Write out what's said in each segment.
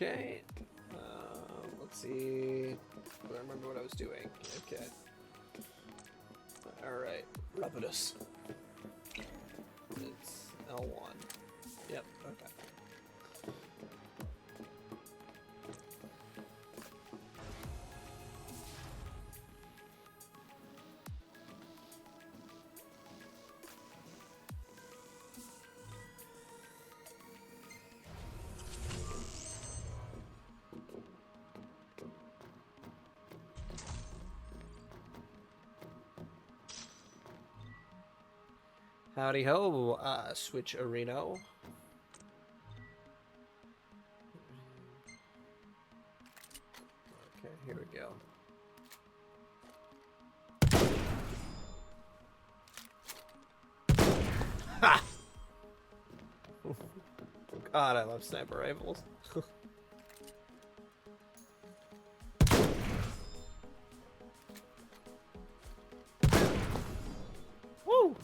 Okay. Let's see. I remember what I was doing. Okay. Alright. Rapidus. It's L1. Yep, okay. Howdy ho, Switch Arena. Okay, here we go. Ha! God, I love sniper rifles. Woo!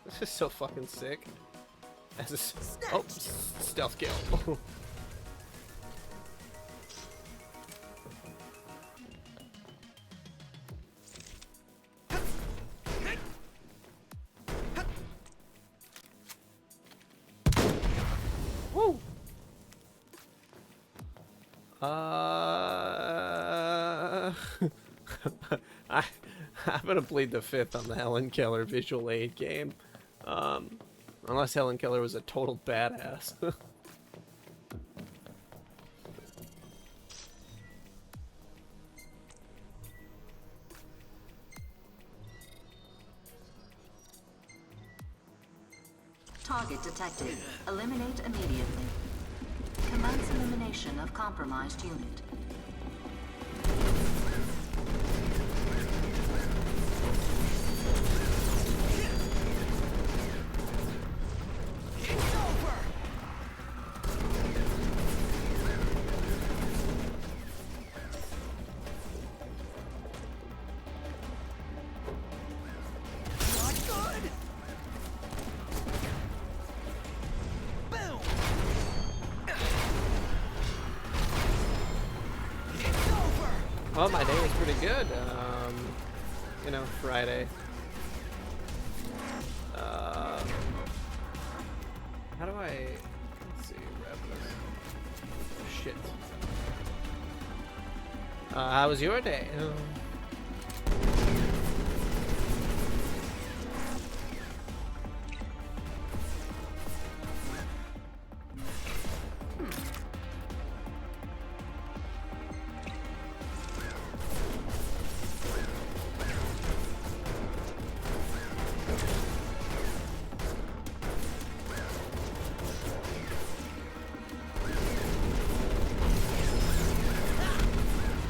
This is so fucking sick. Oh, stealth kill. Woo! I'm gonna plead the fifth on the Helen Keller visual aid game. Unless Helen Keller was a total badass. Target detected. Eliminate immediately. Commence elimination of compromised unit. Well, my day was pretty good. You know, Friday. How do I... Let's see, Ravenous. Shit. How was your day?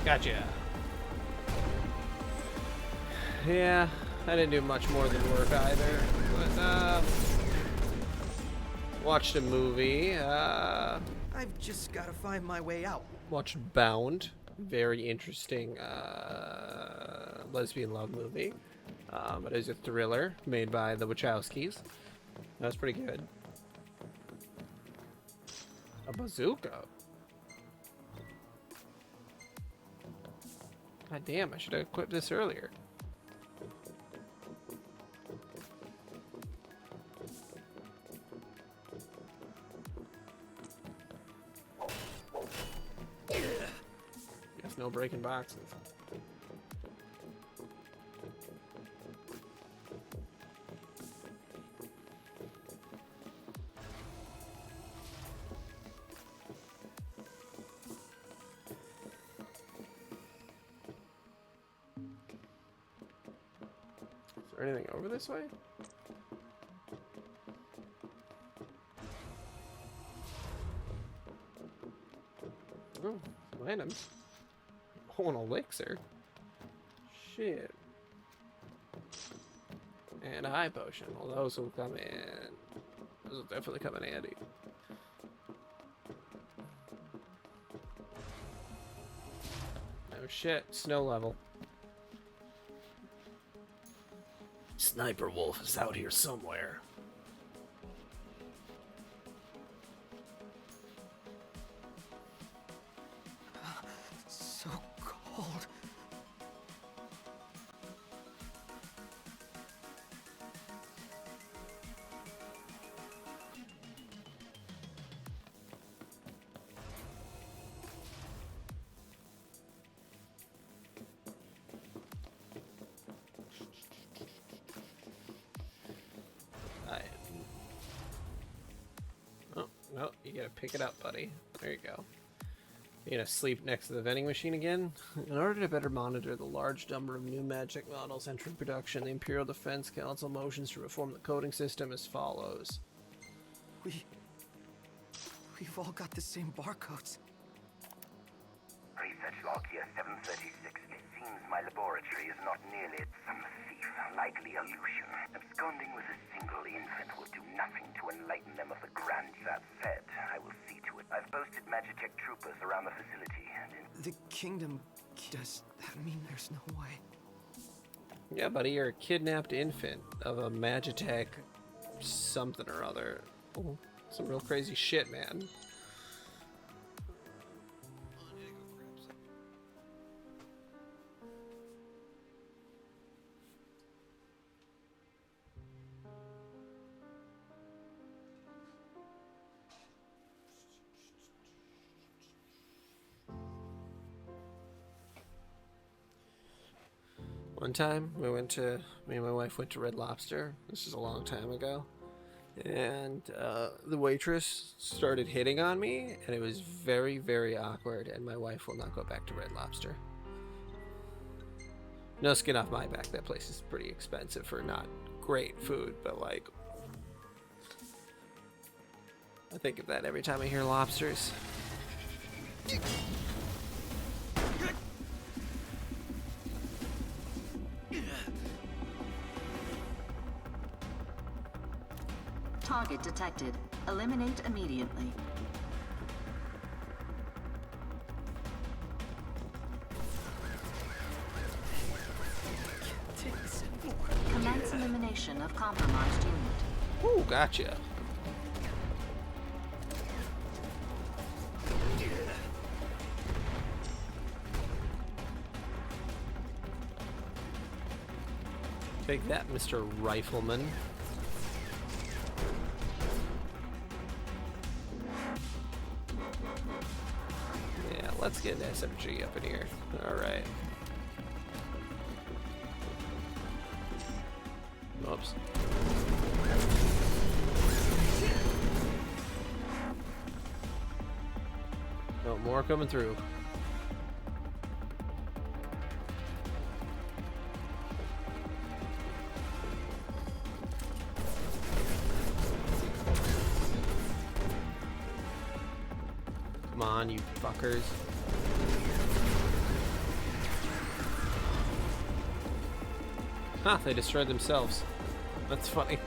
Gotcha. Yeah, I didn't do much more than work either. But, watched a movie. I've just got to find my way out. Watched Bound. Very interesting lesbian love movie. It is a thriller made by the Wachowskis. That was pretty good. A bazooka. God damn, I should have equipped this earlier. Guess no breaking boxes. Is there anything over this way? Oh, some items. Oh, an elixir. Shit. And a high potion. Well, those will come in. Those will definitely come in handy. Oh shit, snow level. Sniper Wolf is out here somewhere. You gotta pick it up, buddy. There you go. You're gonna sleep next to the vending machine again? In order to better monitor the large number of new magic models entering production, the Imperial Defense Council motions to reform the coding system as follows. We've all got the same barcodes. Research log here 736. It seems my laboratory is not nearly some thief, likely illusion. Absconding with a single infant will do nothing to enlighten them of the grand. That said, I will see to it. I've posted Magitech troopers around the facility and in... The kingdom... Does that mean there's no way? Yeah, buddy, you're a kidnapped infant of a Magitech something or other. Oh, some real crazy shit, man. One time, me and my wife went to Red Lobster. This is a long time ago. And the waitress started hitting on me, and it was very, very awkward, and my wife will not go back to Red Lobster. No skin off my back. That place is pretty expensive for not great food, but like... I think of that every time I hear lobsters. Target detected. Eliminate immediately. Commence elimination of compromised unit. Ooh, gotcha. Take that, Mr. Rifleman. Yeah, let's get an SMG up in here. Alright. Oops. Oh, more coming through. Come on, you fuckers. Huh, they destroyed themselves. That's funny.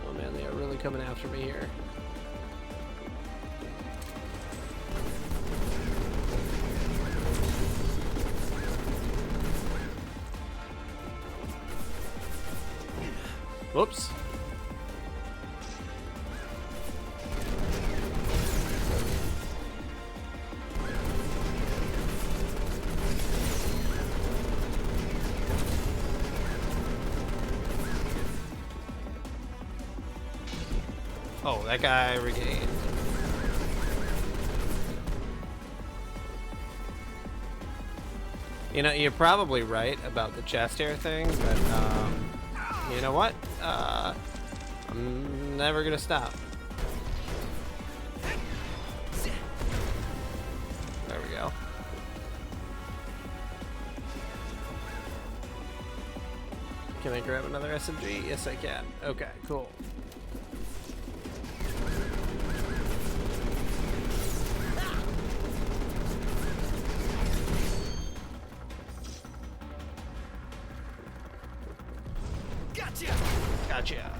Oh man, they are really coming after me here. Whoops. Oh, that guy regained. You know, you're probably right about the chest hair thing, but, you know what? I'm never gonna stop. There we go. Can I grab another SMG? Yes, I can. Okay, cool. Gotcha.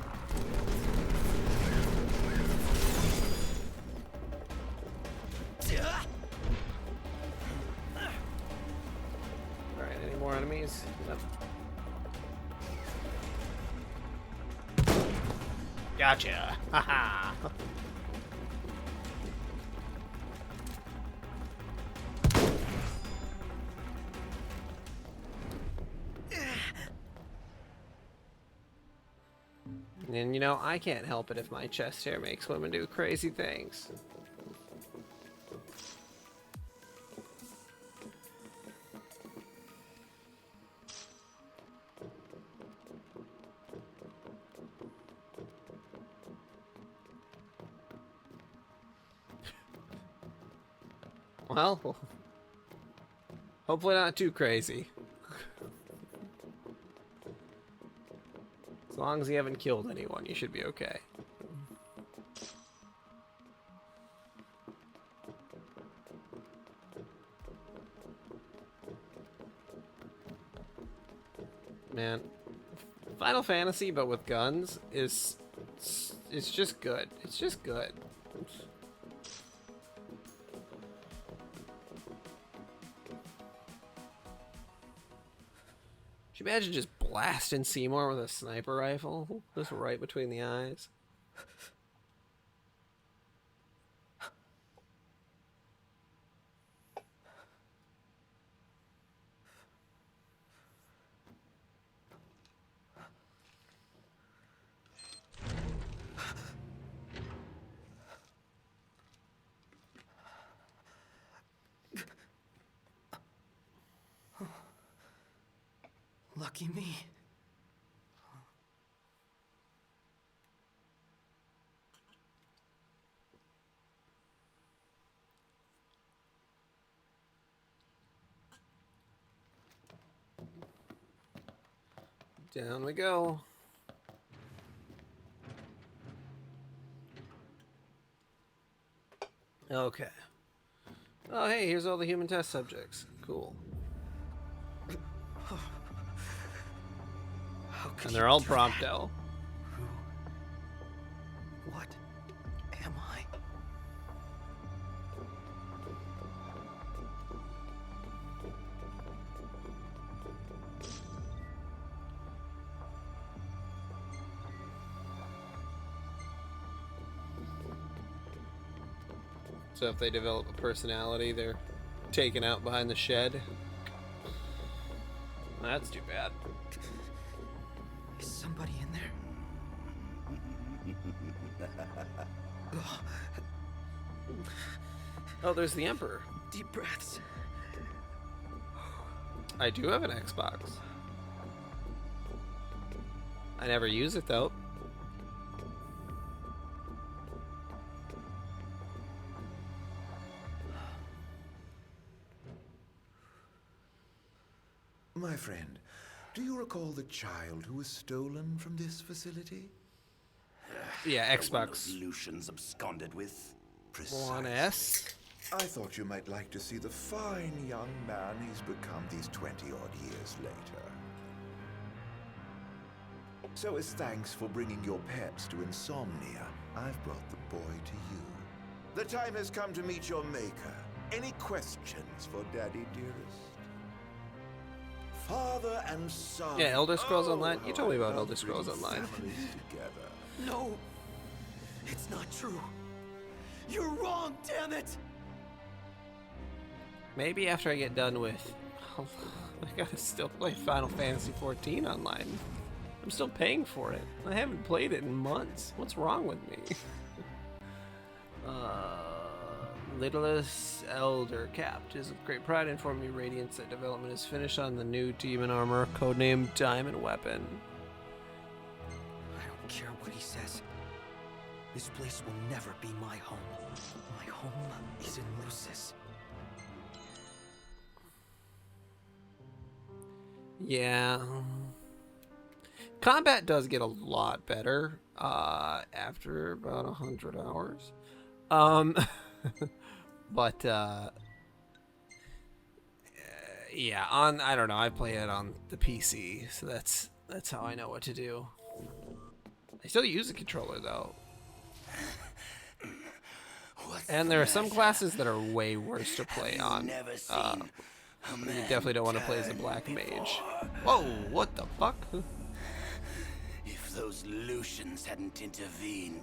Alright, any more enemies? Nope. Gotcha. Haha. And you know, I can't help it if my chest hair makes women do crazy things. Well, hopefully not too crazy. As long as you haven't killed anyone, you should be okay. Man, Final Fantasy, but with guns, it's just good. It's just good. Could you imagine just blasting Seymour with a sniper rifle? Just right between the eyes. Lucky me. Down we go. Okay. Oh, hey, here's all the human test subjects. Cool. And they're all Prompto. Who? What am I? So if they develop a personality, they're taken out behind the shed. That's too bad. Is somebody in there? Oh, there's the Emperor. Deep breaths. I do have an Xbox. I never use it though. My friend, do you recall the child who was stolen from this facility? Yeah, The one those Xbox Lucians absconded with. One S. I thought you might like to see the fine young man he's become these 20-odd years later. So as thanks for bringing your pets to insomnia, I've brought the boy to you. The time has come to meet your maker. Any questions for Daddy, dearest? Father and son. Yeah, Elder Scrolls Oh, Online. You how told me I about love Elder Scrolls bringing Online. families together. No! It's not true! You're wrong, damn it! Maybe after I get done with... I gotta still play Final Fantasy XIV online. I'm still paying for it. I haven't played it in months. What's wrong with me? Littlest Elder Capped is of great pride informing me Radiance that development is finished on the new Demon Armor, codenamed Diamond Weapon. I don't care what he says. This place will never be my home. My home is in Lucis. Yeah. Combat does get a lot better after about 100 hours. But yeah, I don't know, I play it on the PC, so that's how I know what to do. I still use a controller though. And there are some classes that are way worse to play on. You definitely don't want to play as a black mage. Whoa, what the fuck? If those Lucians hadn't intervened,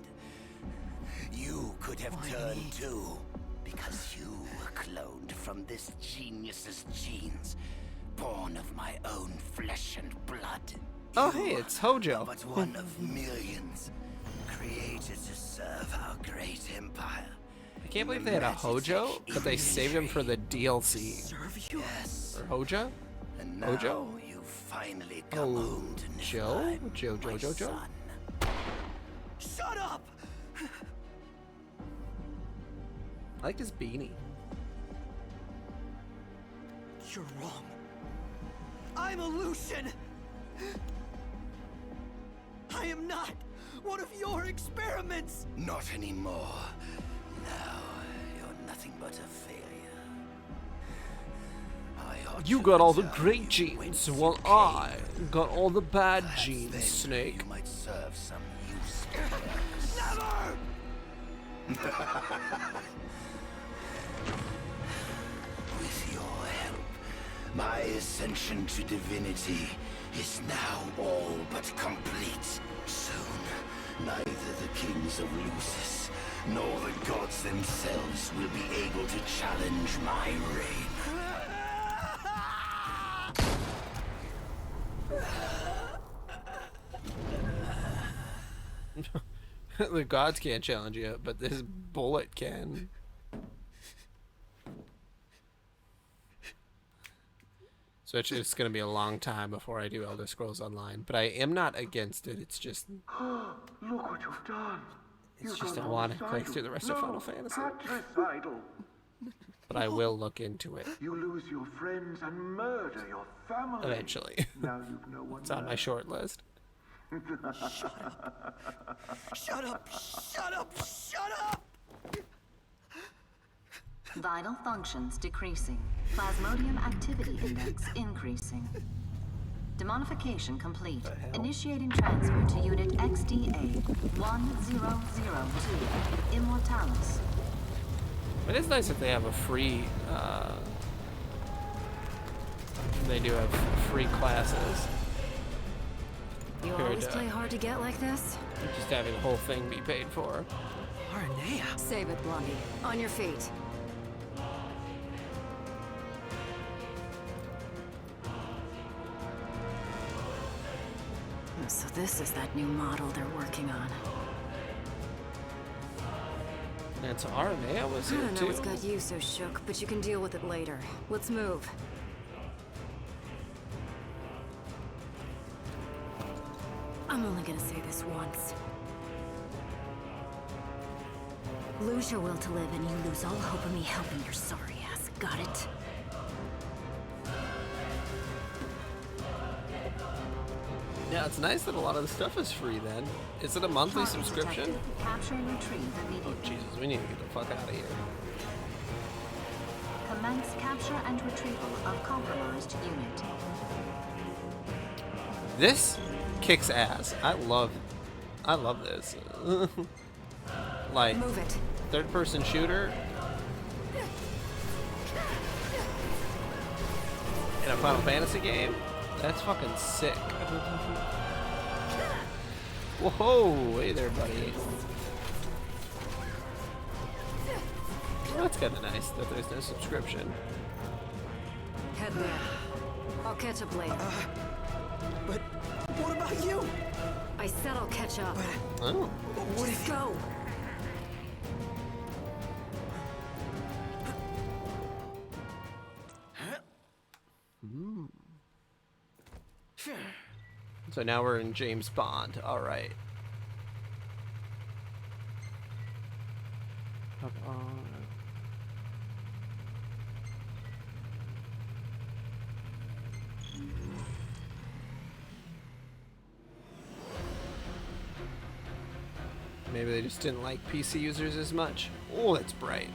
you could have Why turned me? too. Because you were cloned from this genius's genes, born of my own flesh and blood. Oh, You hey, it's are Hojo. but one of millions, created to serve our great empire. I can't believe they had a Hojo, but they saved him for the DLC. Serve you? Yes, Or Hojo? and now Hojo? you've finally come Oh, home to Joe? Niflheim, Joe? my son. Shut up! I like his beanie. You're wrong. I'm a Lucian! I am not one of your experiments! Not anymore. Now, you're nothing but a failure. You got all the great genes, while I got all the bad genes, Snake. You might serve some useful purpose. Never! With your help, my ascension to divinity is now all but complete. Soon, neither the kings of Lucis nor the gods themselves will be able to challenge my reign. The gods can't challenge you, but this bullet can. So it's going to be a long time before I do Elder Scrolls Online, but I am not against it. It's just Look what you've done. it's just I want to play through the rest of Final Fantasy. Patricidal. But I will look into it You lose your friends and murder your family. eventually. Now you've no one It's on my left. short list. Shut up! Shut up! Shut up! Vital functions decreasing. Plasmodium activity index increasing. Demonification complete. Initiating transfer to Unit XDA 1002. Immortalis. It is nice that they have a free. They do have free classes. You Compared always to play hard to get like this? just having the whole thing be paid for. Aranea. Save it, Blondie. On your feet. So this is that new model they're working on. And so Aranea was I here don't know too. what's got you so shook, but you can deal with it later. Let's move. I'm only gonna say this once. Lose your will to live and you lose all hope of me helping your sorry ass. Got it? Yeah, it's nice that a lot of the stuff is free then. Is it a monthly Target subscription? detected. Capture and retrieve Oh, immediately. Jesus, we need to get the fuck out of here. Commence capture and retrieval of compromised unit. This kicks ass. I love this. Like, Move it. third-person shooter in a Final Fantasy game? That's fucking sick. Whoa, hey there, buddy. Well, that's kind of nice that there's no subscription. Head there. I'll catch up later. But what about you? I said I'll catch up. Oh, What Just if you... go. so now we're in James Bond. All right. Maybe they just didn't like PC users as much. Oh, that's bright.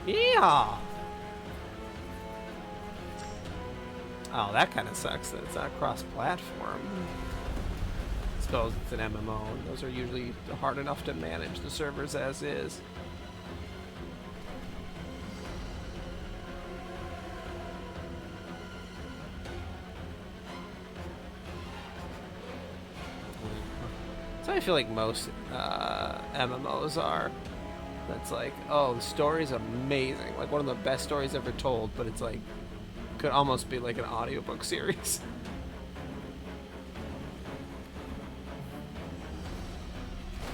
Yeah. Oh, that kind of sucks that it's not cross-platform. I suppose it's an MMO, and those are usually hard enough to manage the servers as is. So I feel like most MMOs are. That's like, oh, the story's amazing, like one of the best stories ever told, but it's like, could almost be like an audiobook series.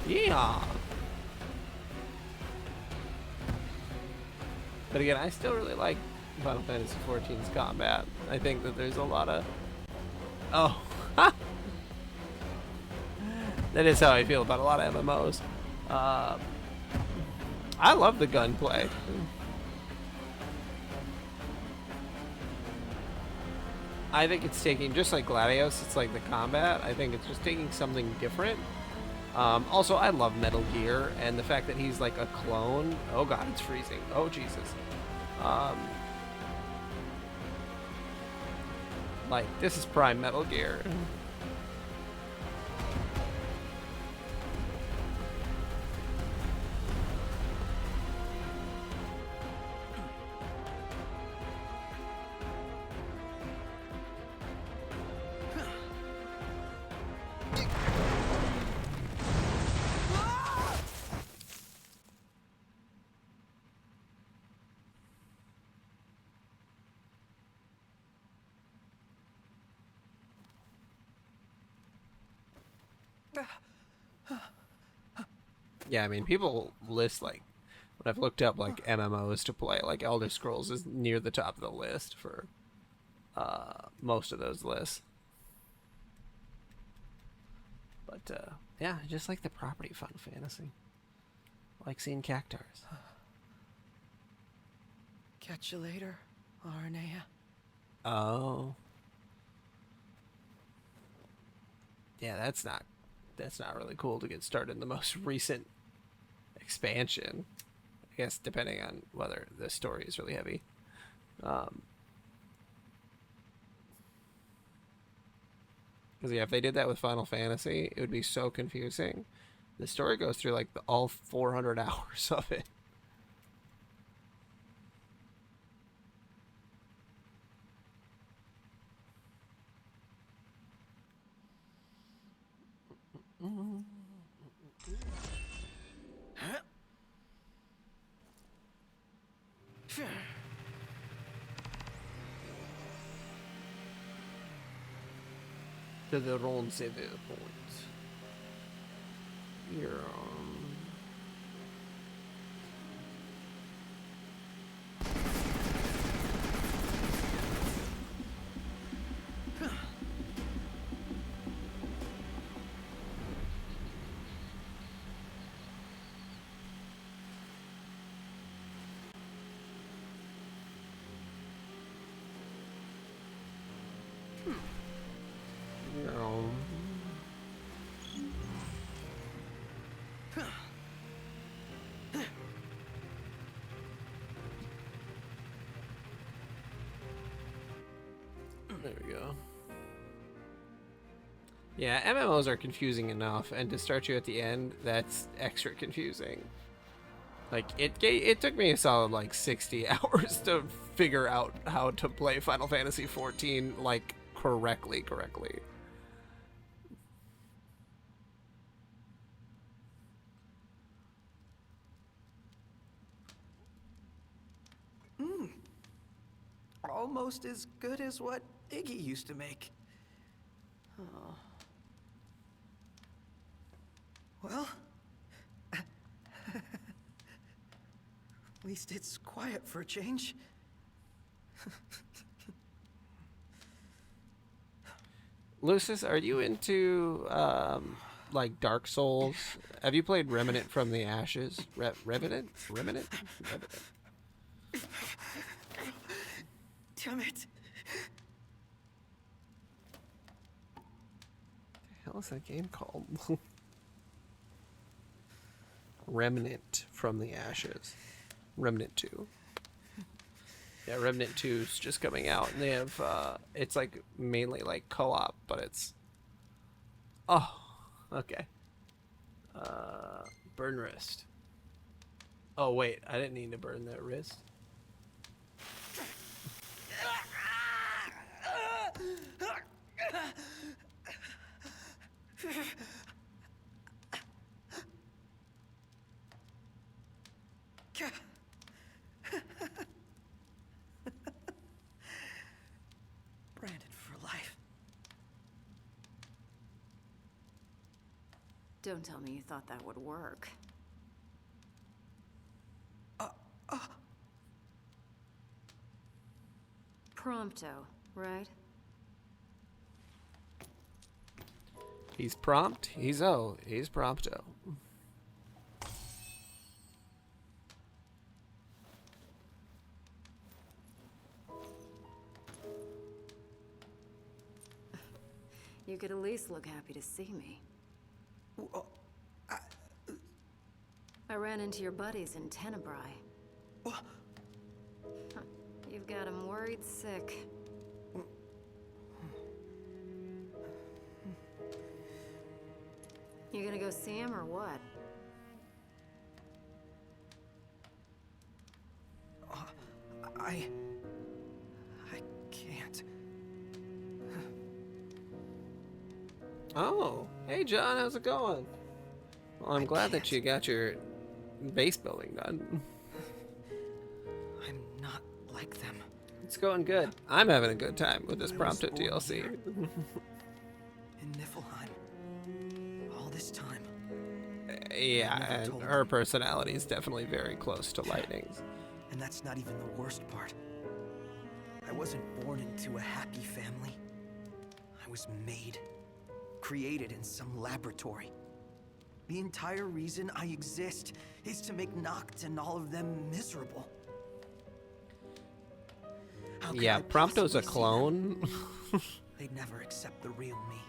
Yeah. But again, I still really like Final Fantasy XIV's combat. I think that there's a lot of... Oh. That is how I feel about a lot of MMOs. I love the gunplay. I think it's taking, just like Gladius, it's like the combat. I think it's just taking something different. Also, I love Metal Gear, and the fact that he's like a clone. Oh god, it's freezing. Oh Jesus. Like, this is prime Metal Gear. Yeah, I mean, people list, like, when I've looked up, like, MMOs to play, like, Elder Scrolls is near the top of the list for most of those lists. But, yeah, I just like the property of Final Fantasy. I like seeing cactars. Catch you later, Arnea. Oh. Yeah, that's not really cool to get started in the most recent expansion. I guess depending on whether the story is really heavy. Because yeah, if they did that with Final Fantasy, it would be so confusing. The story goes through like all 400 hours of it. To the rendezvous point. Here. There we go. Yeah, MMOs are confusing enough, and to start you at the end, that's extra confusing. Like, it took me a solid, like, 60 hours to figure out how to play Final Fantasy XIV, like, correctly. Almost as good as what Iggy used to make. Oh. Well, at least it's quiet for a change. Lucis, are you into, like, Dark Souls? Have you played Remnant from the Ashes? Remnant? Damn it. What the hell is that game called? Remnant from the Ashes. Remnant 2. Yeah, Remnant 2's just coming out, and they have, it's like mainly like co-op, but it's, oh, okay. Burn wrist. Oh wait, I didn't need to burn that wrist. Branded for life. Don't tell me you thought that would work. Prompto, right? He's prompt. He's Prompto. You could at least look happy to see me. I ran into your buddies in Tenebrae. Huh, you've got 'em worried sick. You gonna go see him or what? I can't. Oh, hey John, how's it going? Well, I'm glad that you got your base building done. I'm not like them. It's going good. I'm having a good time with this I was Prompto born DLC. here. In Niflheim. All this time. Yeah, never and told her me. personality is definitely very close to Lightning's. And that's not even the worst part. I wasn't born into a happy family. I was made. Created in some laboratory. The entire reason I exist is to make Noct and all of them miserable. How could Yeah, I Prompto's a possibly see clone. them? They'd never accept the real me.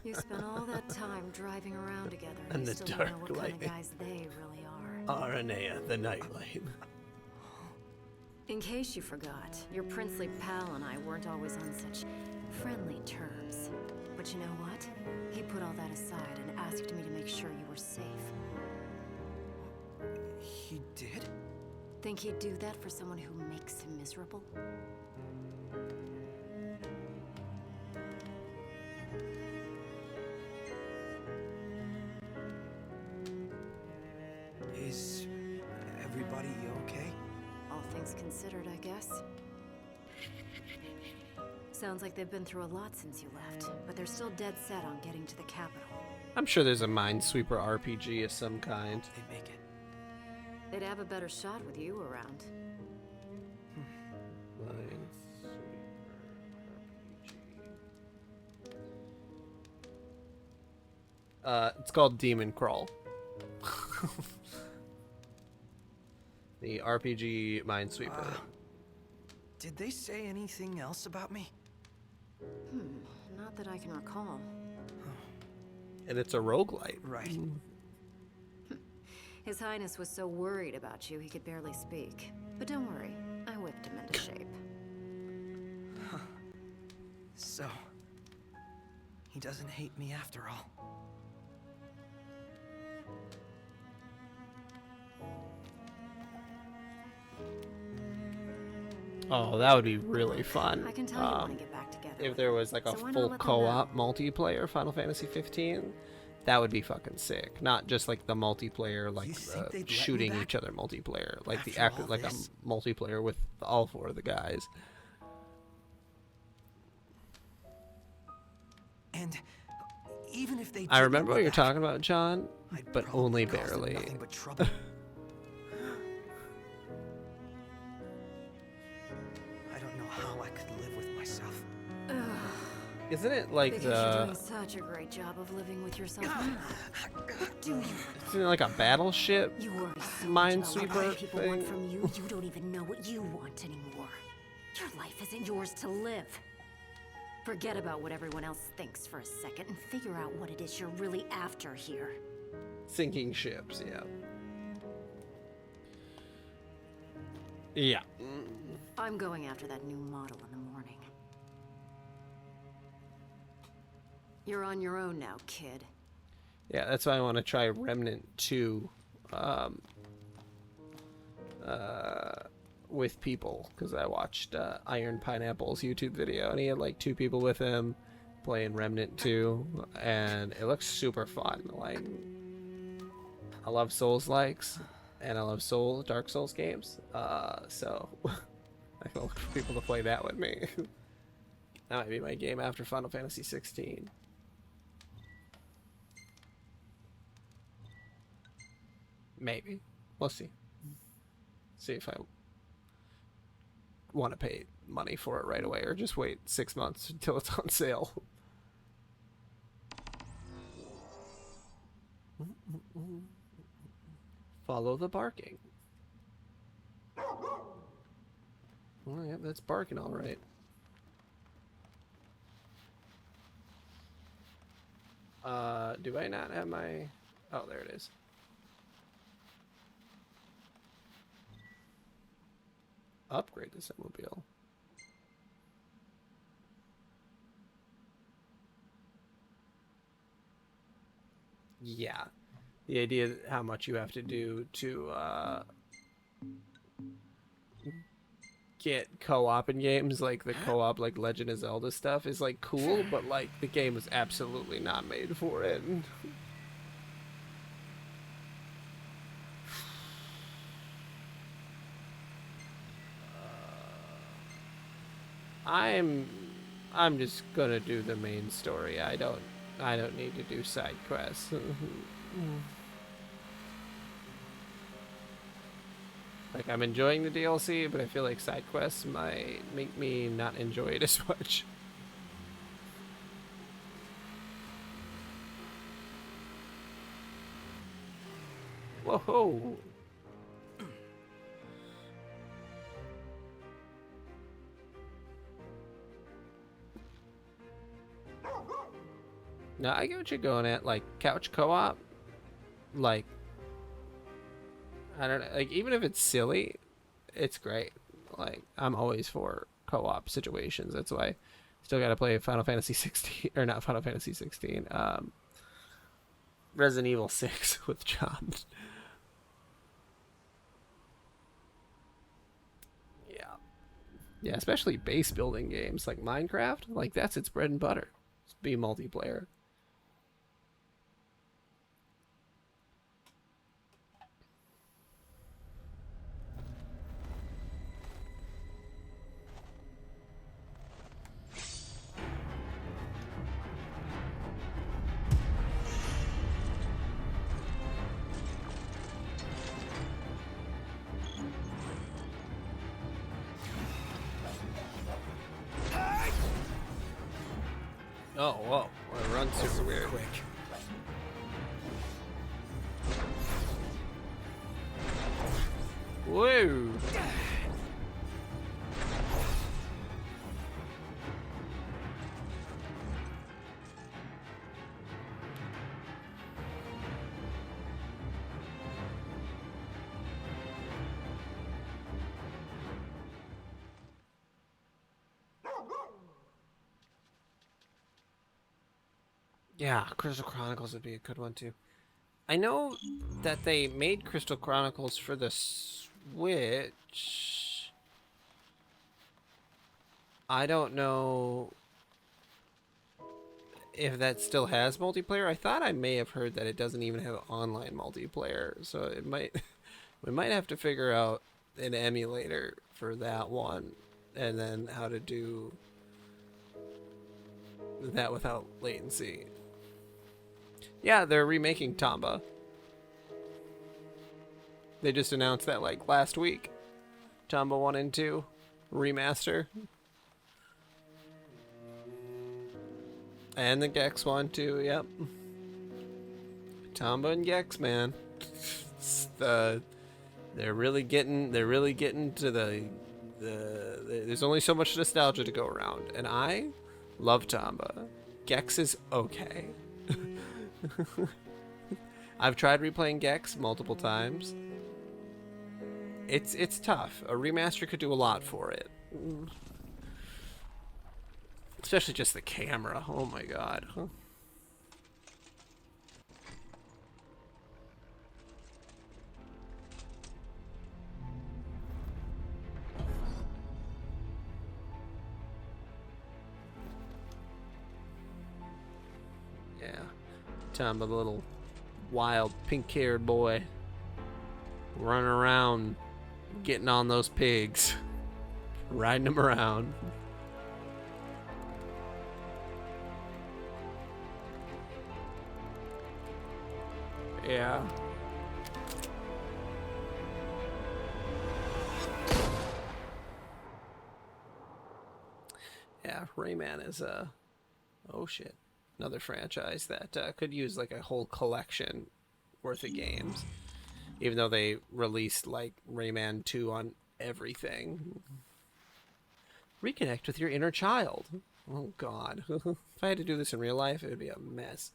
You spent all that time driving around together, And you the still don't dark know what kind of lightning. guys they really are. Aranea, the Nightlight. In case you forgot, your princely pal and I weren't always on such friendly terms. But you know what? He put all that aside and asked me to make sure you were safe. He did? Think he'd do that for someone who makes him miserable? Is everybody okay? All things considered, I guess. Sounds like they've been through a lot since you left, but they're still dead set on getting to the capital. I'm sure there's a Minesweeper RPG of some kind. They make it. They'd have a better shot with you around. It's called Demon Crawl. The RPG Minesweeper. Did they say anything else about me? Not that I can recall. And it's a roguelite. Right. His Highness was so worried about you he could barely speak. But don't worry, I whipped him into shape. So, he doesn't hate me after all. Oh, that would be really fun. I can tell you want to get back together. If there was like a So why not full let them co-op multiplayer Final Fantasy 15, that would be fucking sick. Not just like the multiplayer, like You think they'd let me shooting back each other multiplayer, like the after all like this? a multiplayer with all four of the guys. And even if they I did remember let what me you're back, talking about, John, I'd but probably only cause them barely. nothing but trouble. I don't know how I could live with myself. Isn't it like Because you're the? doing such a great job of living with yourself now. What do you? Isn't it like a battleship? You worry so much about what other Minesweeper people want thing? from you, you don't even know what you want anymore. Your life isn't yours to live. Forget about what everyone else thinks for a second and figure out what it is you're really after here. Sinking ships, yeah. Yeah. I'm going after that new model in the morning. You're on your own now, kid. Yeah, that's why I want to try Remnant 2 with people, because I watched Iron Pineapple's YouTube video, and he had like 2 people with him playing Remnant 2, and it looks super fun. Like, I love Souls-likes, and I love Dark Souls games, so I can look for people to play that with me. That might be my game after Final Fantasy 16. Maybe. We'll see. See if I want to pay money for it right away, or just wait 6 months until it's on sale. Follow the barking. Oh, yeah, that's barking all right. Do I not have my... Oh, there it is. Upgrade this automobile. Yeah. The idea of how much you have to do to get co-op in games, like the co-op like Legend of Zelda stuff, is like cool, but like the game was absolutely not made for it. I'm just gonna do the main story. I don't need to do side quests. Like, I'm enjoying the DLC, but I feel like side quests might make me not enjoy it as much. Whoa! No, I get what you're going at. Like, couch co-op, like, I don't know, like, even if it's silly, it's great. Like, I'm always for co-op situations. That's why I still got to play Final Fantasy 16, or not Final Fantasy 16, Resident Evil 6 with John. Yeah, especially base building games like Minecraft. Like, that's its bread and butter. It's be multiplayer. Oh, whoa. It runs super weird. Quick. Whoa. Yeah, Crystal Chronicles would be a good one too. I know that they made Crystal Chronicles for the Switch. I don't know if that still has multiplayer. I thought I may have heard that it doesn't even have online multiplayer, so it might we might have to figure out an emulator for that one, and then how to do that without latency. Yeah, they're remaking Tomba. They just announced that like last week. Tomba 1 and 2 remaster. And the Gex one too, yep. Tomba and Gex, man. They're really getting to the there's only so much nostalgia to go around, and I love Tomba. Gex is okay. I've tried replaying Gex multiple times. It's tough. A remaster could do a lot for it. Especially just the camera. Oh my god. Yeah. Tomba, the little wild pink-haired boy running around getting on those pigs, riding them around. Yeah. Yeah, Rayman is a... Oh shit. Another franchise that could use like a whole collection worth of games. Even though they released like Rayman 2 on everything. Reconnect with your inner child. Oh god. If I had to do this in real life, it would be a mess.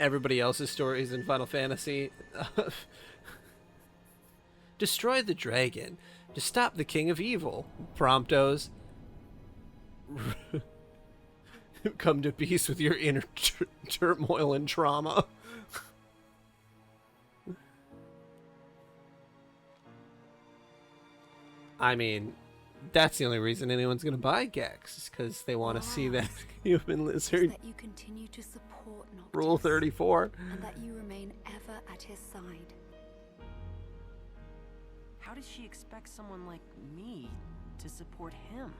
Everybody else's stories in Final Fantasy. Destroy the dragon to stop the king of evil. Promptos. Come to peace with your inner turmoil and trauma. I mean, that's the only reason anyone's going to buy Gex, is because they want to see that human lizard. That you continue to support Noctis, Rule 34. and that you remain ever at his side. How does she expect someone like me to support him?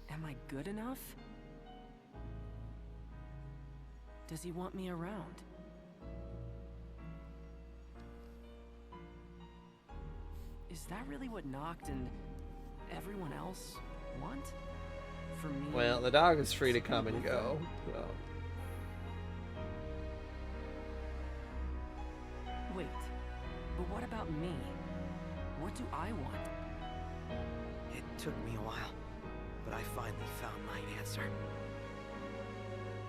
Am I good enough? Does he want me around? Is that really what Noct and everyone else want? For me? Well, the dog is free to come and go. So. Wait, but what about me? What do I want? It took me a while, but I finally found my answer.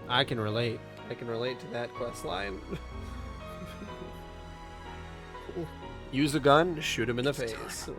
I can relate. I can relate to that quest line. Use a gun, shoot him in the face.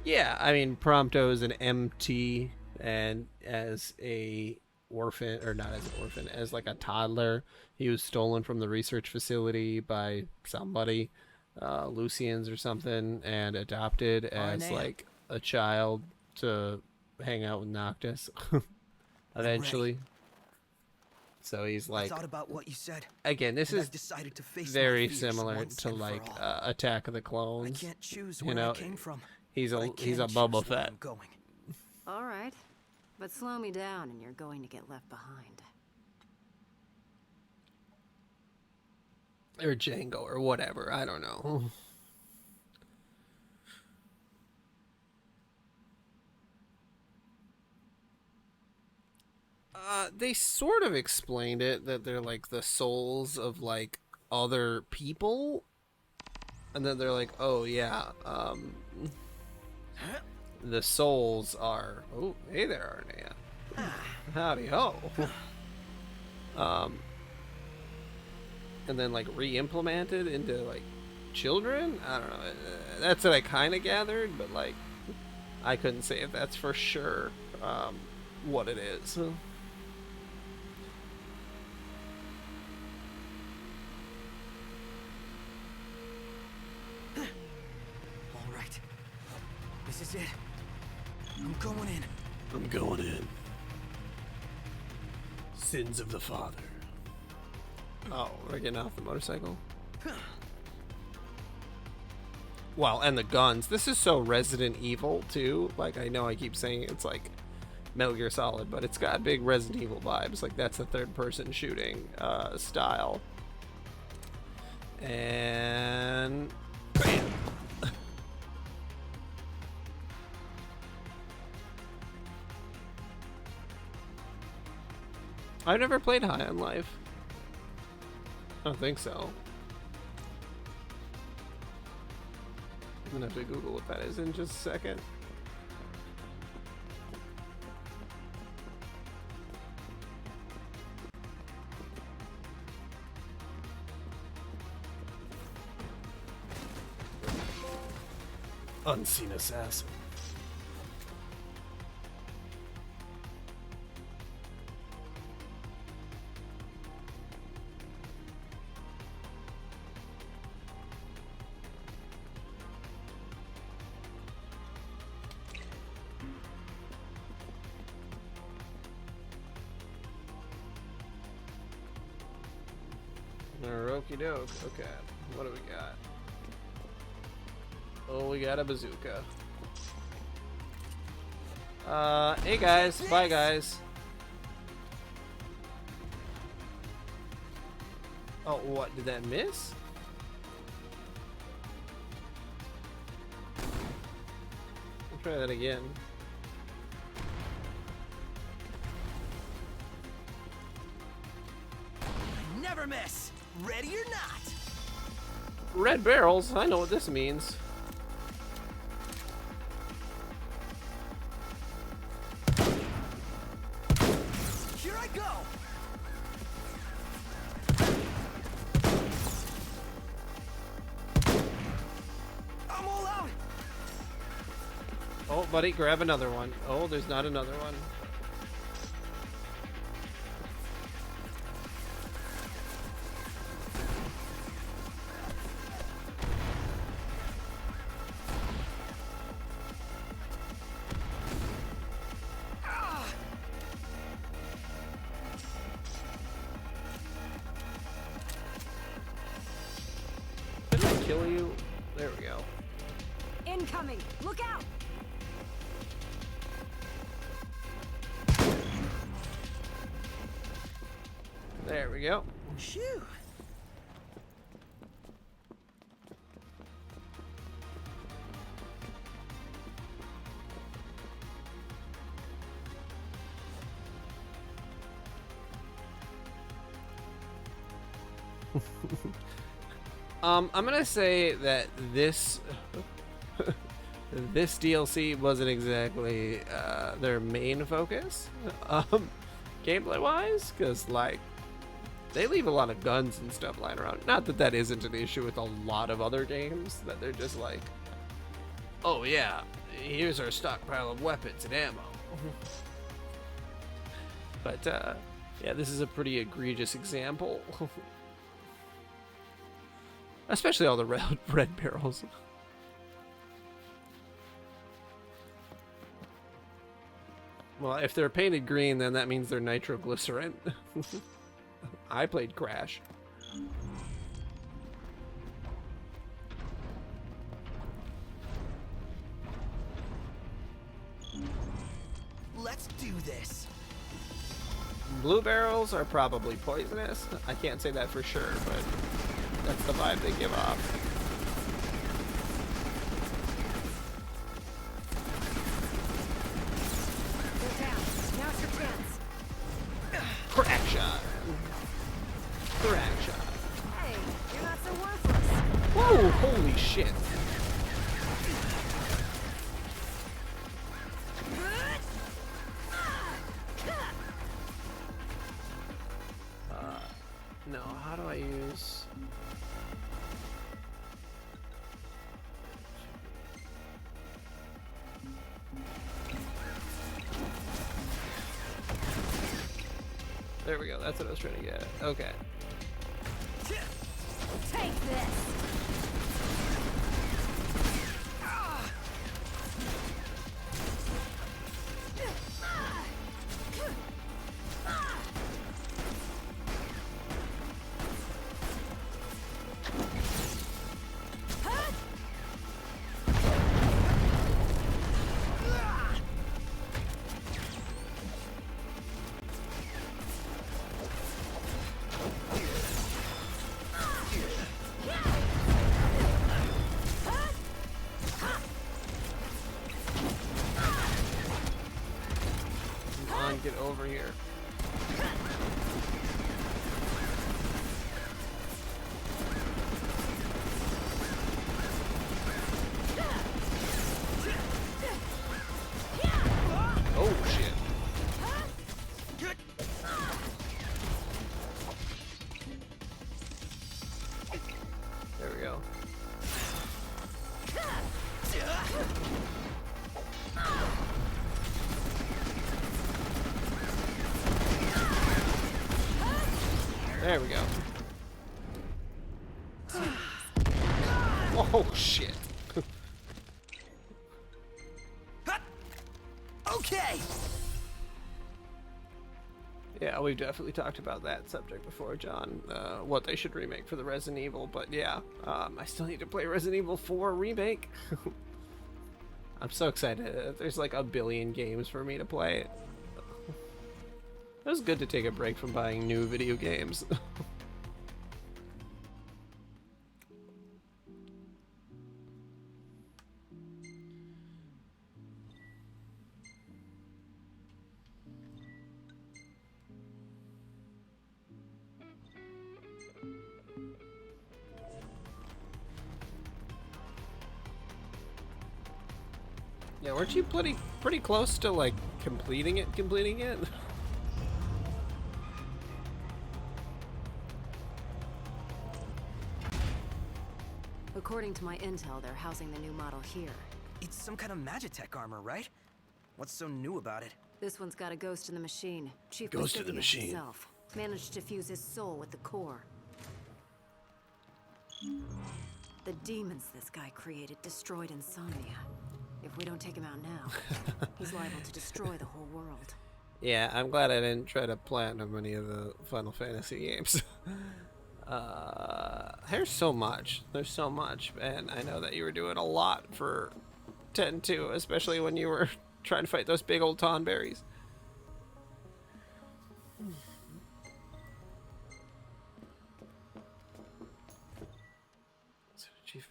Yeah, I mean, Prompto is an MT, and as a orphan, or not as an orphan, as like a toddler, he was stolen from the research facility by somebody, Lucians or something, and adopted as like a child to hang out with Noctis eventually. So he's like, I thought about what you said. again, this and is I've decided to face very my fears similar once to and for like all. Attack of the I Clones. can't choose You where know, I came from. He's but I a can Boba choose where Fett. I'm going. All right. But slow me down and you're going to get left behind. Or Django or whatever, I don't know. They sort of explained it, that they're like the souls of like other people, and then they're like, oh yeah, the souls are, oh hey there, Arnea. Howdy ho. And then like re-implemented into like children. I don't know. That's what I kind of gathered, but like I couldn't say if that's for sure what it is. All right. This is it. I'm going in. I'm going in. Sins of the father. Oh, we're getting off the motorcycle. Wow, and the guns. This is so Resident Evil too. Like, I know I keep saying it's like Metal Gear Solid, but it's got big Resident Evil vibes. Like, that's the third-person shooting style. And bam. I've never played High on Life. I don't think so. I'm gonna have to Google what that is in just a second. Unseen assassin. Okie doke. Okay, what do we got? Oh, we got a bazooka. Hey guys, bye guys. Oh, what, did that miss? I'll try that again. Never miss. Ready or not. Red barrels, I know what this means. Here I go. I'm all out. Oh, buddy, grab another one. Oh, there's not another one. Did I kill you? There we go. Incoming! Look out! There we go. Phew. I'm gonna say that this this DLC wasn't exactly their main focus, gameplay wise, because like they leave a lot of guns and stuff lying around. Not that that isn't an issue with a lot of other games, that they're just like, oh yeah, here's our stockpile of weapons and ammo. But yeah, this is a pretty egregious example. Especially all the red barrels. Well, if they're painted green, then that means they're nitroglycerin. I played Crash. Let's do this. Blue barrels are probably poisonous. I can't say that for sure, but that's the vibe they give off. They're down. Now's your chance. Crack shot. Crack shot. Hey, you're not so worthless. Whoa, holy shit. No, how do I use... There we go, that's what I was trying to get. Okay. Take this. Get over here. Oh shit. There we go. There we go. Oh shit. Okay. Yeah, we've definitely talked about that subject before, John. What they should remake for the Resident Evil, but yeah, I still need to play Resident Evil 4 remake. I'm so excited. There's like a billion games for me to play. It was good to take a break from buying new video games. Yeah, weren't you pretty close to like completing it? According to my intel, they're housing the new model here. It's some kind of Magitech armor, right? What's so new about it? This one's got a ghost in the machine. Chief Ghost in the Presidio machine. himself managed to fuse his soul with the core. The demons this guy created destroyed Insomnia. If we don't take him out now, he's liable to destroy the whole world. Yeah, I'm glad I didn't try to platinum any of the Final Fantasy games. There's so much. There's so much, and I know that you were doing a lot for 10-2, especially when you were trying to fight those big old Tonberries. Chief.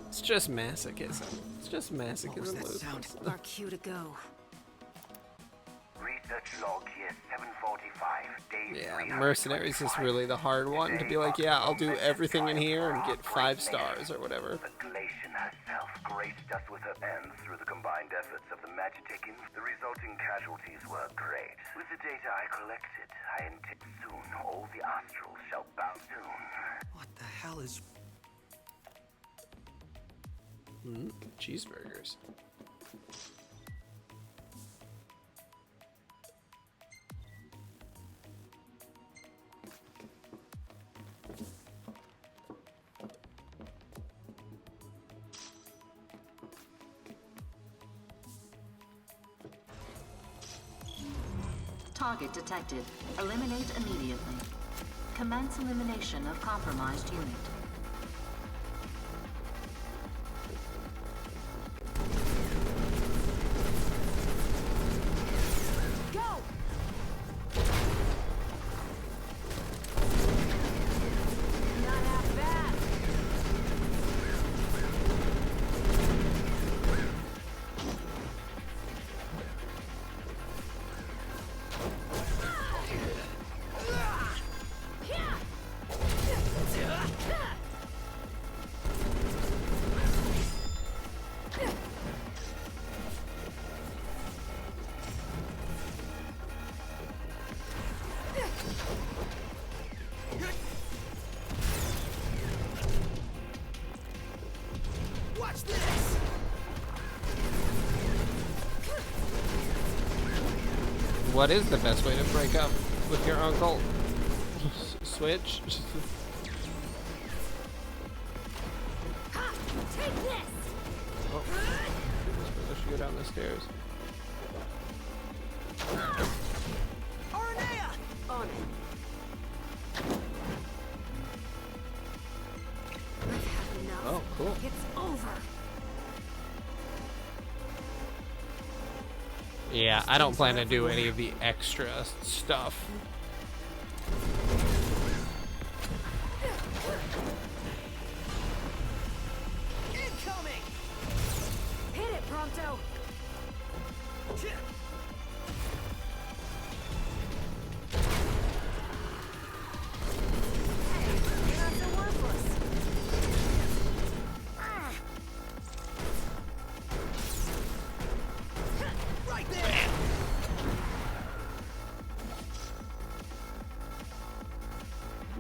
It's just masochism. It's just masochism. What was that Lucas. sound? Our cue to go. Research log here 745. Day Yeah, Mercenaries is really the hard one to be like, yeah, I'll do everything in here and get 5 stars or whatever. The Glacian herself graced us with her ends through the combined efforts of the Magitekins. The resulting casualties were great. With the data I collected, I intend soon all the Astrals shall bow soon. What the hell is... Cheeseburgers. Target detected. Eliminate immediately. Commence elimination of compromised unit. Go! Not half bad. Watch this! What is the best way to break up with your uncle? Switch? Ha! Take this! Oh, let's go down the stairs. Aranea! On it. I've had enough. Oh, cool. It's over. Yeah, I don't plan to do any of the extra stuff. Incoming! Hit it, Prompto! Hey, you're not so worthless. Ah. Right there!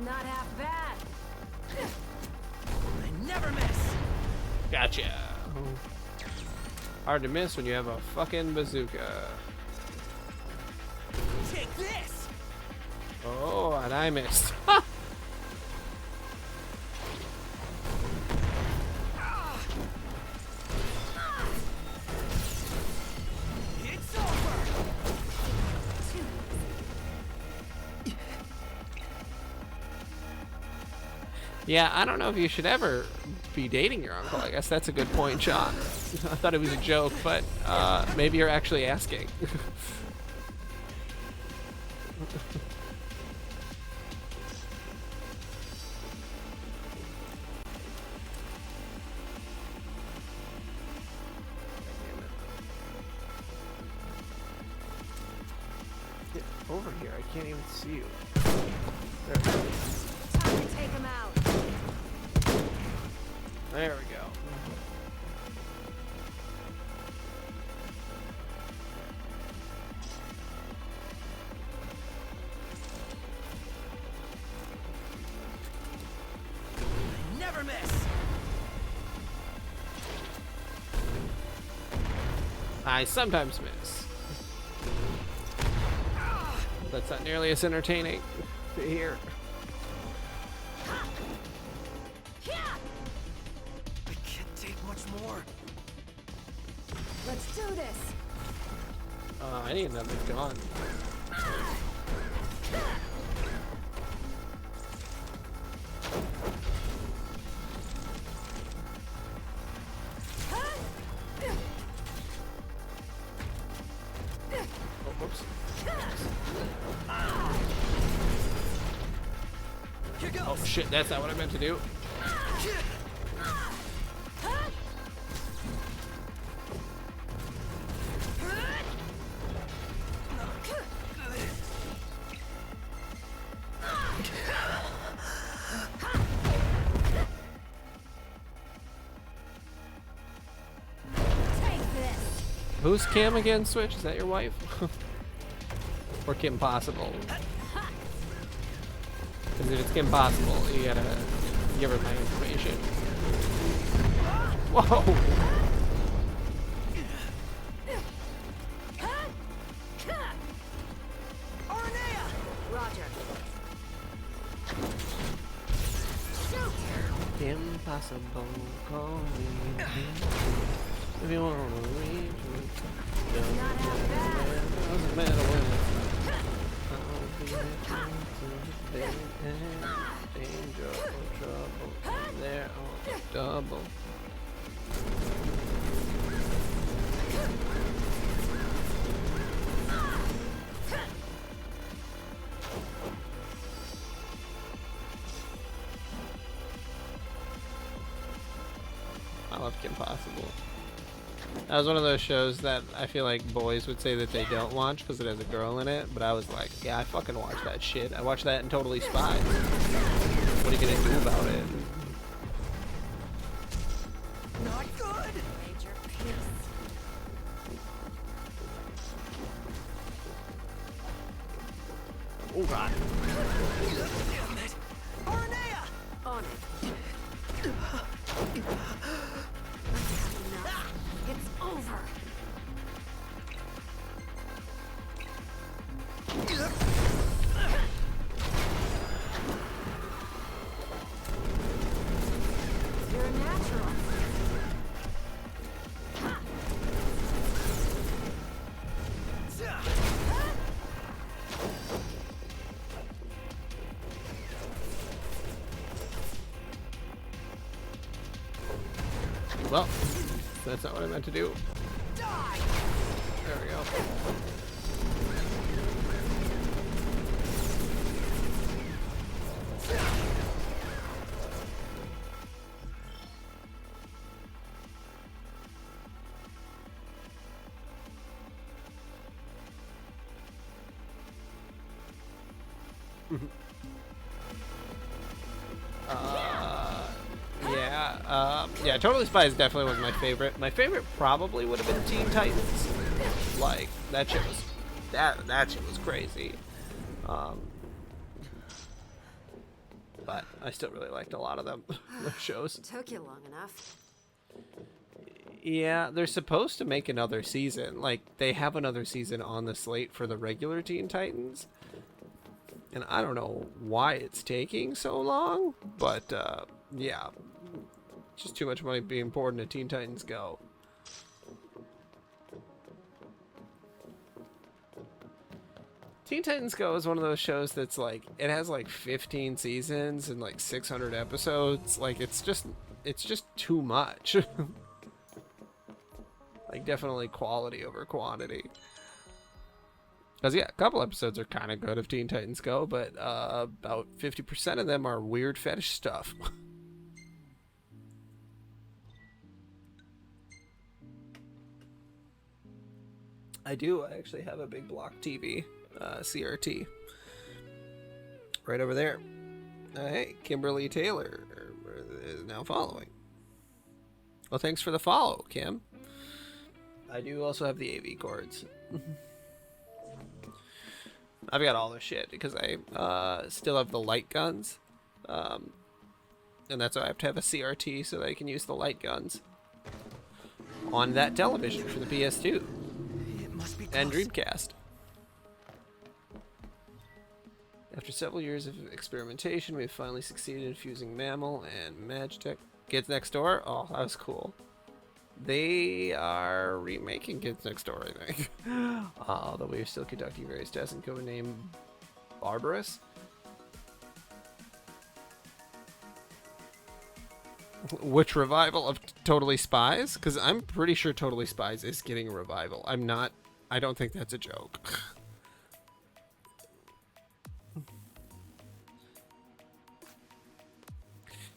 Not half bad. I never miss! Gotcha. Hard to miss when you have a fucking bazooka. Take this! Oh, and I missed. It's over! Yeah, I don't know if you should ever be dating your uncle. I guess that's a good point, Sean. I thought it was a joke, but maybe you're actually asking. Get over here. I can't even see you. There we go. Time to take him out. There we go. Never miss! I sometimes miss. That's not nearly as entertaining to hear. I can't take much more. Let's do this. I need another gun. Oh, whoops. Here goes! Oh shit, that's not what I meant to do. Take this. Who's Kim again, Switch? Is that your wife? Or Kim Possible? Because if it's Kim Possible, you gotta give her my information. Whoa! Roger. Impossible, call me if you wanna reach me. Doesn't matter when I'll be at the end. Danger or trouble, they're on double. I love Kim Possible. That was one of those shows that I feel like boys would say that they don't watch because it has a girl in it, but I was like, yeah, I fucking watch that shit. I watched that in Totally Spies. What are you gonna do about it? Not good! Major peace. Oh god. Damn it! Aranea! On it. Enough. It's over. You're a natural. Well, that's not what I meant to do. Die! There we go. Yeah, Totally Spies definitely was my favorite. My favorite probably would have been Teen Titans. Like, that shit was, that shit was crazy. But I still really liked a lot of them, those shows. Took you long enough. Yeah, they're supposed to make another season. Like, they have another season on the slate for the regular Teen Titans. And I don't know why it's taking so long, but, yeah. Just too much money being poured into Teen Titans Go. Teen Titans Go is one of those shows that's like, it has like 15 seasons and like 600 episodes. Like, it's just too much. Like, definitely quality over quantity. Because, yeah, a couple episodes are kind of good of Teen Titans Go, but about 50% of them are weird fetish stuff. I actually have a big block TV, CRT. Right over there. Hey, Kimberly Taylor is now following. Well, thanks for the follow, Kim. I do also have the AV cords. I've got all this shit because I still have the light guns. And that's why I have to have a CRT so that I can use the light guns on that television for the PS2 and Dreamcast. After several years of experimentation, we've finally succeeded in fusing Mammal and Magitech. Kids Next Door? Oh, that was cool. They are remaking Kids Next Door, I think. Although we are still conducting various tests in code name Barbarous. Which revival of Totally Spies? Because I'm pretty sure Totally Spies is getting a revival. I don't think that's a joke.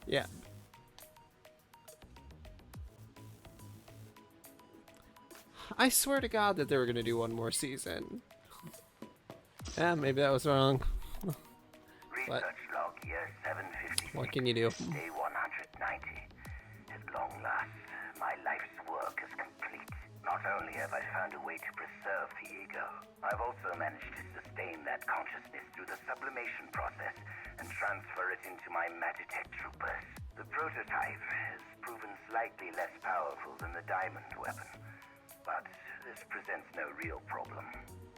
Yeah. I swear to God that they were going to do one more season. Yeah, maybe that was wrong. But Research log year 750. what can you do? Day 190. At long last, my life's work is complete. Not only have I found a way to preserve the ego, I've also managed to sustain that consciousness through the sublimation process and transfer it into my Magitech troopers. The prototype has proven slightly less powerful than the diamond weapon, but this presents no real problem.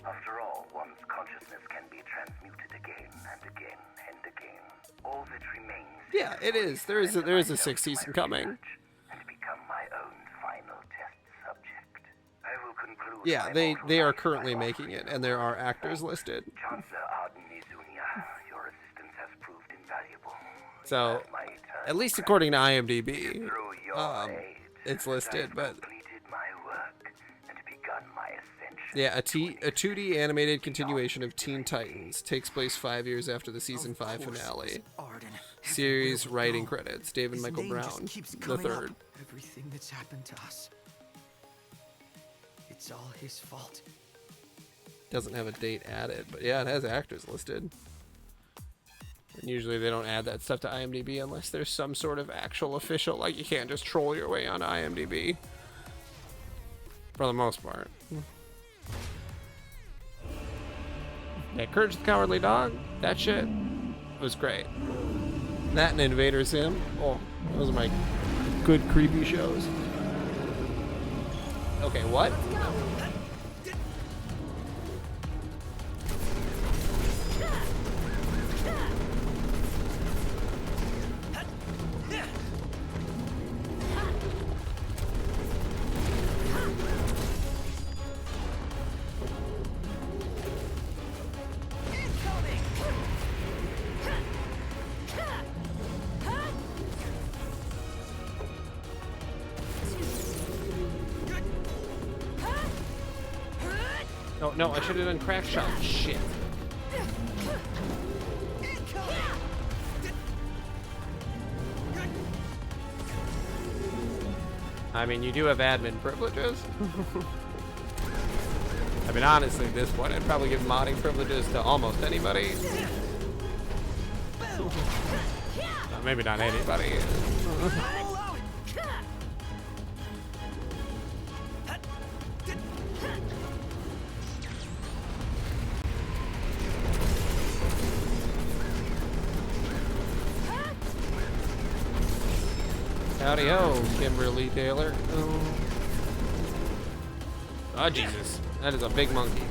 After all, one's consciousness can be transmuted again and again and again. All that remains. Yeah, it is. There is a sixth season coming. And become my own final test subject. I will conclude. Yeah, my they are mortal currently life by making it, and there are actors listed. Chancellor Arden Izunia, your assistance has proved invaluable. So, My eternal at least according to IMDb, through your aid, it's listed. I've But completed my work and begun my ascension. yeah, a 2D animated continuation of Teen Titans takes place 5 years after the season 5 finale. Arden. Series Everywhere we writing go, credits: David his Michael name just Brown, keeps the coming up. third. Everything that's happened to us. It's all his fault. Doesn't have a date added, but yeah, it has actors listed. And usually they don't add that stuff to IMDb unless there's some sort of actual official, like you can't just troll your way on IMDb. For the most part. Yeah, Courage the Cowardly Dog, that shit was great. That and Invader Zim, oh, those are my good creepy shows. Okay, what? No, I should have done crack shot. Shit. I mean, you do have admin privileges. I mean, honestly, at this point, I'd probably give modding privileges to almost anybody. Maybe not anybody. Howdy ho, Kimberly Taylor. Oh, Jesus. That is a big monkey.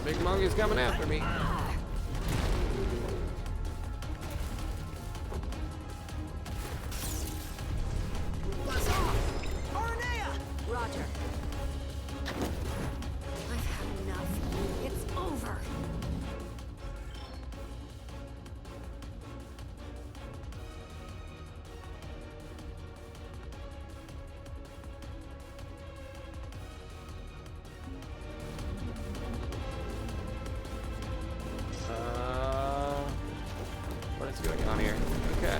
Big monkey's coming after me. Roger. I've had enough. It's over. What is going on here? Okay.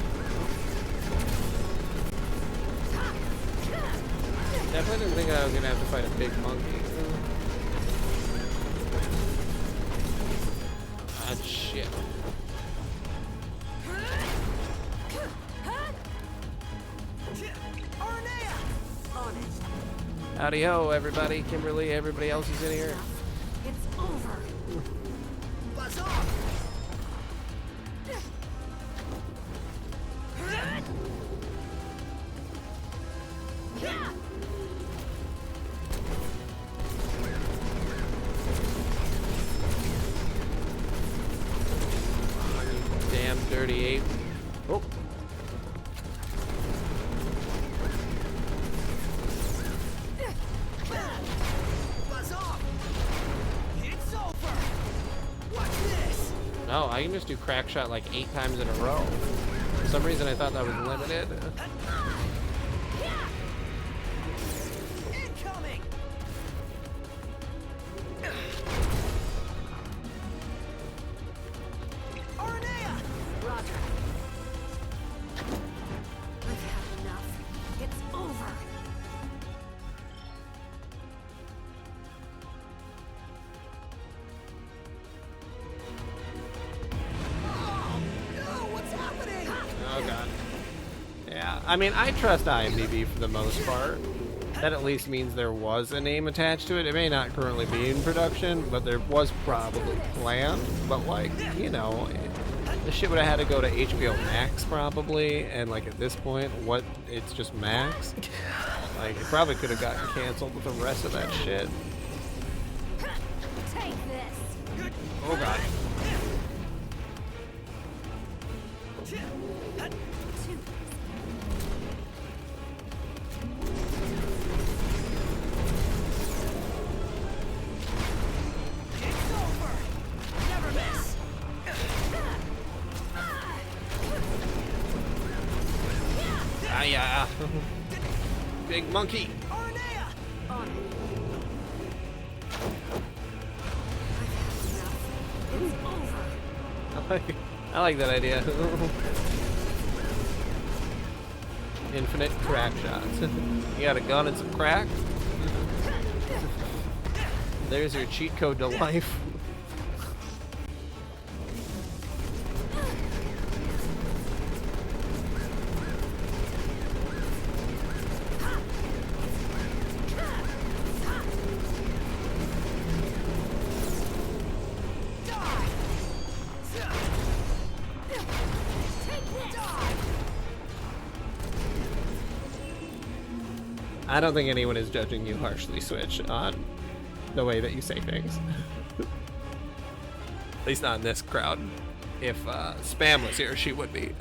Definitely didn't think I was gonna have to fight a big monkey. Ah, shit. Howdy ho, everybody. Kimberly, everybody else is in here. It's over. Buzz off! Damn dirty ape. Oh. Buzz off! It's over! Watch this! No, I can just do crack shot like 8 times in a row. For some reason I thought that was limited. Incoming! Arnea! Roger. I've had enough. It's over. No, what's happening? Oh god. Yeah, I mean, I trust IMDb for the most part. That at least means there was a name attached to it. It may not currently be in production, but there was probably planned. But like, you know, this shit would have had to go to HBO Max probably, and like at this point, what? It's just Max. Like, it probably could have gotten canceled with the rest of that shit. Take this. Oh god. It's over! Never miss! Ah yeah. Big monkey. Arnea! On it. I've had enough. It's over. I like that idea. Infinite crack shots. You got a gun and some crack? There's your cheat code to life. I don't think anyone is judging you harshly, Switch, on the way that you say things. At least not in this crowd. If Spam was here, she would be.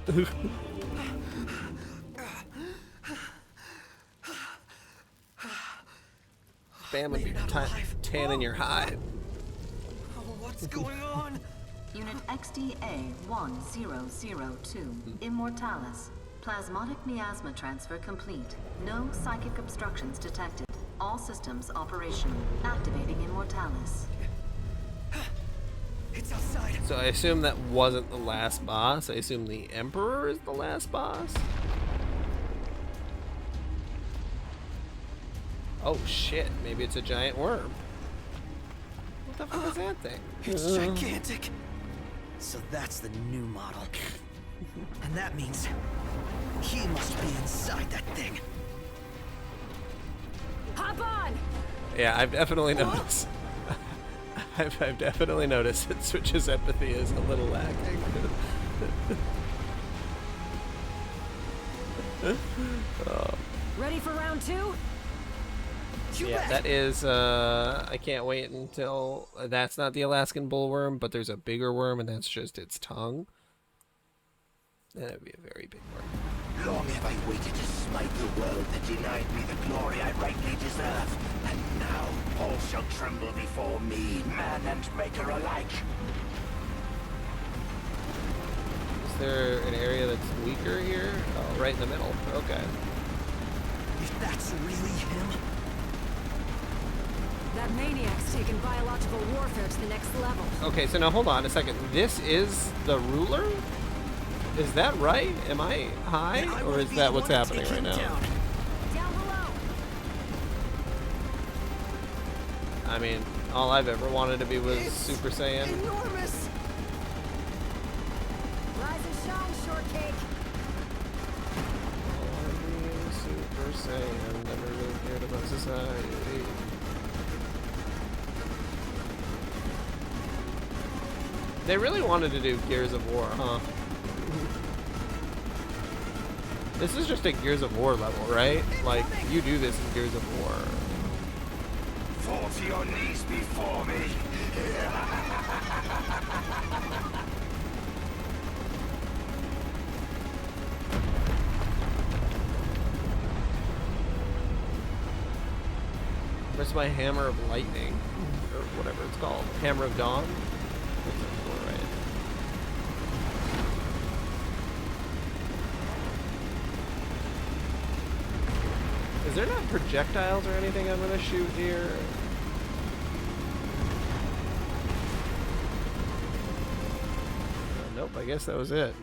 Spam would be tanning your hide. Oh, what's going on? Unit XDA 1002, Immortalis. Plasmodic miasma transfer complete. No psychic obstructions detected. All systems operational. Activating Immortalis. It's outside. So I assume that wasn't the last boss. I assume the Emperor is the last boss. Oh shit, maybe it's a giant worm. What the fuck is that thing? It's gigantic. So that's the new model. And that means he must be inside that thing. Hop on! Yeah, I've definitely noticed I've definitely noticed that Switch's empathy is a little lacking. Ready for round two? Yeah, that is, I can't wait until, that's not the Alaskan bullworm, but there's a bigger worm, and that's just its tongue. That would be a very big worm. Long have I waited to smite the world that denied me the glory I rightly deserve. And now all shall tremble before me, man and maker alike. Is there an area that's weaker here? Oh, right in the middle. Okay. If that's really him, That maniac's taken biological warfare to the next level. Okay, so now hold on a second. This is the ruler? Is that right? Am I high? and I Or wanna is be that the what's one to happening take right him now? down. Down below. I mean, all I've ever wanted to be was It's Super Saiyan. enormous. Rise and shine, shortcake. Super Saiyan, never really cared about society. They really wanted to do Gears of War, huh? This is just a Gears of War level, right? Like, you do this in Gears of War. Fall to your knees before me. Where's my Hammer of Lightning? Or whatever it's called. Hammer of Dawn? That's a cool, right? Is there not projectiles or anything I'm gonna shoot here? Nope, I guess that was it.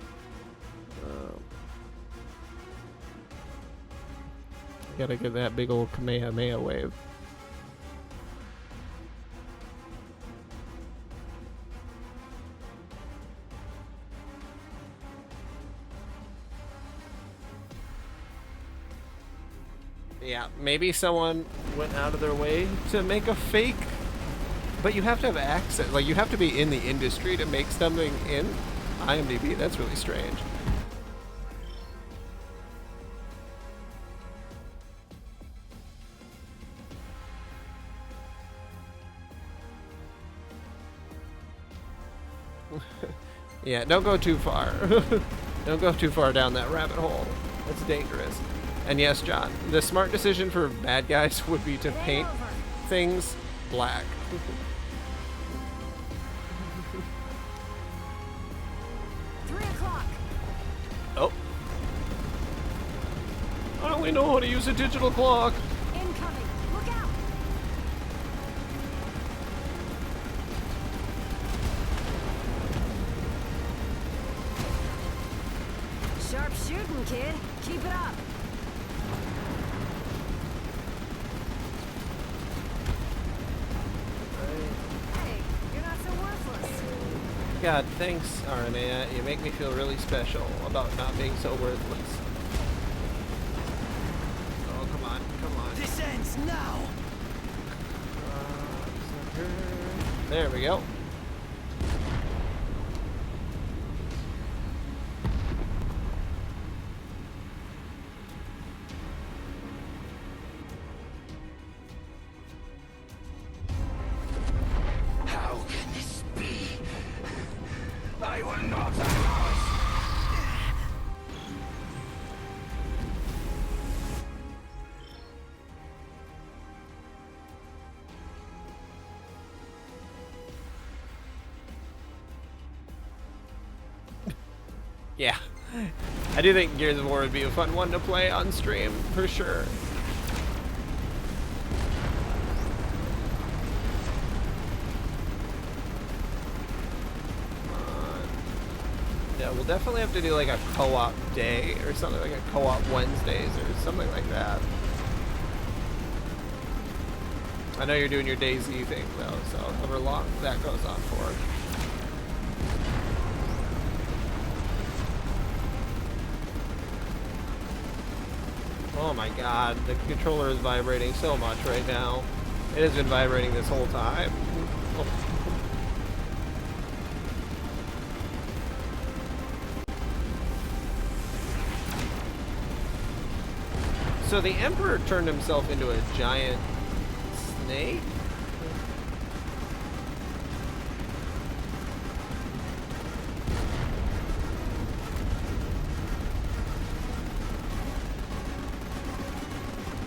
Gotta get that big old Kamehameha wave. Yeah, maybe someone went out of their way to make a fake, but you have to have access, like you have to be in the industry to make something in IMDb. That's really strange. Yeah, don't go too far. Don't go too far down that rabbit hole. That's dangerous. And yes, John, the smart decision for bad guys would be to paint things black. 3 o'clock. Oh. I only know how to use a digital clock. Incoming. Look out. Sharp shooting, kid. Keep it up. Hey, you're not so worthless. God, thanks, RMA. You make me feel really special about not being so worthless. Oh, come on, come on. This ends now. There we go. How can this be? I will not allow it. Yeah. I do think Gears of War would be a fun one to play on stream, for sure. Yeah, we'll definitely have to do like a co-op day or something, like a co-op Wednesdays or something like that. I know you're doing your DayZ thing though, so however long that goes on for. Oh my god, the controller is vibrating so much right now. It has been vibrating this whole time. Oh. So the Emperor turned himself into a giant snake?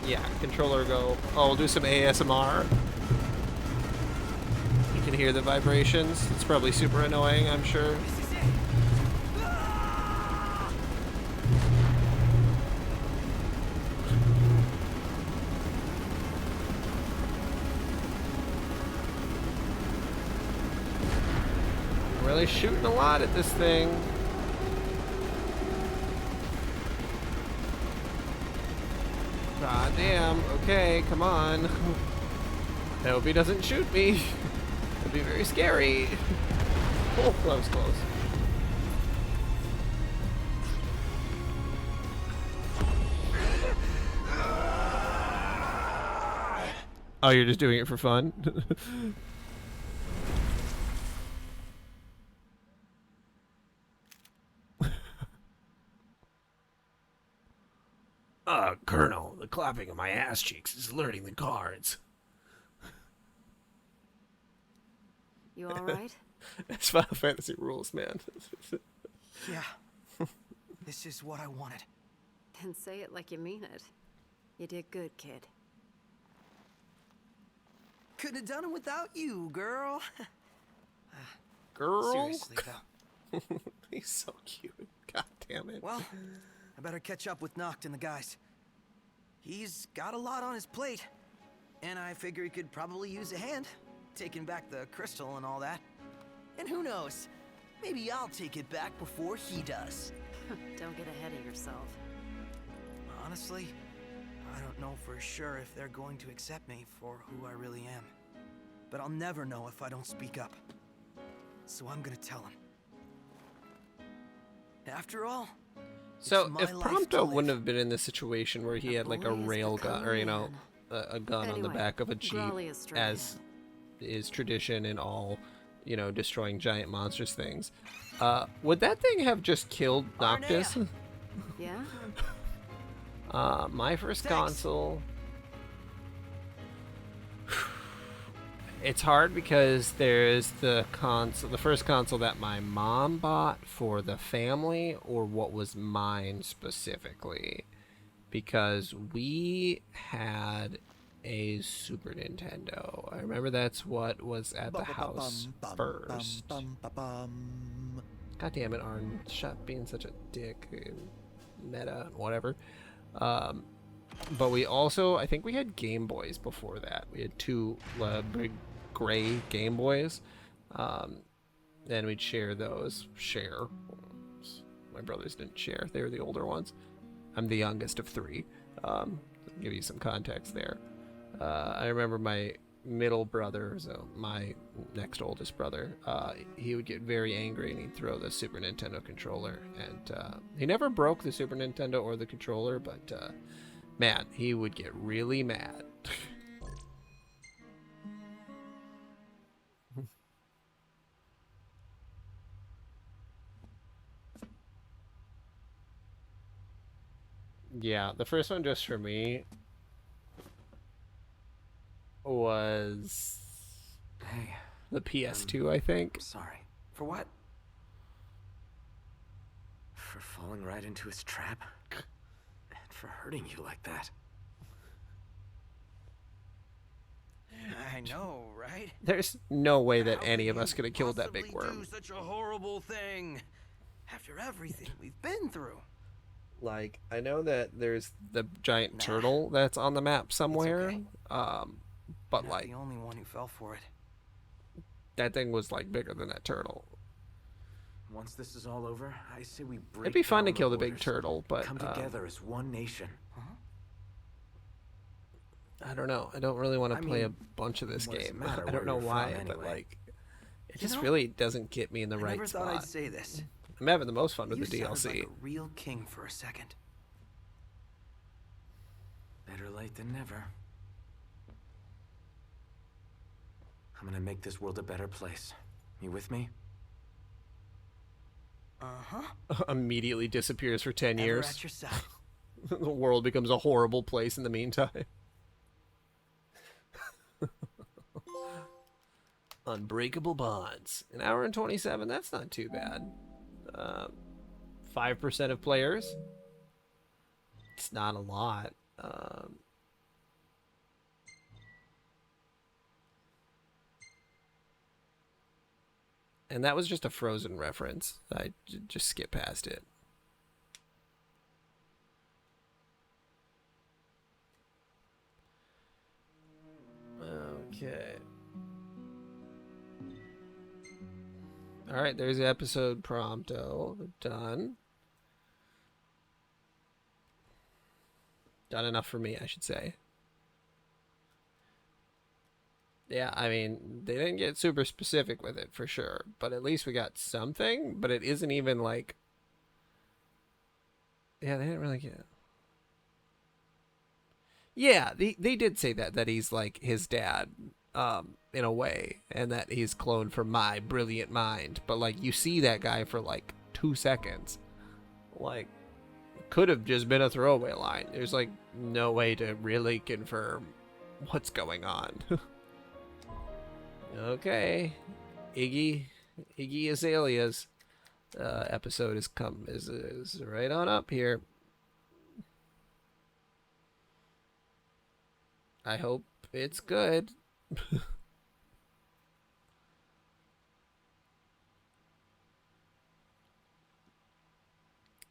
Yeah, controller go. Oh, we'll do some ASMR. You can hear the vibrations. It's probably super annoying, I'm sure. Really shooting a lot at this thing. God damn. Okay, come on. I hope he doesn't shoot me. It'd be very scary. Oh, that was close. Oh, you're just doing it for fun? Colonel, the clapping of my ass cheeks is alerting the guards. You alright? That's Final Fantasy rules, man. Yeah. This is what I wanted. Then say it like you mean it. You did good, kid. Couldn't have done it without you, girl. Girl? Seriously, though. He's so cute. God damn it. Well, I better catch up with Noct and the guys. He's got a lot on his plate, and I figure he could probably use a hand, taking back the crystal and all that. And who knows, maybe I'll take it back before he does. Don't get ahead of yourself. Honestly, I don't know for sure if they're going to accept me for who I really am. But I'll never know if I don't speak up. So I'm gonna tell them. After all, so my if life to Prompto live. wouldn't have been in this situation where he had like a boy has rail gun, become or a you know, man. a gun on the Anyway, back of a jeep, Growly is straight as is tradition in all, you know, destroying giant monsters things, would that thing have just killed Noctis? Yeah? My first Thanks. console. It's hard because there's the console, the first console that my mom bought for the family, or what was mine specifically, because we had a Super Nintendo. I remember that's what was at the house first. God damn it, Arn! Stop being such a dick. And meta and whatever. But we also, I think we had Game Boys before that. We had two big gray Game Boys. And we'd share those. My brothers didn't share. They were the older ones. I'm the youngest of three. Give you some context there. I remember my middle brother, so my next oldest brother, he would get very angry and he'd throw the Super Nintendo controller. And he never broke the Super Nintendo or the controller, but man, he would get really mad. Yeah, the first one just for me was Hey, the PS2, I think. sorry. For what? For falling right into his trap? And for hurting you like that. I know, right? There's no way that How any could of us you could have killed that big possibly worm. do such a horrible thing after everything we've been through. Like, I know that there's the giant turtle that's on the map somewhere, okay. but Not like, the only one who fell for it. that thing was like bigger than that turtle. Once this is all over, I say we break It'd be fun to down kill the big borders, turtle, but come together as one nation. I don't know. I don't really want to I play a mean, bunch of this what does it game. matter I don't where know you're why, from but anyway? like, it You just know, really doesn't get me in the I right never thought I'd spot. say this. I'm having the most fun with You the sounded DLC. like a real king for a second. Better late than never. I'm gonna make this world a better place. You with me? Uh-huh. Immediately disappears for 10 Ever years. at your side. The world becomes a horrible place in the meantime. Unbreakable bonds. An hour and 27. That's not too bad. 5% of players. It's not a lot. And that was just a Frozen reference. I just skip past it. Okay. All right, there's the episode Prompto. Done. Done enough for me, I should say. Yeah, I mean, they didn't get super specific with it for sure, but at least we got something, but it isn't even like... Yeah, they didn't really get... Yeah, they did say that he's like his dad, in a way, and that he's cloned from my brilliant mind, but like you see that guy for like 2 seconds. Like, could have just been a throwaway line. There's like no way to really confirm what's going on. Okay, Iggy Azalea's episode is right on up here. I hope it's good.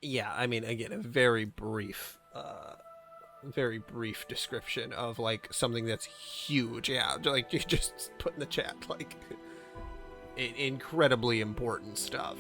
Yeah, I mean, again, a very brief description of like something that's huge. Yeah, like you just put in the chat, like incredibly important stuff.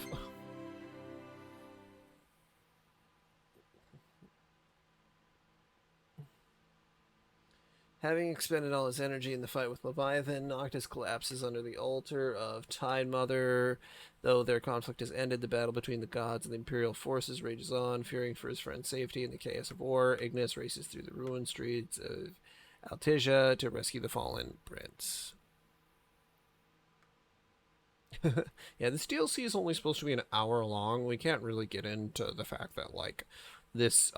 Having expended all his energy in the fight with Leviathan, Noctis collapses under the altar of Tide Mother. Though their conflict has ended, the battle between the gods and the Imperial forces rages on. Fearing for his friend's safety in the chaos of war, Ignis races through the ruined streets of Altisia to rescue the fallen prince. Yeah, this DLC is only supposed to be an hour long. We can't really get into the fact that, like, this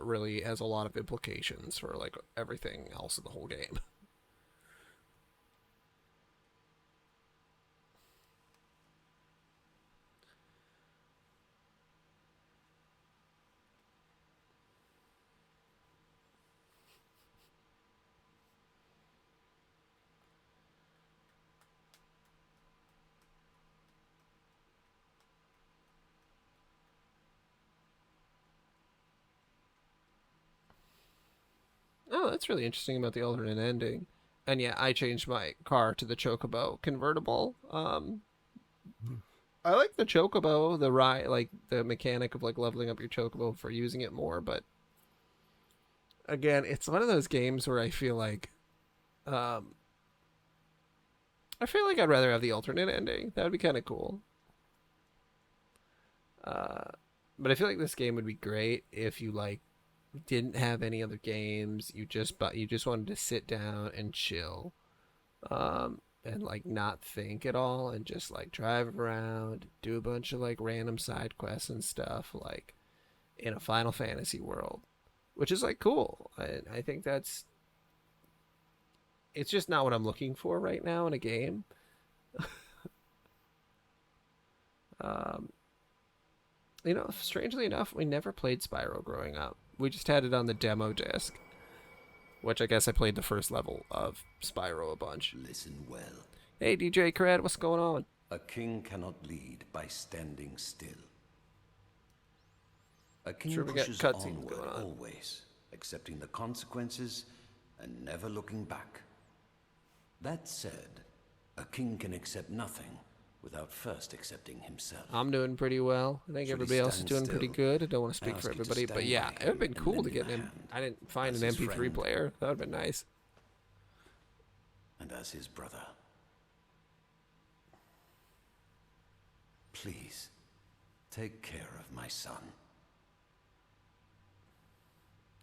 really has a lot of implications for like everything else in the whole game. Oh, that's really interesting about the alternate ending. And yeah, I changed my car to the Chocobo convertible. I like the Chocobo, the ride, like the mechanic of like leveling up your Chocobo for using it more. But again, it's one of those games where I feel like I'd rather have the alternate ending. That would be kind of cool. But I feel like this game would be great if you like didn't have any other games. You just wanted to sit down and chill, and like not think at all, and just like drive around, do a bunch of like random side quests and stuff, like in a Final Fantasy world, which is like cool. I think it's just not what I'm looking for right now in a game. You know, strangely enough, we never played Spyro growing up. We just had it on the demo disc, which I guess I played the first level of Spyro a bunch. Listen well. Hey, DJ Cred, what's going on? A king cannot lead by standing still. A king Sure, we got pushes cutscenes onward going on. always, accepting the consequences and never looking back. That said, a king can accept nothing without first accepting himself. I'm doing pretty well. I think Should he everybody else is stand doing pretty still? good. I don't want to I speak ask for you to everybody, but stand yeah, by it would have been and cool lend to him get a an hand I didn't find as an his MP3 friend. player. That would have been nice. And as his brother. Please, take care of my son.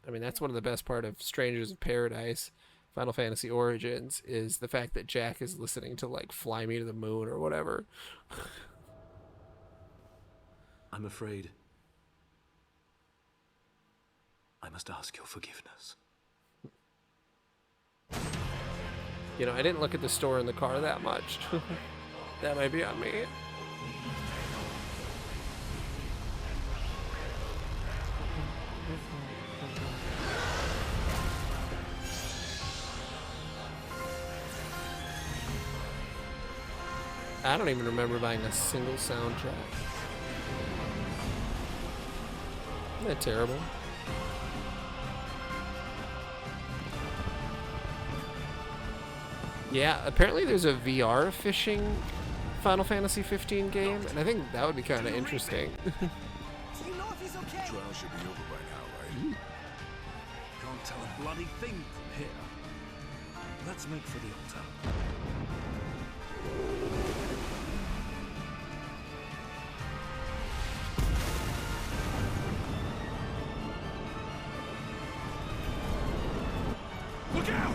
I mean, that's one of the best part of Strangers of Paradise, Final Fantasy Origins, is the fact that Jack is listening to like Fly Me to the Moon or whatever. I'm afraid I must ask your forgiveness. You know, I didn't look at the store in the car that much. That might be on me. I don't even remember buying a single soundtrack. Isn't that terrible? Yeah, apparently there's a VR fishing Final Fantasy 15 game, and I think that would be kind of interesting. Do you know if he's okay? The trial should be over by now, right? Can't tell a bloody thing from here. Let's make for the altar. Look out!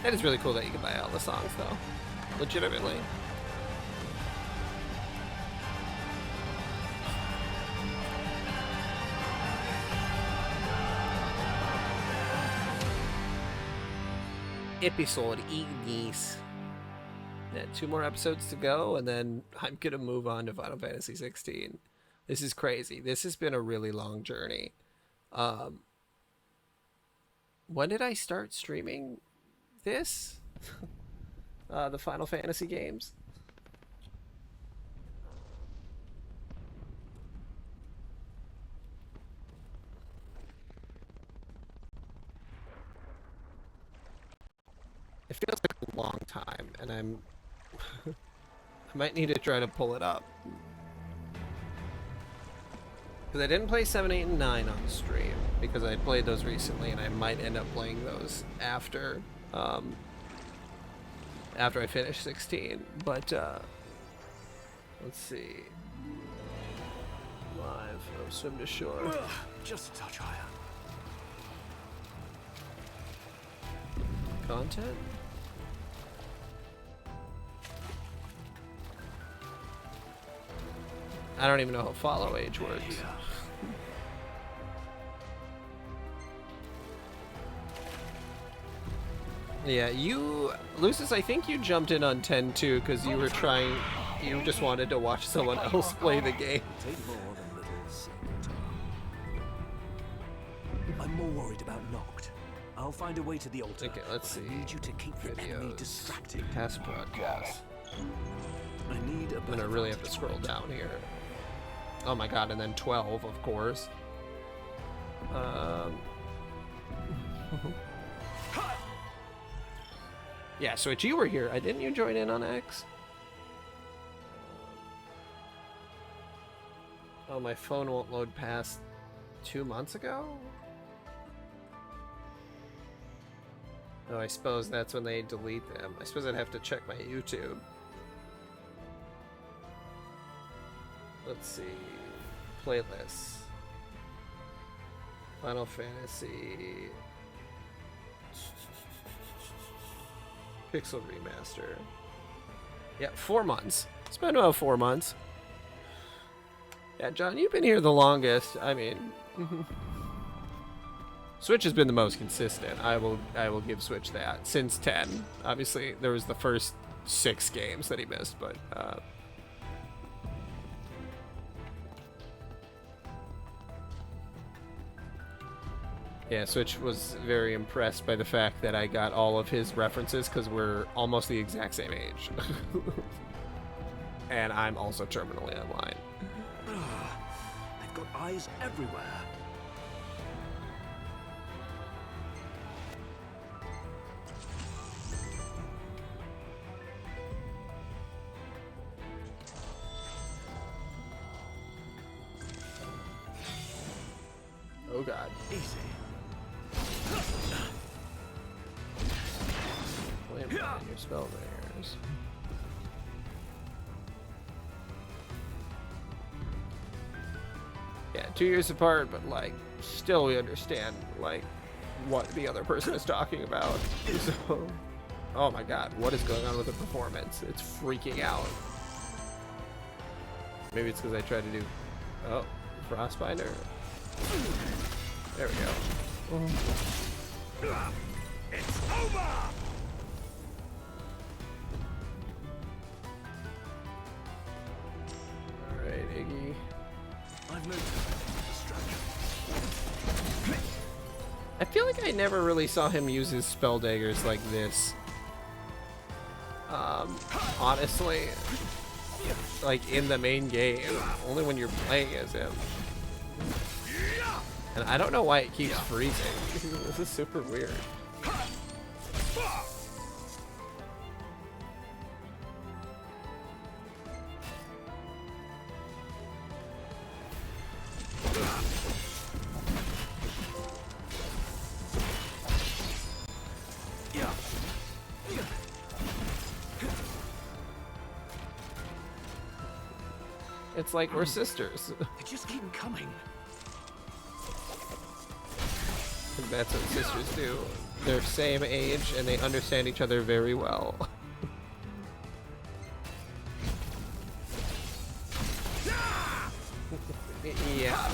That is really cool that you can buy all the songs, though. Legitimately. Episode Ignis. Yeah, 2 more episodes to go, and then I'm gonna move on to Final Fantasy 16. This is crazy. This has been a really long journey. When did I start streaming this? The Final Fantasy games? It feels like a long time, and I'm... I might need to try to pull it up. Because I didn't play 7, 8, and 9 on stream, because I played those recently, and I might end up playing those after, after I finish 16. But, let's see. Live, oh, swim to shore. Just a touch higher. Content? I don't even know how follow age works. Yeah, you, Lucis, I think you jumped in on 10 too, because you were trying, you just wanted to watch someone else play the game. Take more than little Signatar. I'm more worried about Noct. I'll find a way to the altar. Okay, let's see. I need you to keep the enemy distracted. Past broadcast. I need a I'm gonna really have to scroll down here. Oh my god, and then 12, of course. Yeah, Switch, you were here. Didn't you join in on X? Oh, my phone won't load past 2 months ago? Oh, I suppose that's when they delete them. I suppose I'd have to check my YouTube. Let's see. Playlists. Final Fantasy. Pixel Remaster. Yeah, 4 months. It's been about 4 months. Yeah, John, you've been here the longest. I mean, Switch has been the most consistent. I will give Switch that since 10. Obviously, there was the first 6 games that he missed, but yeah, Switch was very impressed by the fact that I got all of his references because we're almost the exact same age. And I'm also terminally online. They've got eyes everywhere. Oh god. Easy. Wait, your spell barriers. Yeah, 2 years apart, but like, still we understand like what the other person is talking about. So, oh my god, what is going on with the performance? It's freaking out. Maybe it's because I tried to do... Oh, Frostbinder? There we go. It's over! Alright, Iggy. I've noticed distraction. I feel like I never really saw him use his spell daggers like this. Honestly, like in the main game, only when you're playing as him. And I don't know why it keeps freezing. This is super weird. It's like we're sisters. They just keep coming. That's what sisters do. They're same age and they understand each other very well. Yeah.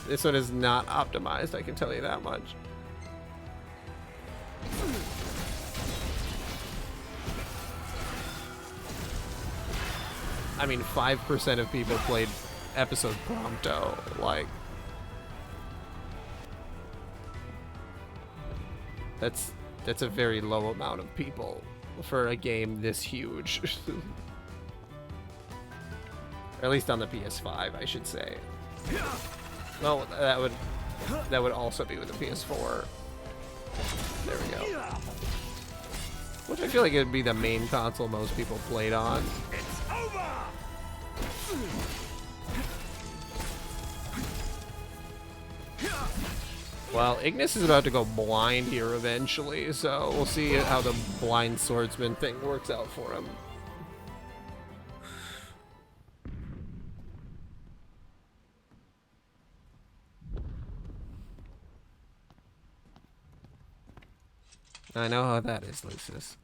This one is not optimized, I can tell you that much. I mean, 5% of people played episode Prompto, like... That's a very low amount of people for a game this huge. Or at least on the PS5, I should say. No, that would also be with the PS4. There we go. Which I feel like it would be the main console most people played on. It's over! Well, Ignis is about to go blind here eventually, so we'll see how the blind swordsman thing works out for him. I know how that is, Lucius.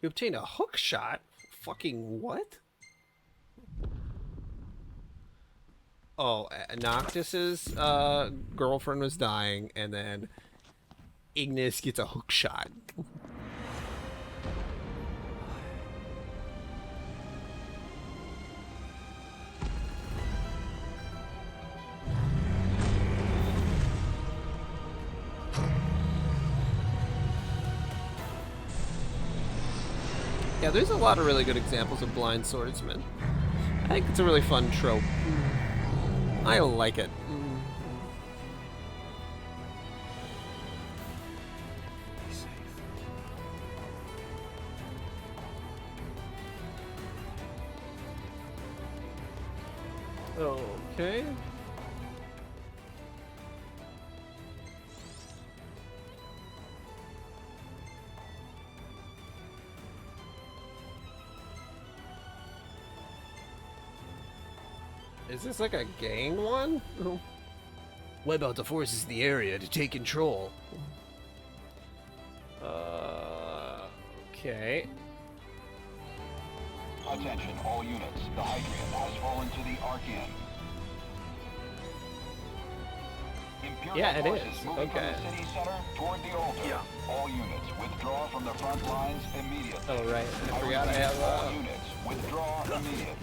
You obtained a hook shot? Fucking what? Oh, Noctis's girlfriend was dying, and then Ignis gets a hook shot. Yeah, there's a lot of really good examples of blind swordsmen. I think it's a really fun trope. I like it. Okay. Is this like a gang one? Wipe out the forces in the area to take control. Okay. Attention, all units. The Hydrian has fallen to the Archean. Imperial Yeah, it forces is. moving Okay. from the city center toward the altar. Yeah. All units withdraw from the front lines immediately. Oh, right. I forgot I repeat, have all units withdraw immediately.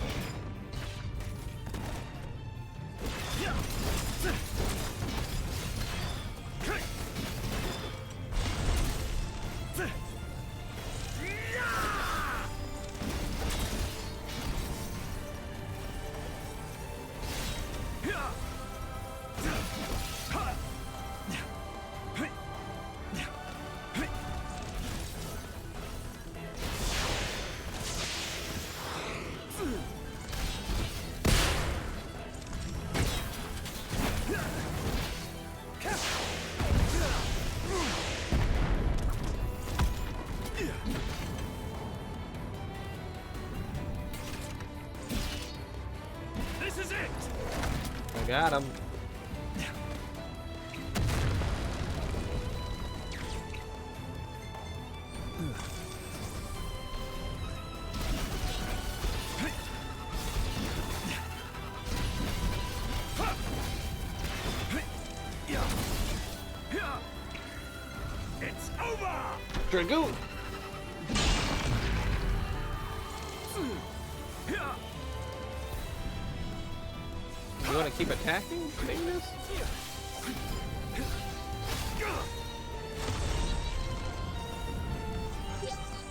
Got him. It's over! Dragoon! You want to keep attacking, Magnus?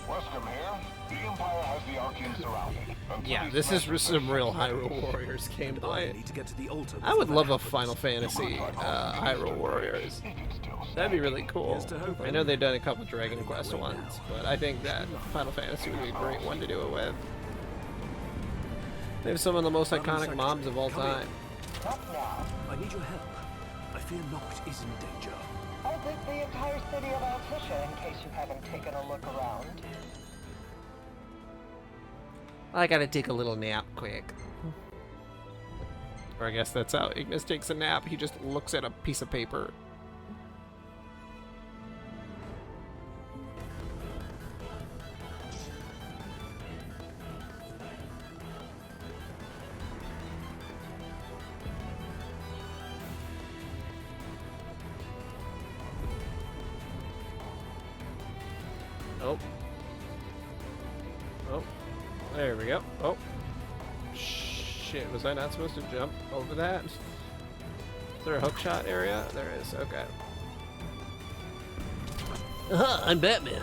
Wescom here. The Empire has the Arcane surrounded. Yeah, this is some real Hyrule Warriors gameplay. Need to get to the altar. I would love a Final Fantasy Hyrule Warriors. That'd be really cool. I know they've done a couple Dragon Quest ones, but I think that Final Fantasy would be a great one to do it with. They have some of the most iconic mobs of all time. Not now. I need your help. I fear Noct is in danger. I did the entire city of Altisha in case you haven't taken a look around. I gotta take a little nap quick. Or I guess that's how Ignis takes a nap. He just looks at a piece of paper. Oh. Oh. There we go. Oh. Shit, was I not supposed to jump over that? Is there a hookshot area? There is, okay. I'm Batman.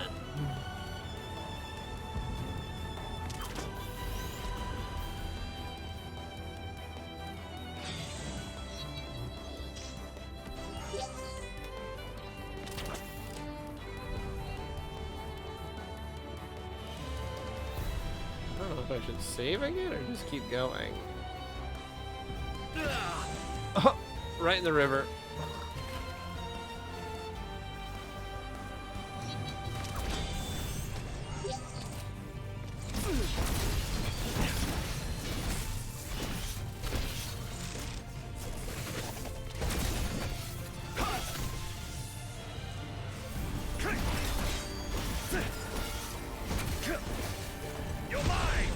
I don't know if I should save again or just keep going. Oh, right in the river. You're mine!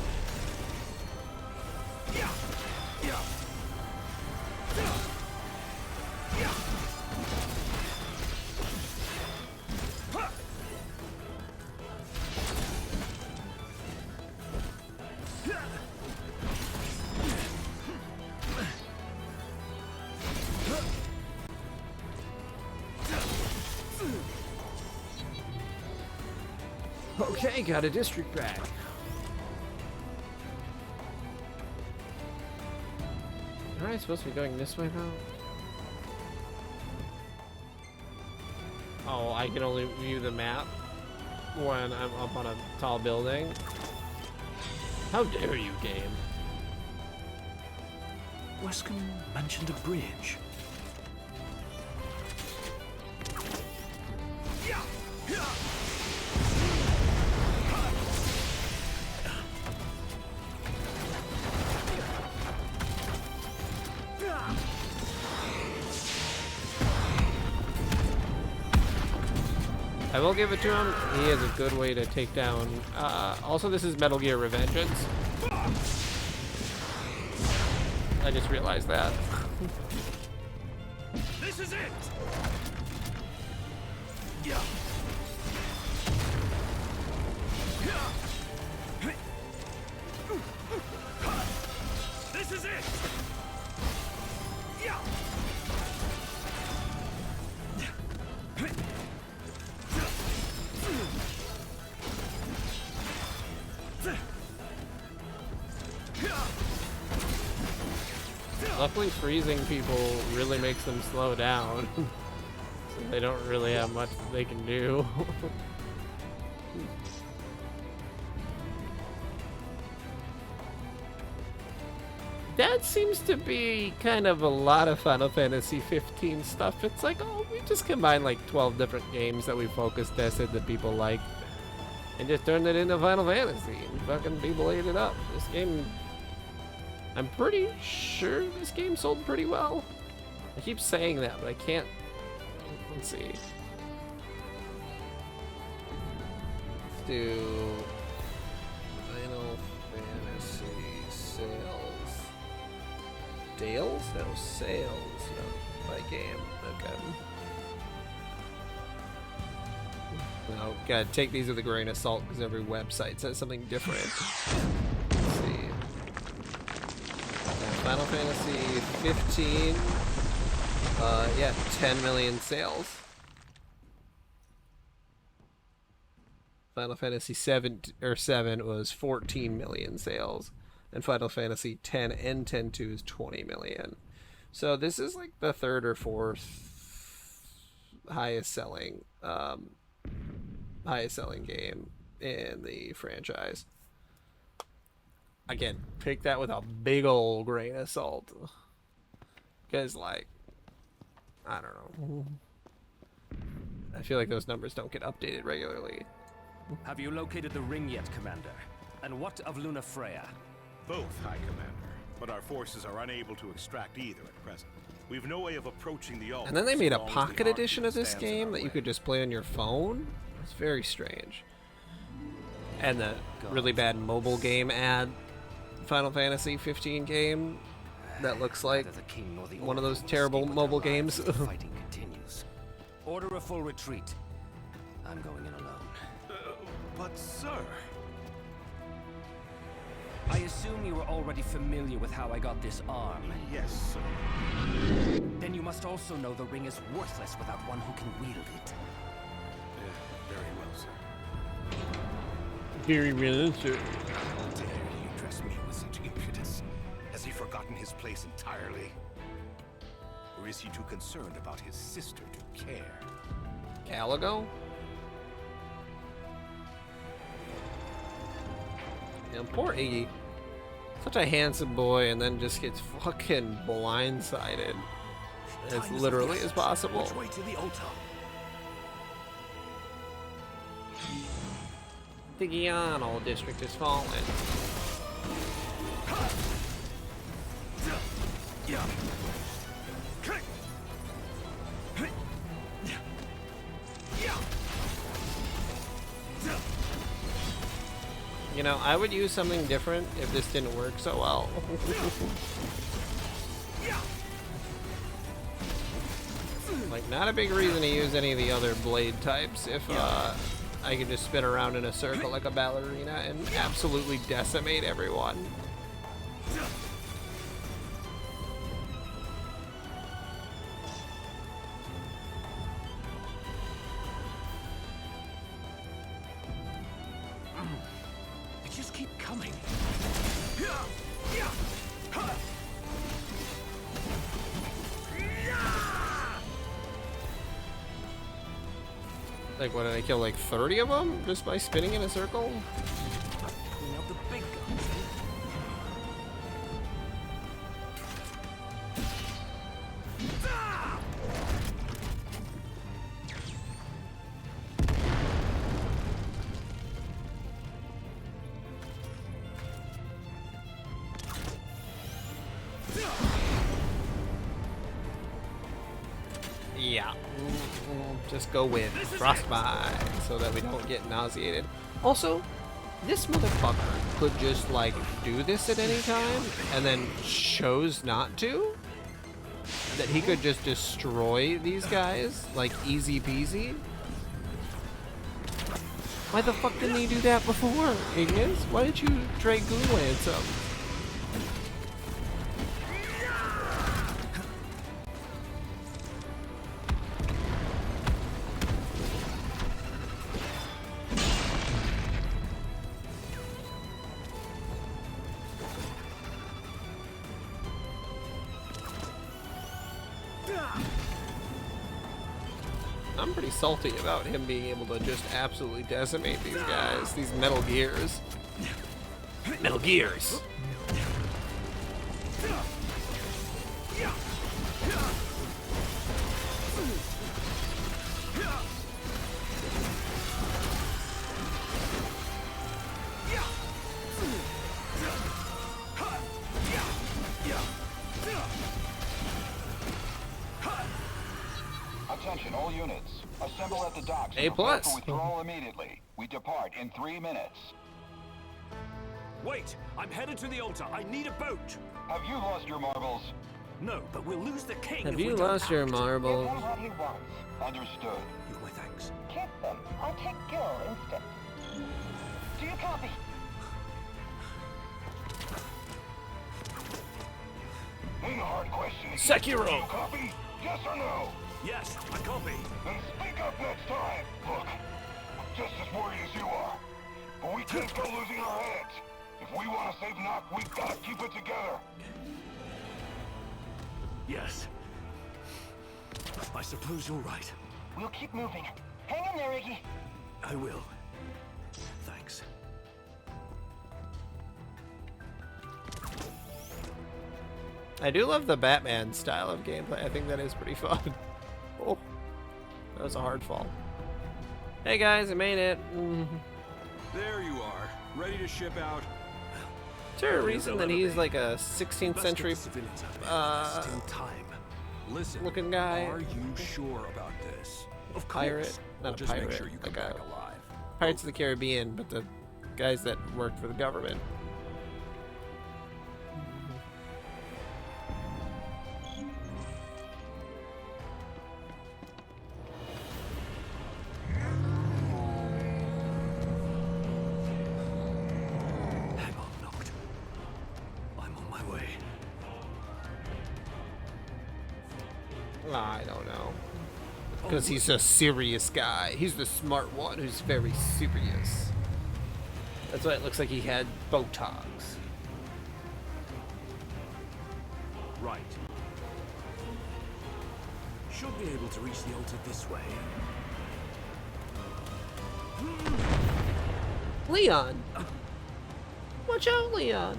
Okay, got a district back. Am I supposed to be going this way now? Oh, I can only view the map when I'm up on a tall building. How dare you, game? Wescom mentioned a bridge. I will give it to him. He has a good way to take down. Also, this is Metal Gear Revengeance. I just realized that. This is it. Yeah. This is it. Yeah. Luckily, freezing people really makes them slow down. So they don't really have much they can do. That seems to be kind of a lot of Final Fantasy 15 stuff. It's like, oh, we just combined like 12 different games that we focus tested that people like and just turned it into Final Fantasy and fucking people ate it up. This game, I'm pretty sure this game sold pretty well. I keep saying that, but I can't. Let's see. do Final Fantasy sales. Dales? No, sales. No, by game. Okay. No, gotta take these with a grain of salt because every website says something different. Let's see. Final Fantasy 15. Yeah, 10 million sales. Final Fantasy 7 was 14 million sales, and Final Fantasy 10 and 10-2 is 20 million. So this is like the third or fourth highest selling game in the franchise. Again, take that with a big old grain of salt, because like, I don't know, I feel like those numbers don't get updated regularly. Have you located the ring yet, Commander? And what of Luna Freya? Both, High Commander. But our forces are unable to extract either at present. We've no way of approaching the Altar. And then they made a pocket edition of this game that you could just play on your phone. It's very strange. And the really bad mobile game ad, Final Fantasy 15 game, that looks like one of those terrible mobile games. Fighting continues. Order a full retreat. I'm going in alone. But sir... I assume you were already familiar with how I got this arm. Yes, sir. Then you must also know the ring is worthless without one who can wield it. Very well, sir. Very well, sir. How dare he address me with such impudence? Has he forgotten his place entirely? Or is he too concerned about his sister to care? Caligo? Yeah, poor Iggy. Such a handsome boy, and then just gets fucking blindsided as literally as possible. Which way to the altar? The Guiano district is falling. Yeah. You know, I would use something different if this didn't work so well. Like, not a big reason to use any of the other blade types if I could just spin around in a circle like a ballerina and absolutely decimate everyone. Just keep coming. Like, what, did I kill like 30 of them just by spinning in a circle? Clean up the big guns. Yeah, just go with Frostbite so that we don't get nauseated. Also, this motherfucker could just like do this at any time and then chose not to. That he could just destroy these guys like easy peasy. Why the fuck didn't he do that before, Ignis? Why did you Dragoon Lance him? I'm pretty salty about him being able to just absolutely decimate these guys, these Metal Gears. Metal Gears! Attention, all units. Assemble at the docks. A+. Prepare for withdrawal immediately. We depart in 3 minutes. Wait! I'm headed to the altar. I need a boat. Have you lost your marbles? No, but we'll lose the king Have if you we don't lost your act. marbles? Give him what he wants. Understood. You have my thanks. Keep them. I'll take Gil instead. Do you copy? One hard question. Sekiro. Do you copy? Yes or no? Yes, I copy. Then speak up next time. Look, I'm just as worried as you are. But we can't go losing our heads. If we want to save Nock, we gotta keep it together. Yes. I suppose you're right. We'll keep moving. Hang in there, Iggy. I will. Thanks. I do love the Batman style of gameplay. I think that is pretty fun. Oh, that was a hard fall. Hey guys, I made it. There you are, ready to ship out. Is there a reason that he's like a 16th century Listen, looking guy? Are you sure about this? Of pirate, not a just pirate. make sure you come like back alive. Pirates of the Caribbean, but the guys that worked for the government. Hang on, Noct. I'm on my way. I don't know. Because he's a serious guy. He's the smart one who's very serious. That's why it looks like he had Botox. Right. Should be able to reach the altar this way. Leon! Watch out, Leon!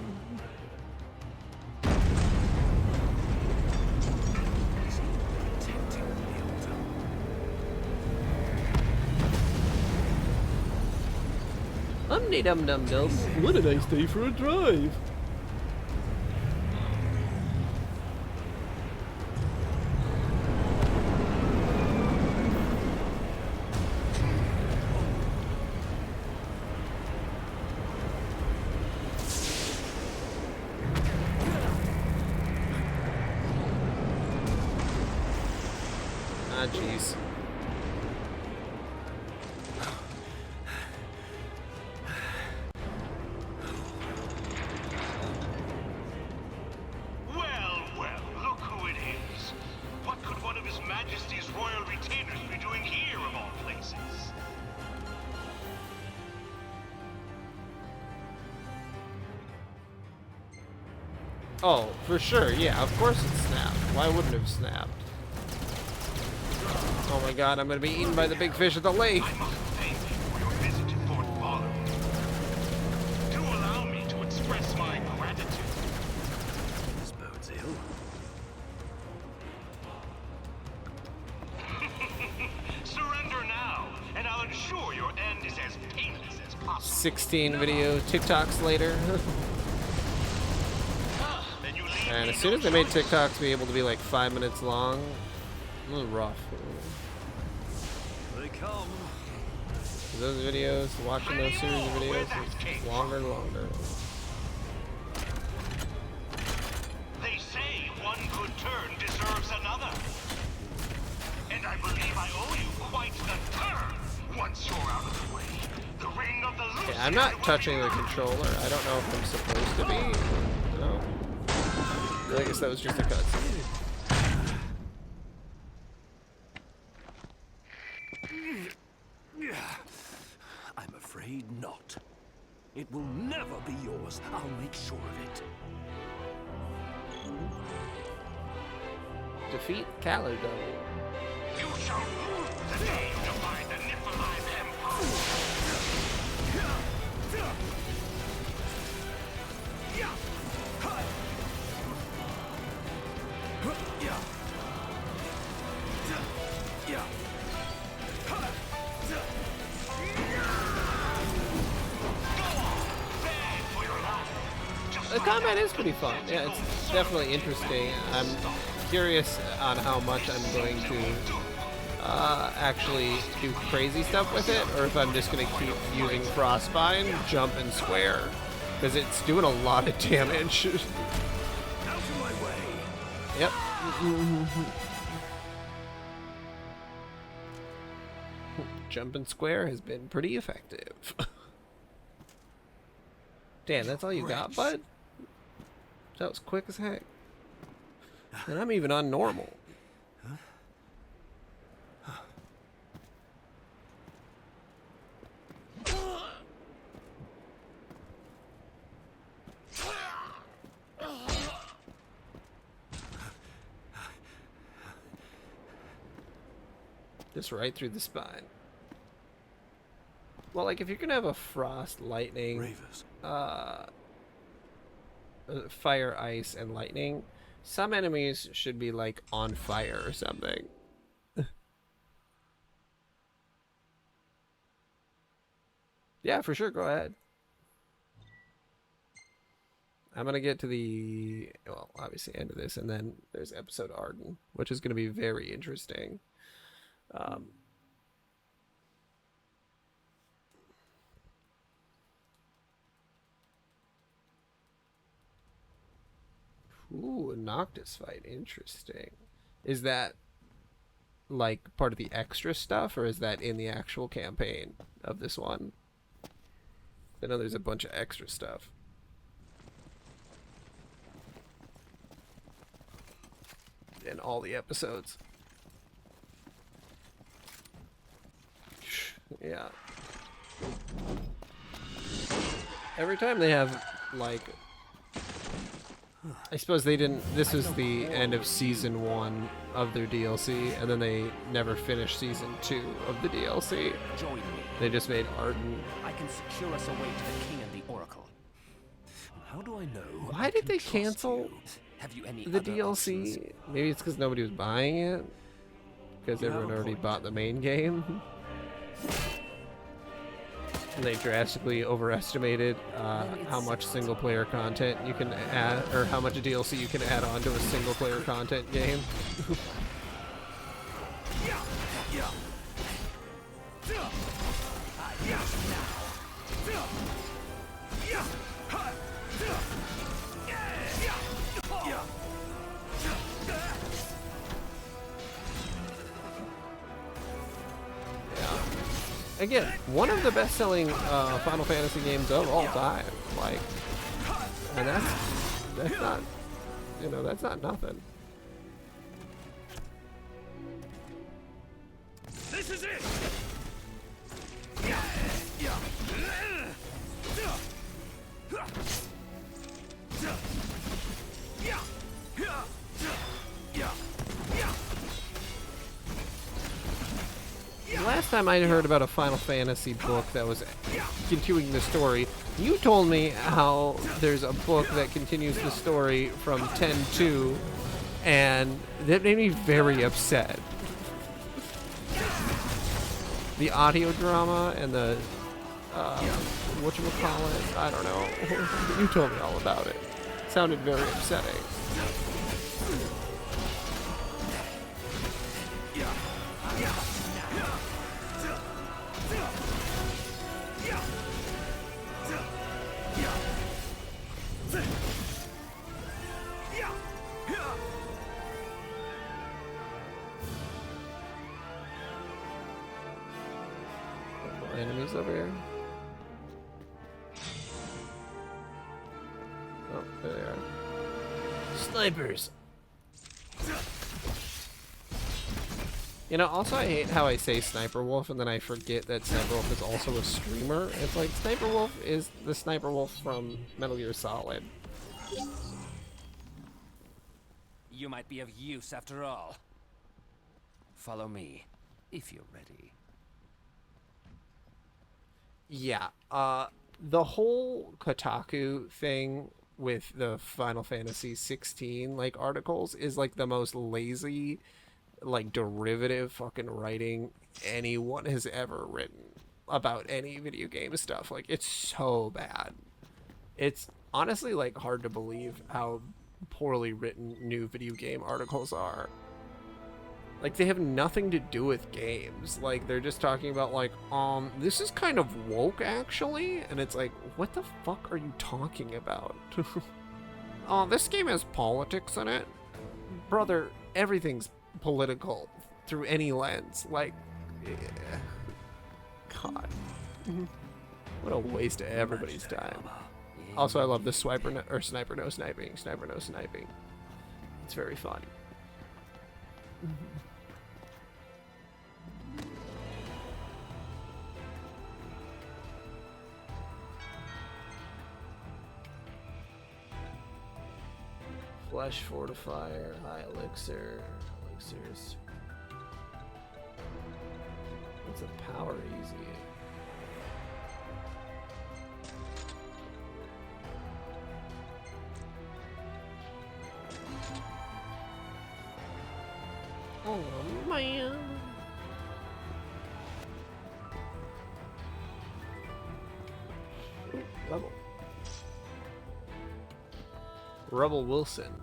Dum dum dum. What a nice day for a drive. Ah, jeez. Oh, for sure, yeah, of course it snapped. Why wouldn't it have snapped? Oh my god, I'm gonna be eaten by the big fish at the lake! I must thank you for your visit to Fort Marlowe. Do allow me to express my gratitude. This bodes ill. Surrender now, and I'll ensure your end is as painless as possible. 16 video TikToks later. And as soon as they made TikToks be able to be like 5 minutes long, a little rough. They come. Those videos, watching those series of videos, is longer and longer. They say one good turn deserves another. And I believe I owe you quite the turn once you're out of the way. The ring of the Okay, I'm not touching the controller. I don't know if I'm supposed to be. No. I guess that was just a cutscene. I'm afraid not. It will never be yours. I'll make sure of it. Defeat Caledon. You shall rule the day you divide the Niflheim Empire. The combat is pretty fun. Yeah, it's definitely interesting. I'm curious on how much I'm going to actually do crazy stuff with it, or if I'm just gonna keep using Frostbind, jump, and square, because it's doing a lot of damage. Out of my way. Yep. Jump and square has been pretty effective. Damn, that's all you got, bud? That was quick as heck. And I'm even on normal. Just right through the spine. Well, like, if you're gonna have a frost, lightning, fire, ice, and lightning, some enemies should be, like, on fire or something. Yeah, for sure, go ahead. I'm gonna get to the, well, obviously end of this, and then there's episode Arden, which is gonna be very interesting. Ooh, a Noctis fight. Interesting. Is that, like, part of the extra stuff, or is that in the actual campaign of this one? I know there's a bunch of extra stuff. In all the episodes. Yeah. Every time they have, like... I suppose they didn't... This was the end of Season 1 of their DLC, and then they never finished Season 2 of the DLC. Join me. They just made Arden. I can secure us a way to the King and the Oracle. How do I know? Why did they cancel Have you any the other DLC? options? Maybe it's because nobody was buying it? Because everyone already bought the main game? And they drastically overestimated how much single-player content you can add, or how much DLC you can add on to a single-player content game. Again, one of the best-selling Final Fantasy games of all time. Like, and that's not, you know, that's not nothing. This is it. Last time I heard about a Final Fantasy book that was continuing the story, you told me how there's a book that continues the story from 10-2, and that made me very upset. The audio drama and the, whatchamacallit, I don't know. You told me all about it. It sounded very upsetting. Enemies over here. Oh, there they are. Snipers! You know, also I hate how I say Sniper Wolf and then I forget that Sniper Wolf is also a streamer. It's like, Sniper Wolf is the Sniper Wolf from Metal Gear Solid. You might be of use after all. Follow me, if you're ready. Yeah, the whole Kotaku thing with the Final Fantasy 16 like articles is like the most lazy, like derivative fucking writing anyone has ever written about any video game stuff. Like, it's so bad. It's honestly like hard to believe how poorly written new video game articles are. Like, they have nothing to do with games. Like, they're just talking about, like, this is kind of woke, actually. And it's like, what the fuck are you talking about? Oh, this game has politics in it. Brother, everything's political through any lens. Like, yeah. God. What a waste of everybody's time. Also, I love the sniper no sniping. Sniper no sniping. It's very fun. Flesh fortifier, high elixir, elixirs. What's a power easy? Oh man. Rebel. Rebel Wilson.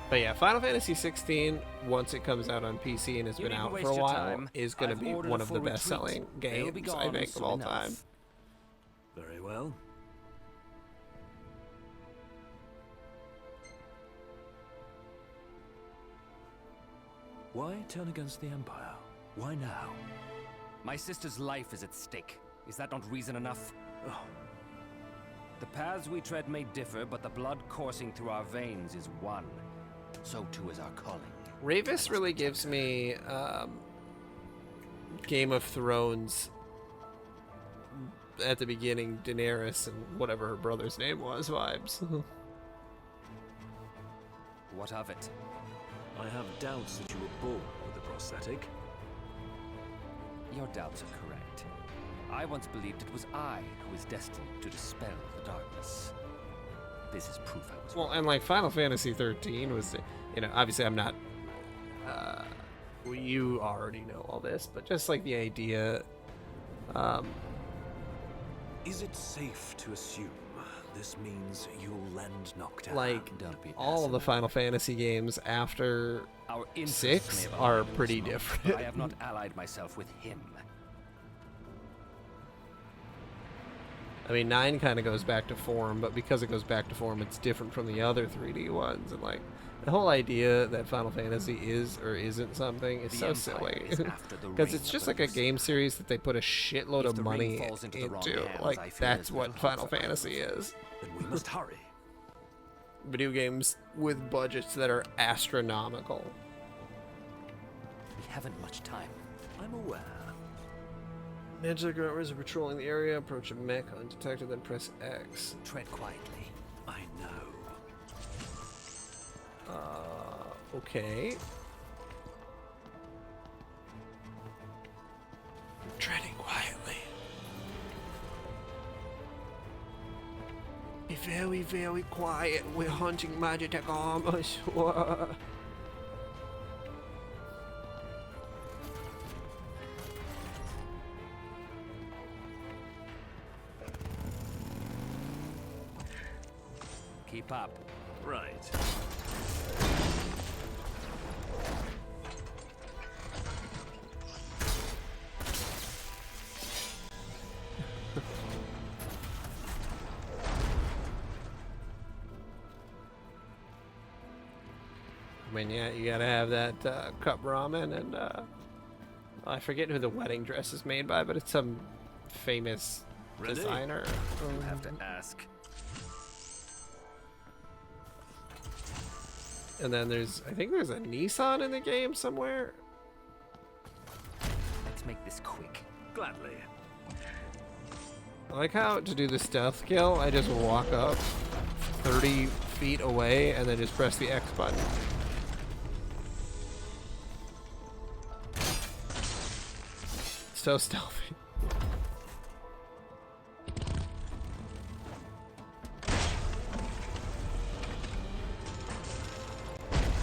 But yeah, Final Fantasy 16, once it comes out on PC and has been out for a while, is going to be one of the best-selling games, I think, of all time. Very well. Why turn against the Empire? Why now? My sister's life is at stake. Is that not reason enough? Oh. The paths we tread may differ, but the blood coursing through our veins is one. So too is our calling. Ravis really gives me Game of Thrones at the beginning, Daenerys and whatever her brother's name was vibes. What of it? I have doubts that you were born with a prosthetic. Your doubts are correct. I once believed it was I who was destined to dispel the darkness. This is proof I was well, and like Final Fantasy 13 was, you know, obviously I'm not, you already know all this, but just like the idea, is it safe to assume this means you'll lend Nocturne? Like, all the Final Fantasy games after 6 are pretty different. I have not allied myself with him. I mean, 9 kind of goes back to form, but because it goes back to form, it's different from the other 3D ones. And, like, the whole idea that Final Fantasy is or isn't something is so silly. Because it's just like a game series that they put a shitload of money into. Like, that's what Final Fantasy is. Then we must hurry. Video games with budgets that are astronomical. We haven't much time. I'm aware. Magic robbers are patrolling the area. Approach a mech undetected, then press X. Tread quietly. I know. Okay. Treading quietly. Be very, very quiet. We're hunting magic armors. Keep up. Right. I mean, yeah, you gotta have that cup ramen, and I forget who the wedding dress is made by, but it's some famous designer. You have to ask. And then I think there's a Nissan in the game somewhere. Let's make this quick. Gladly. I like how to do the stealth kill, I just walk up 30 feet away and then just press the X button. So stealthy.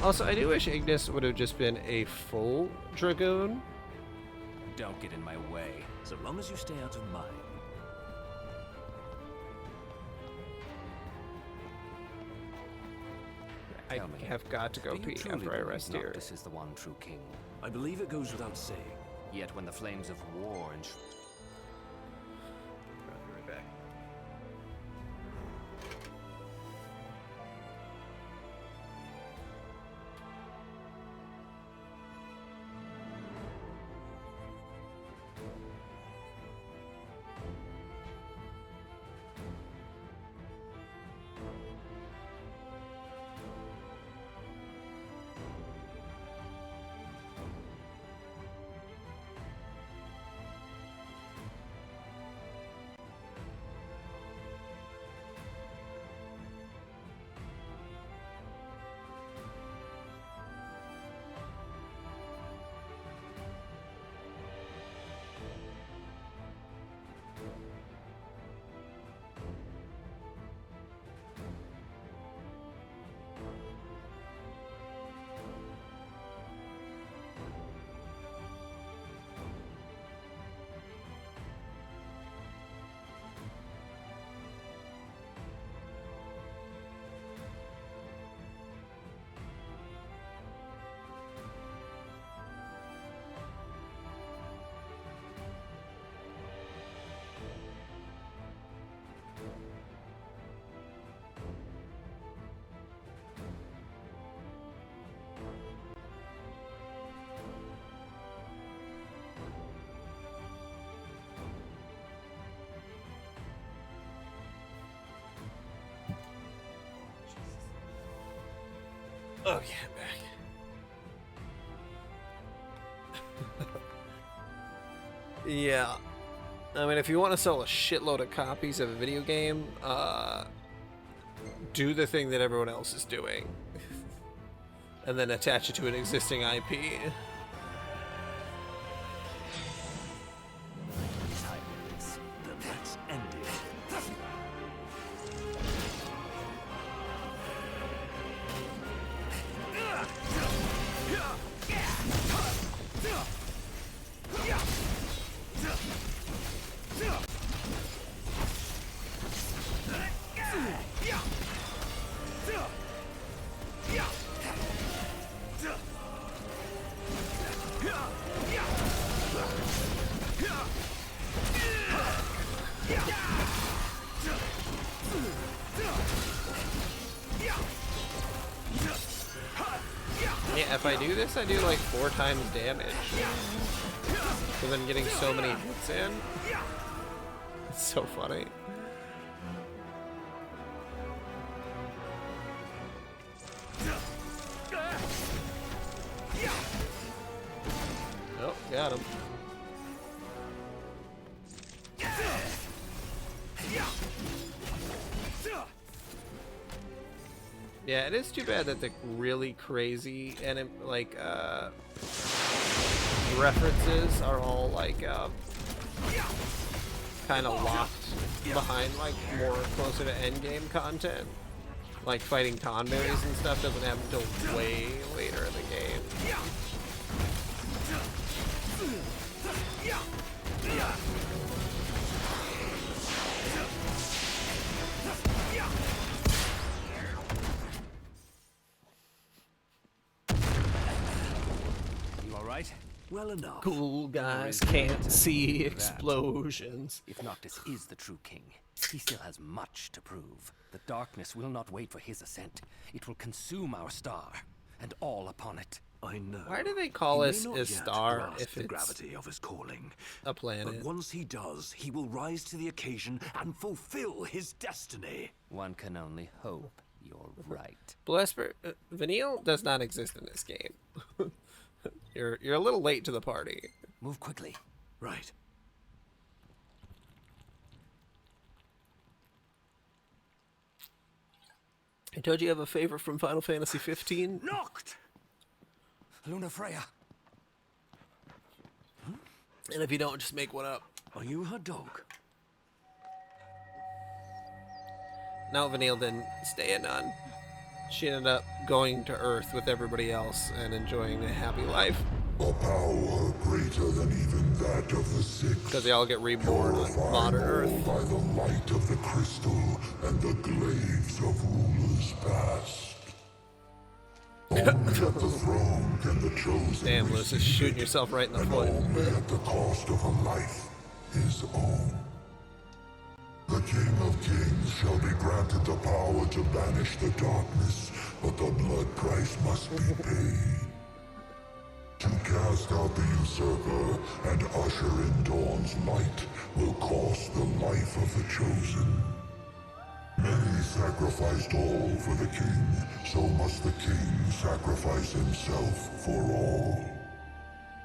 Also, I do wish Ignis would have just been a full Dragoon. Don't get in my way. So long as you stay out of mine. I Tell me, have got to go do you pee truly after I believe rest here. Noctis is the one true king? I believe it goes without saying. Yet when the flames of war and I'll be right back. Okay, I'm back. Yeah. I mean, if you want to sell a shitload of copies of a video game, do the thing that everyone else is doing. And then attach it to an existing IP. Silence. Then let's end it. Yeah, if I do this, I do like 4 times damage. So then getting so many hits in. It's so funny. Oh, got him. Yeah, it is too bad that the really crazy and like references are all like kind of locked behind like more closer to endgame content. Like fighting Tonberries and stuff doesn't happen until way later in the game. right? Well enough. Cool guys can't see explosions. If Noctis is the true king, he still has much to prove. The darkness will not wait for his ascent. It will consume our star, and all upon it. I know. Why do they call He us may not a yet star grasp if the it's gravity of his calling? a planet? But once he does, he will rise to the occasion and fulfill his destiny. One can only hope you're right. Blue Esper, Vanille does not exist in this game. You're a little late to the party. Move quickly. Right. I told you have a favorite from Final Fantasy 15. Knocked! Luna Freya. And if you don't, just make one up. Are you her dog? No, Vanille didn't stay in on. She ended up going to Earth with everybody else and enjoying a happy life. A power greater than even that of the Six. Because they all get reborn on modern Earth. By the light of the crystal and the glaives of rulers past. Only at the throne can the chosen Damn, Lucis, shooting yourself right in the foot. only at the cost of a life, his own. The King of Kings shall be granted the power to banish the darkness, but the blood price must be paid. To cast out the usurper and usher in Dawn's light will cost the life of the chosen. Many sacrificed all for the king, so must the king sacrifice himself for all.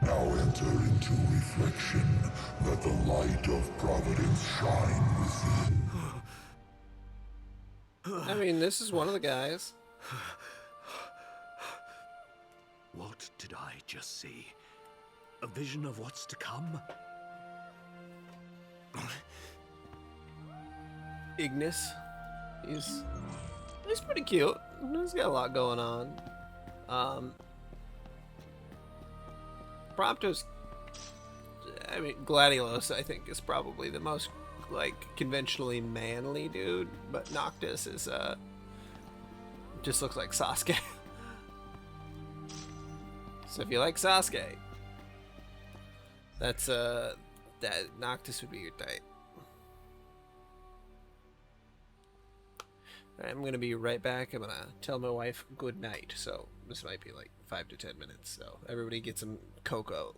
Now enter into reflection, let the light of Providence shine within. I mean, this is one of the guys. What did I just see? A vision of what's to come? Ignis. He's pretty cute. He's got a lot going on. Prompto's, I mean, Gladiolus, I think, is probably the most, like, conventionally manly dude, but Noctis is, just looks like Sasuke. So if you like Sasuke, that's, that Noctis would be your type. Alright, I'm gonna be right back. I'm gonna tell my wife good night, so this might be like 5 to 10 minutes, so everybody get some cocoa.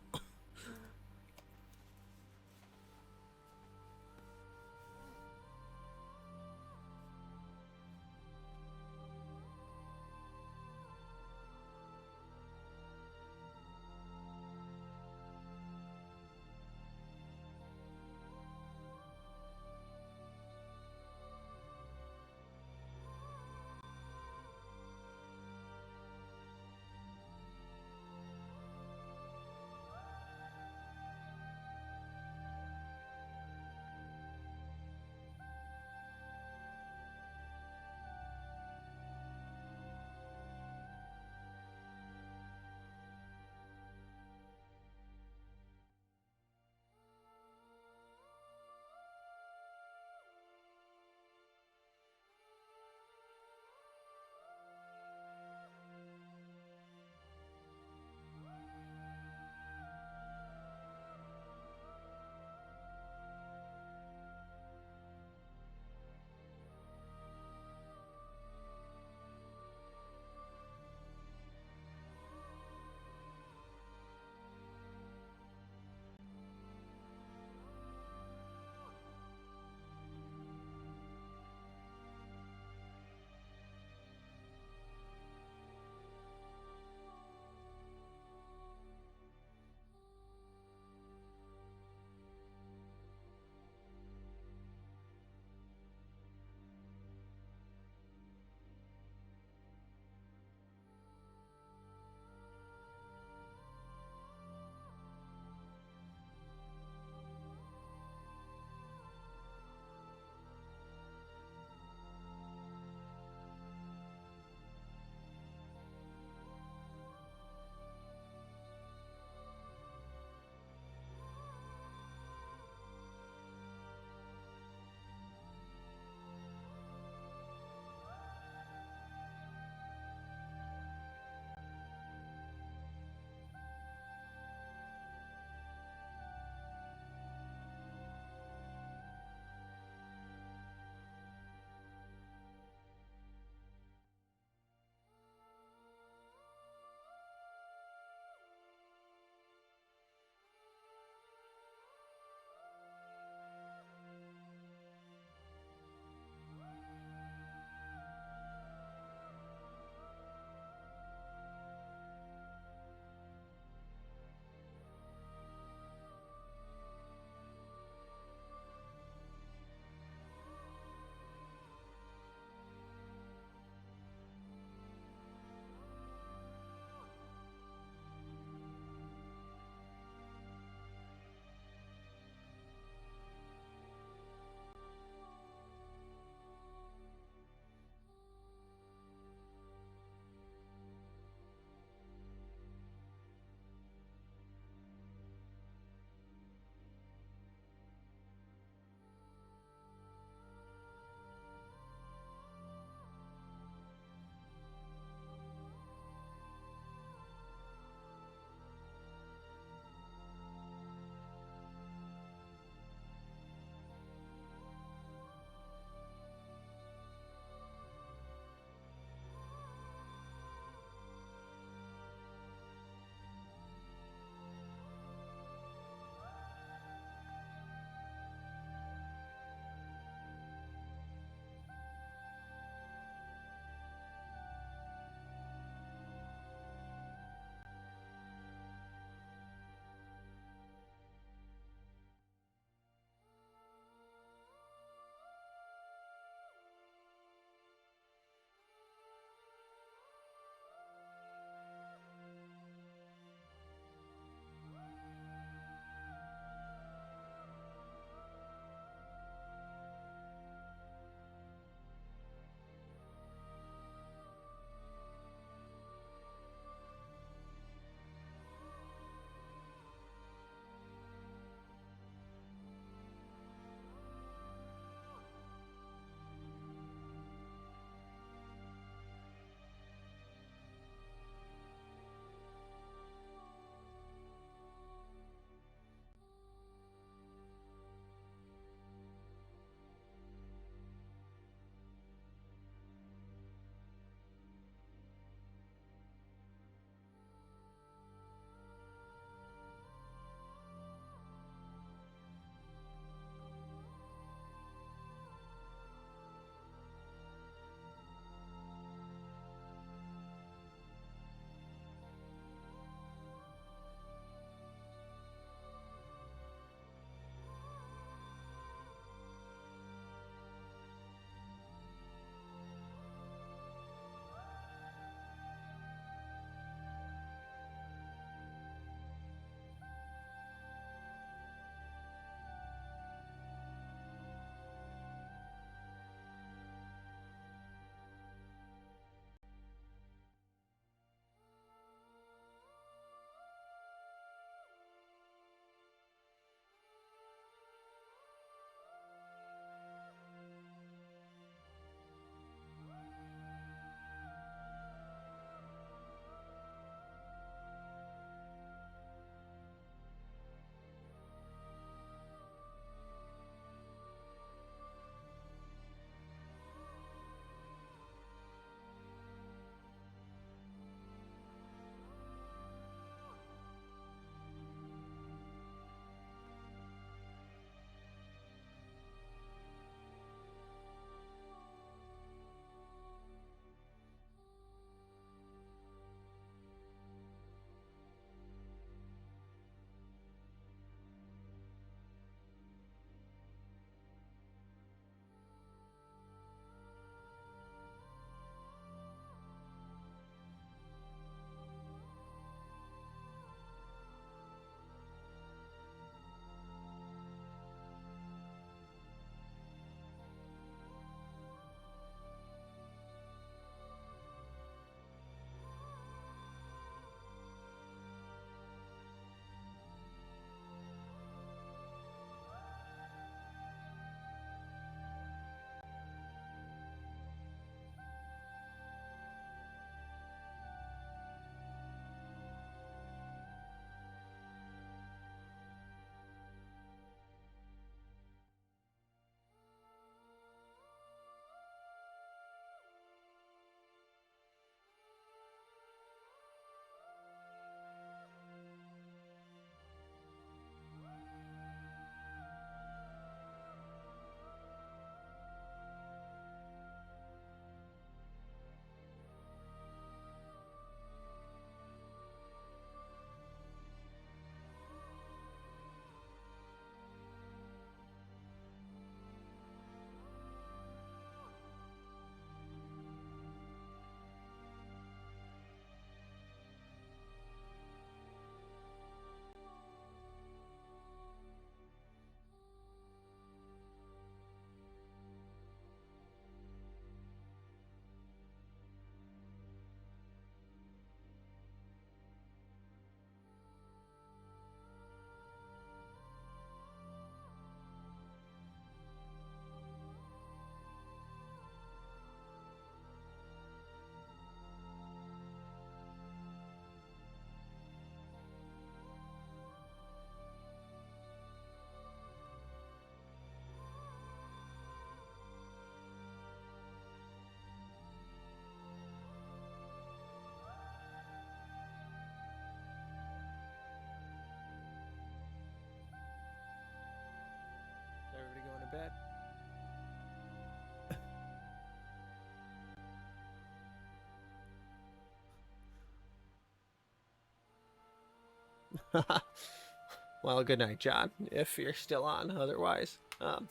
Well, good night, John, if you're still on. Otherwise, I'm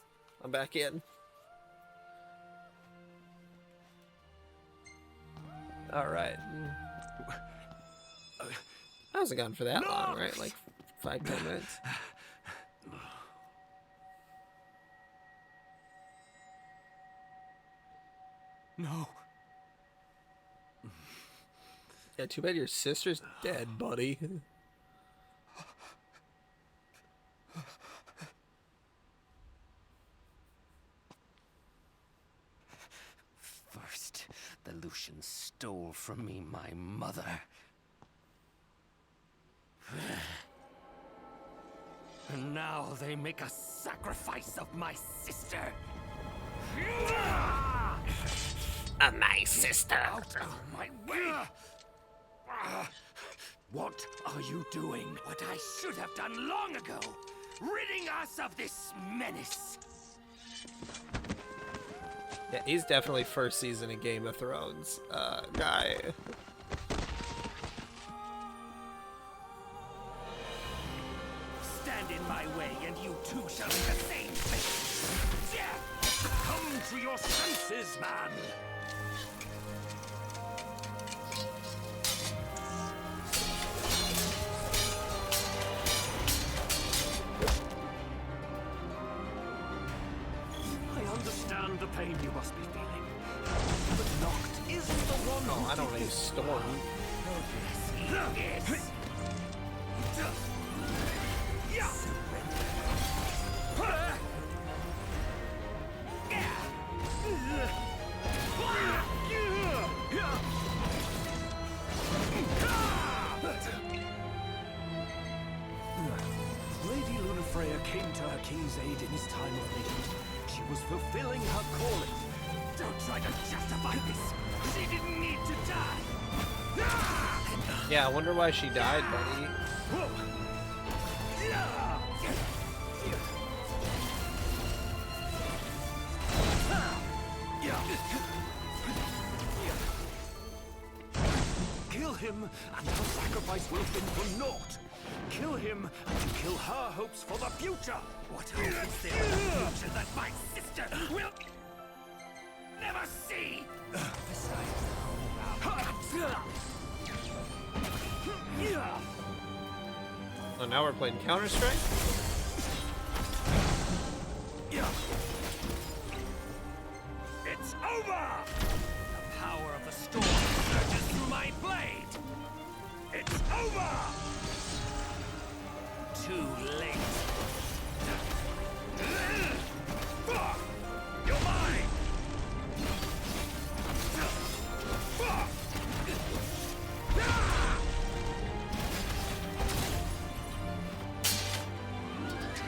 back in. All right. I wasn't gone for that long, right? Like 5-10 minutes. No. Yeah, too bad your sister's dead, buddy. First, the Lucians stole from me my mother. And now they make a sacrifice of my sister. My sister. Out of my way! What are you doing? What I should have done long ago. Ridding us of this menace. Yeah, he's definitely first season of Game of Thrones guy. Stand in my way, and you too shall do the same thing. Come to your senses, man. I understand the pain you must be feeling. But Noct isn't the one who I don't use Storm. Yes, he is. Lady Lunafreya came to her king's aid in his time of need. She was fulfilling her calling. Don't try to justify this. She didn't need to die. Yeah, I wonder why she died, buddy. Kill him, and her sacrifice will have been for naught. Kill him, and you kill her hopes for the future. What hope is there in the future that my sister will never see? Oh, now we're playing Counter-Strike? It's over! The power of the storm surges through my blade! It's over! Too late. You're mine!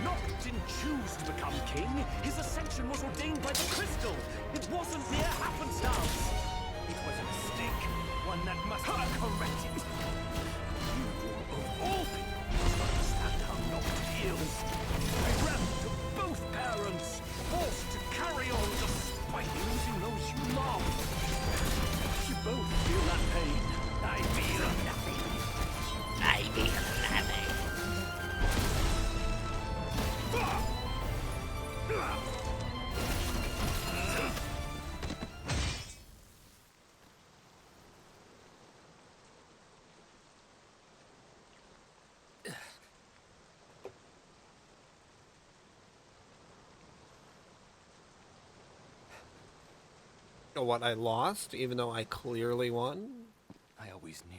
Noct didn't choose to become king. His ascension was ordained by the crystal. It wasn't mere happenstance. It was a mistake, one that must be corrected. You, of all people, must understand how Noct feels. Bereft of both parents, forced to carry on despite losing those you love. You both feel that pain. I feel nothing. I feel nothing. What, I lost, even though I clearly won? I always knew.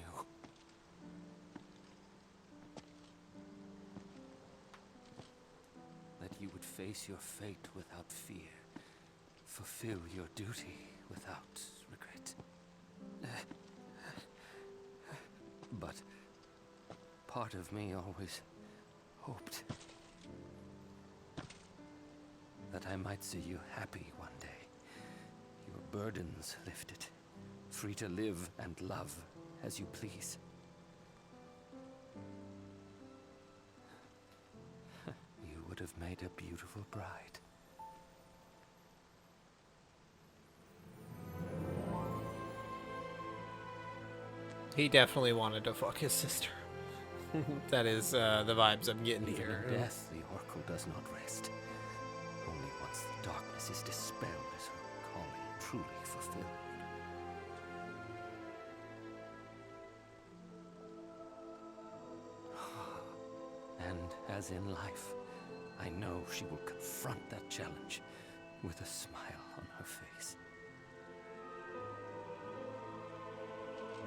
That you would face your fate without fear. Fulfill your duty without regret. But part of me always hoped that I might see you happy one day. Your burdens lifted, free to live and love as you please. You would have made a beautiful bride. He definitely wanted to fuck his sister. That is the vibes I'm getting Even here. in death, the Oracle does not rest. Only once the darkness is dispelled is her calling truly fulfilled. And as in life, I know she will confront that challenge with a smile on her face.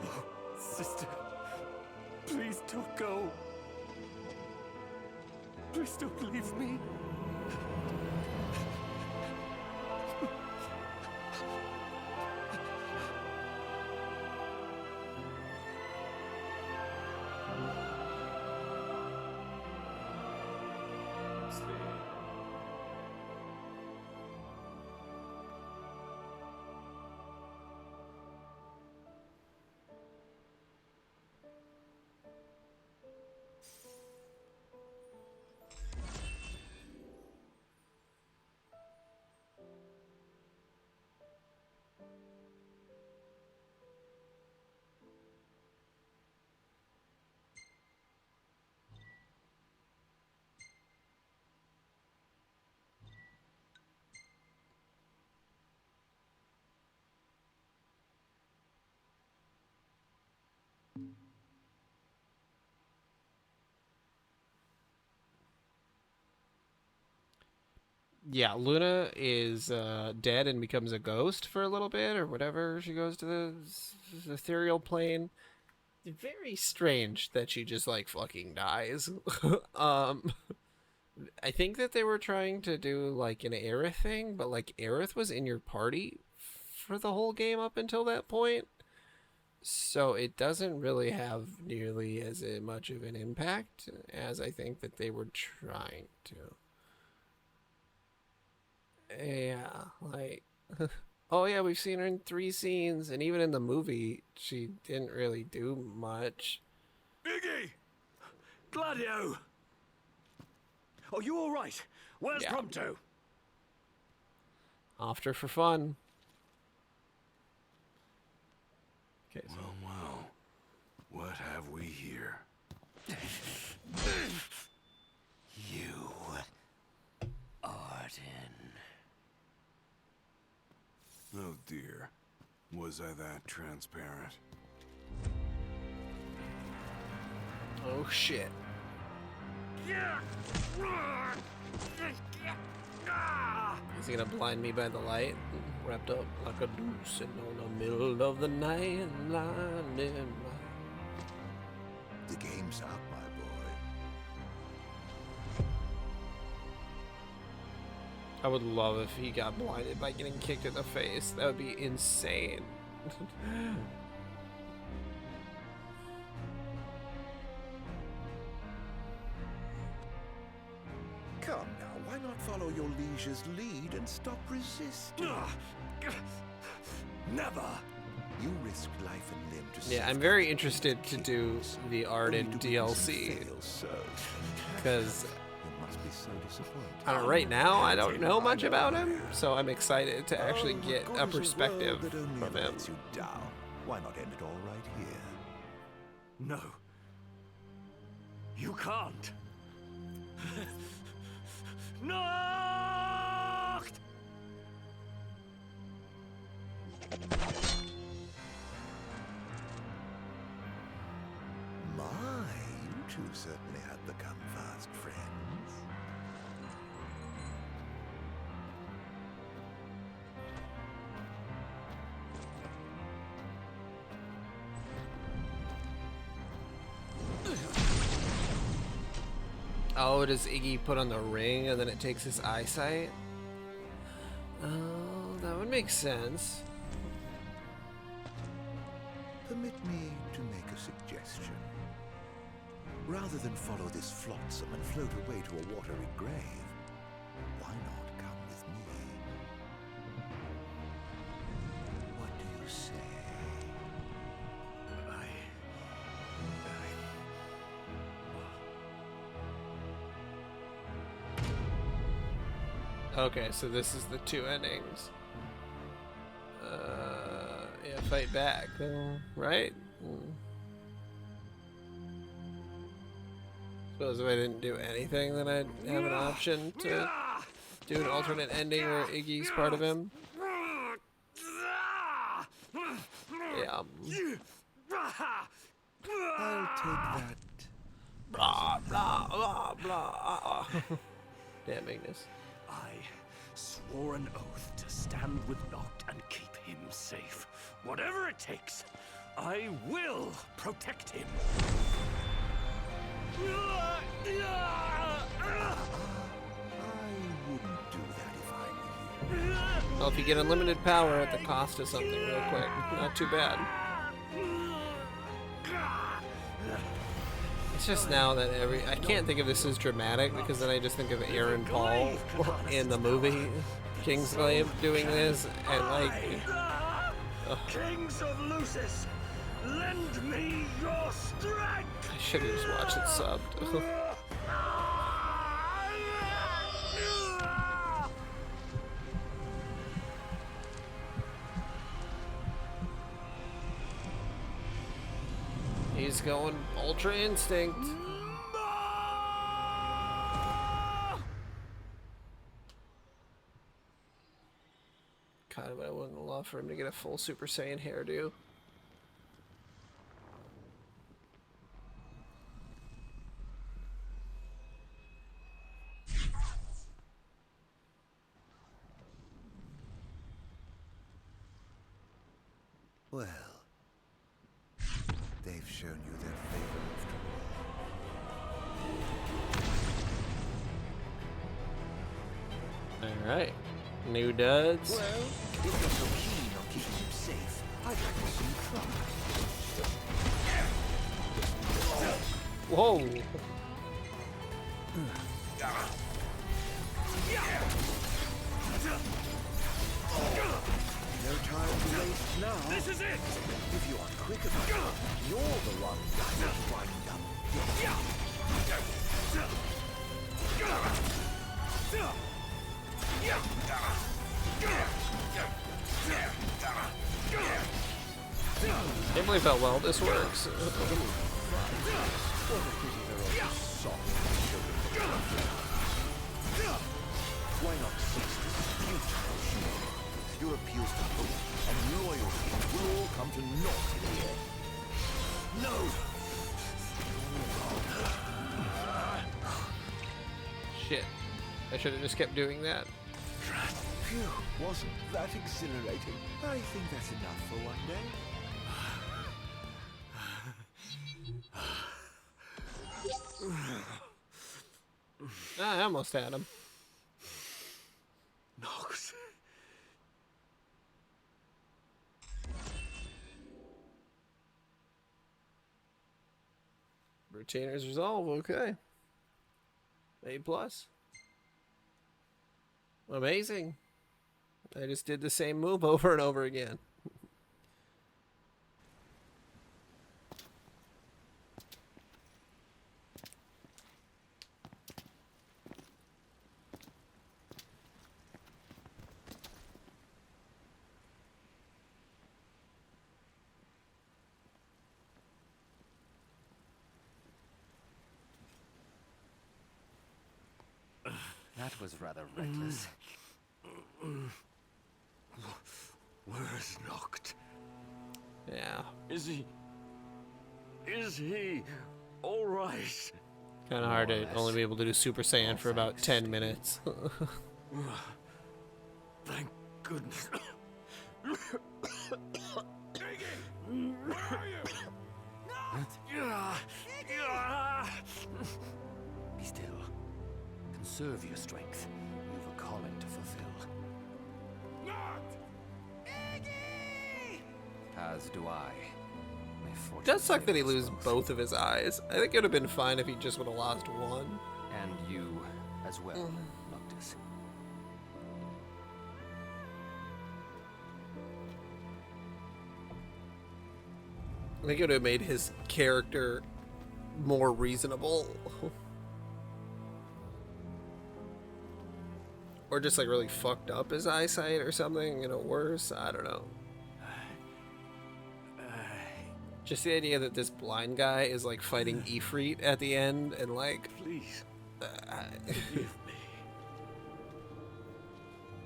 Oh, sister, please don't go. Please don't leave me. Yeah, Luna is dead and becomes a ghost for a little bit or whatever. She goes to the ethereal plane. Very strange that she just like fucking dies. I think that they were trying to do like an Aerith thing, but like Aerith was in your party for the whole game up until that point. So it doesn't really have nearly as much of an impact as I think that they were trying to. Yeah, like, oh yeah, we've seen her in 3 scenes, and even in the movie, she didn't really do much. Iggy! Gladio! Are you all right? Where's Prompto? After for fun. Okay, so. Well, what have we here? You, Arden. Oh dear. Was I that transparent? Oh shit. Is he gonna blind me by the light? Wrapped up like a noose and on the middle of the night and lying in my... The game's up, my boy. I would love if he got blinded by getting kicked in the face. That would be insane. Come now, why not follow your liege's lead and stop resisting? Never! You risked life and limb to Yeah, I'm very interested to do the Arden DLC. Because I don't know, right now I don't know much about him, so I'm excited to actually get a perspective from him. Why not end it all right here? No. You can't. Nacht! My, you two certainly have become fast friends. Oh, does Iggy put on the ring and then it takes his eyesight? Oh, that would make sense. Permit me to make a suggestion. Rather than follow this flotsam and float away to a watery grave, why not come with me? What do you say? Okay, so this is the 2 endings. Yeah, fight back, right? Suppose if I didn't do anything, then I'd have an option to do an alternate ending where Iggy's part of him. Yeah. I'll take that. Blah, blah, blah, blah. Damn, Ignis. I swore an oath to stand with Noct and keep him safe. Whatever it takes, I will protect him. I wouldn't do that if I were you. Well, if you get unlimited power at the cost of something real quick, not too bad. It's just now that I can't think of this as dramatic because then I just think of Aaron Paul in the movie Kingsglaive doing this and like. Kings of Lucis, lend me your strength. I should have just watched it subbed. He's going Ultra Instinct. Kind of, I wouldn't love for him to get a full Super Saiyan hairdo. Well, they've shown you their favor after all. Alright. New duds. Well, if you're so keen on keeping him safe, I'd like to see you try. Whoa. No time to waste now. This is it! If you are quick about it, you're the one that will wind up. Can't believe how well this works. Why not cease this beautiful show? Your appeals to hope and loyalty will all come to naught in the end. No! Shit. I should have just kept doing that. Phew, wasn't that exhilarating? I think that's enough for one day. I almost had him. Nox. Routiner's resolve, okay. A+. Amazing. I just did the same move over and over again. That was rather reckless. Where's Noct? Yeah. Is he all right? Kind of hard to only be able to do Super Saiyan for about 10 minutes. Thank goodness. Be still. Conserve your strength. You've a calling to fulfill. As do I. May fortune It does suck that he favor us loses both of his eyes. I think it would have been fine if he just would have lost one. And you as well, Noctis. I think it would have made his character more reasonable. Or just like really fucked up his eyesight or something, you know, worse. I don't know. Just the idea that this blind guy is like fighting Ifrit at the end and like, Please, forgive me.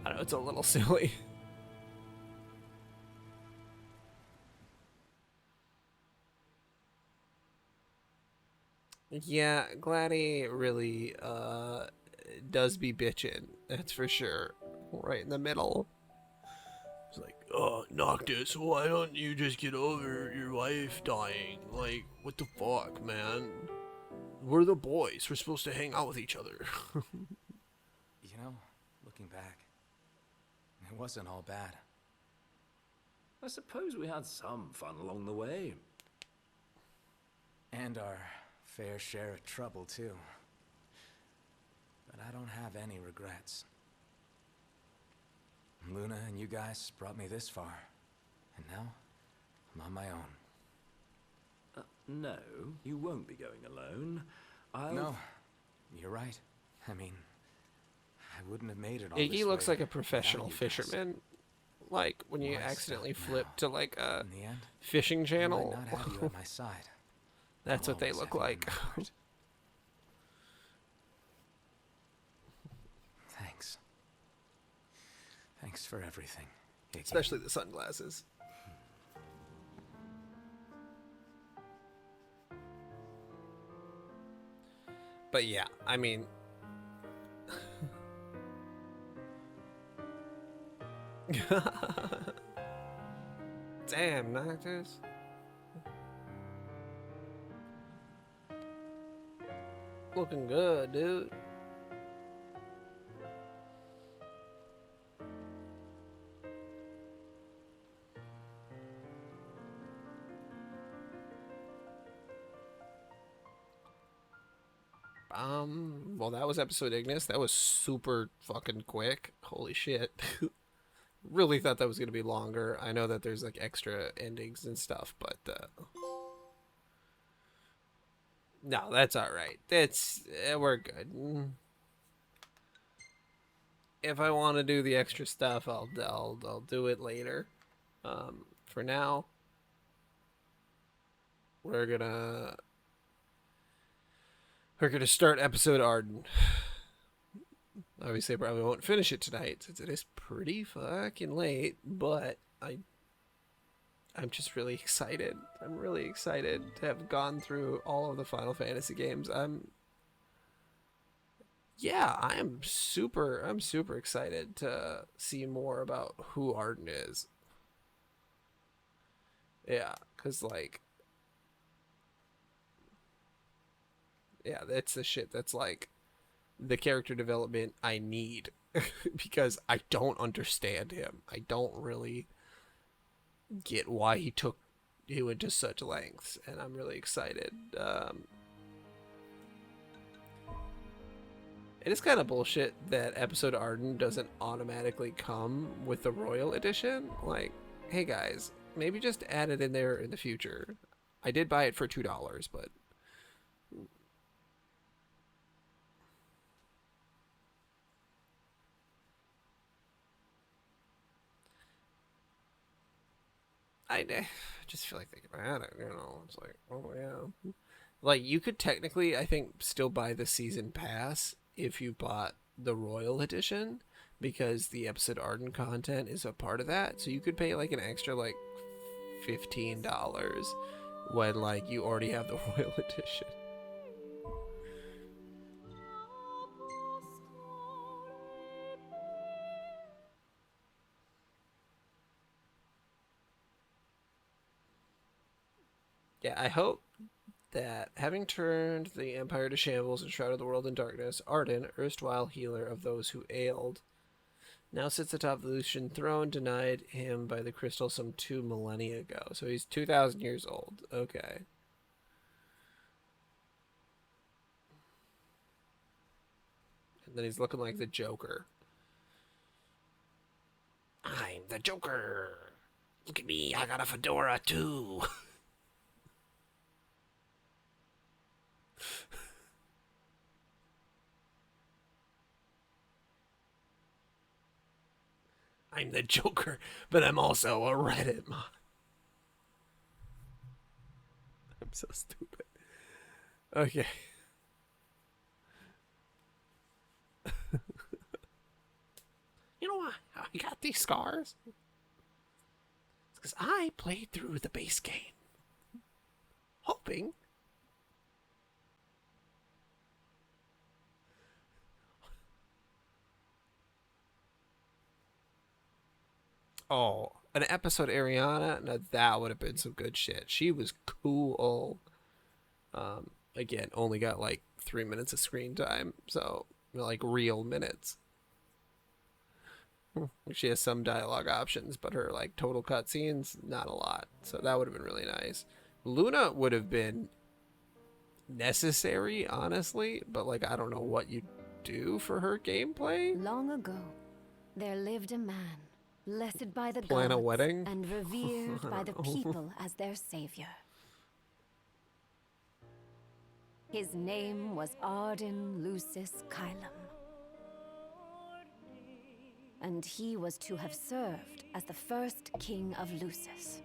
I don't know, it's a little silly. Yeah, Gladdy really does be bitchin', that's for sure. Right in the middle. It's like, oh, Noctis, why don't you just get over your wife dying? Like, what the fuck, man? We're the boys. We're supposed to hang out with each other. You know, looking back, it wasn't all bad. I suppose we had some fun along the way. And our fair share of trouble, too. But I don't have any regrets. Luna and you guys brought me this far. And now, I'm on my own. No, you won't be going alone. No, you're right. I mean, I wouldn't have made it all Iggy this looks way like a professional without you guys. fisherman. Like when you Why accidentally stop flip now? to like a In the end, fishing channel. I might not have you at my side. That's I'll what they always look have you in like. my heart. Thanks. Thanks for everything, Iggy. Especially the sunglasses. But yeah, I mean... Damn, Noctis. Looking good, dude. Well, that was episode Ignis. That was super fucking quick. Holy shit. Really thought that was going to be longer. I know that there's like extra endings and stuff, but no, that's all right. That's we're good. If I want to do the extra stuff, I'll do it later. For now, we're gonna start episode Arden. Obviously, I probably won't finish it tonight since it is pretty fucking late, but I'm just really excited. I'm really excited to have gone through all of the Final Fantasy games. I'm super excited to see more about who Arden is. Yeah, cuz like yeah, that's the shit that's like the character development I need because I don't understand him. I don't really get why he went to such lengths, and I'm really excited. It is kind of bullshit that episode Arden doesn't automatically come with the Royal Edition. Like, hey guys, maybe just add it in there in the future. I did buy it for $2, but I just feel like they could add it, you know. It's like, oh yeah. Like, you could technically, I think, still buy the season pass if you bought the Royal Edition, because the episode Arden content is a part of that. So you could pay like an extra like $15 when like you already have the Royal Edition. Yeah, I hope that having turned the Empire to shambles and shrouded the world in darkness, Arden, erstwhile healer of those who ailed, now sits atop the Lucian throne, denied him by the crystal some 2 millennia ago. So he's 2,000 years old. Okay. And then he's looking like the Joker. I'm the Joker. Look at me, I got a fedora too. I'm the Joker, but I'm also a Reddit mod. So stupid. Okay. You know why I got these scars? It's because I played through the base game, hoping an episode Ariana. Now that would have been some good shit. She was cool. Again, only got like 3 minutes of screen time, so like real minutes. She has some dialogue options, but her like total cutscenes, not a lot. So that would have been really nice. Luna would have been necessary, honestly, but like I don't know what you do for her gameplay. Long ago, there lived a man, blessed by the Plan a gods wedding? and revered I by the don't know. people as their savior. His name was Arden Lucis Kylum. And he was to have served as the first king of Lucis.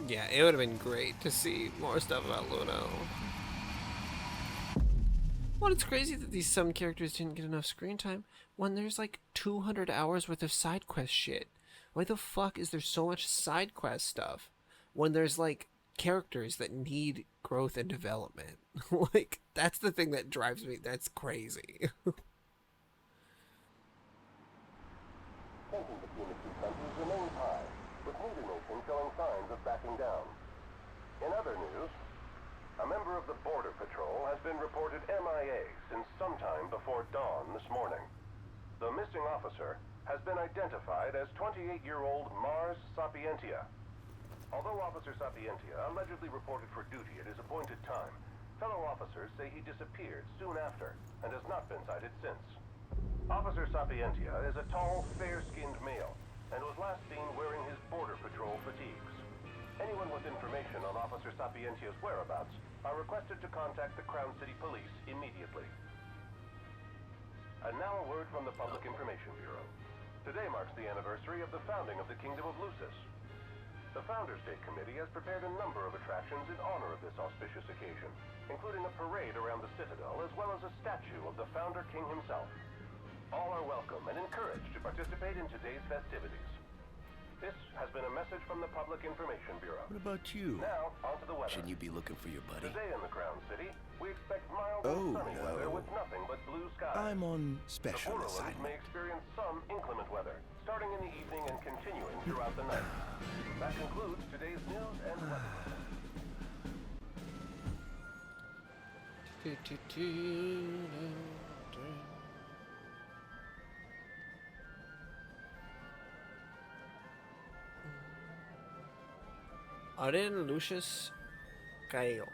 Yeah, it would have been great to see more stuff about Luna. Well, it's crazy that these some characters didn't get enough screen time when there's like 200 hours worth of side quest shit. Why the fuck is there so much side quest stuff when there's like characters that need growth and development? Like, that's the thing that drives me. That's crazy. Tension between the two countries remains high, with neither nation showing signs of backing down. In other news, a member of the Border Patrol has been reported MIA since sometime before dawn this morning. The missing officer has been identified as 28-year-old Mars Sapientia. Although Officer Sapientia allegedly reported for duty at his appointed time, fellow officers say he disappeared soon after and has not been sighted since. Officer Sapientia is a tall, fair-skinned male and was last seen wearing his Border Patrol fatigues. Anyone with information on Officer Sapientia's whereabouts are requested to contact the Crown City Police immediately. And now a word from the Public Information Bureau. Today marks the anniversary of the founding of the Kingdom of Lucis. The Founders Day Committee has prepared a number of attractions in honor of this auspicious occasion, including a parade around the Citadel as well as a statue of the Founder King himself. All are welcome and encouraged to participate in today's festivities. This has been a message from the Public Information Bureau. What about you? Now, on to the weather. Shouldn't you be looking for your buddy? Today in the Crown City, we expect mild Oh, and sunny weather no. with nothing but blue skies. I'm on The special Borderlands assignment. may experience some inclement weather, starting in the evening and continuing throughout the night. That concludes today's news and weather. Arden Lucius Kyle.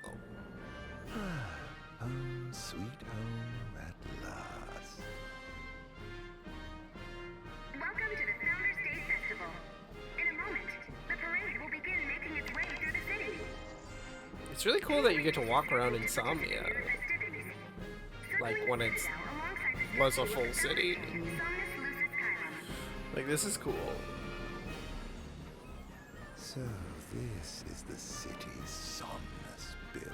Home, sweet home at last. Welcome to the Founders Day Festival. In a moment, the parade will begin making its way through the city. It's really cool that you get to walk around Insomnia. Like when it was a full city. Like, this is cool. So this is the city Somnus built.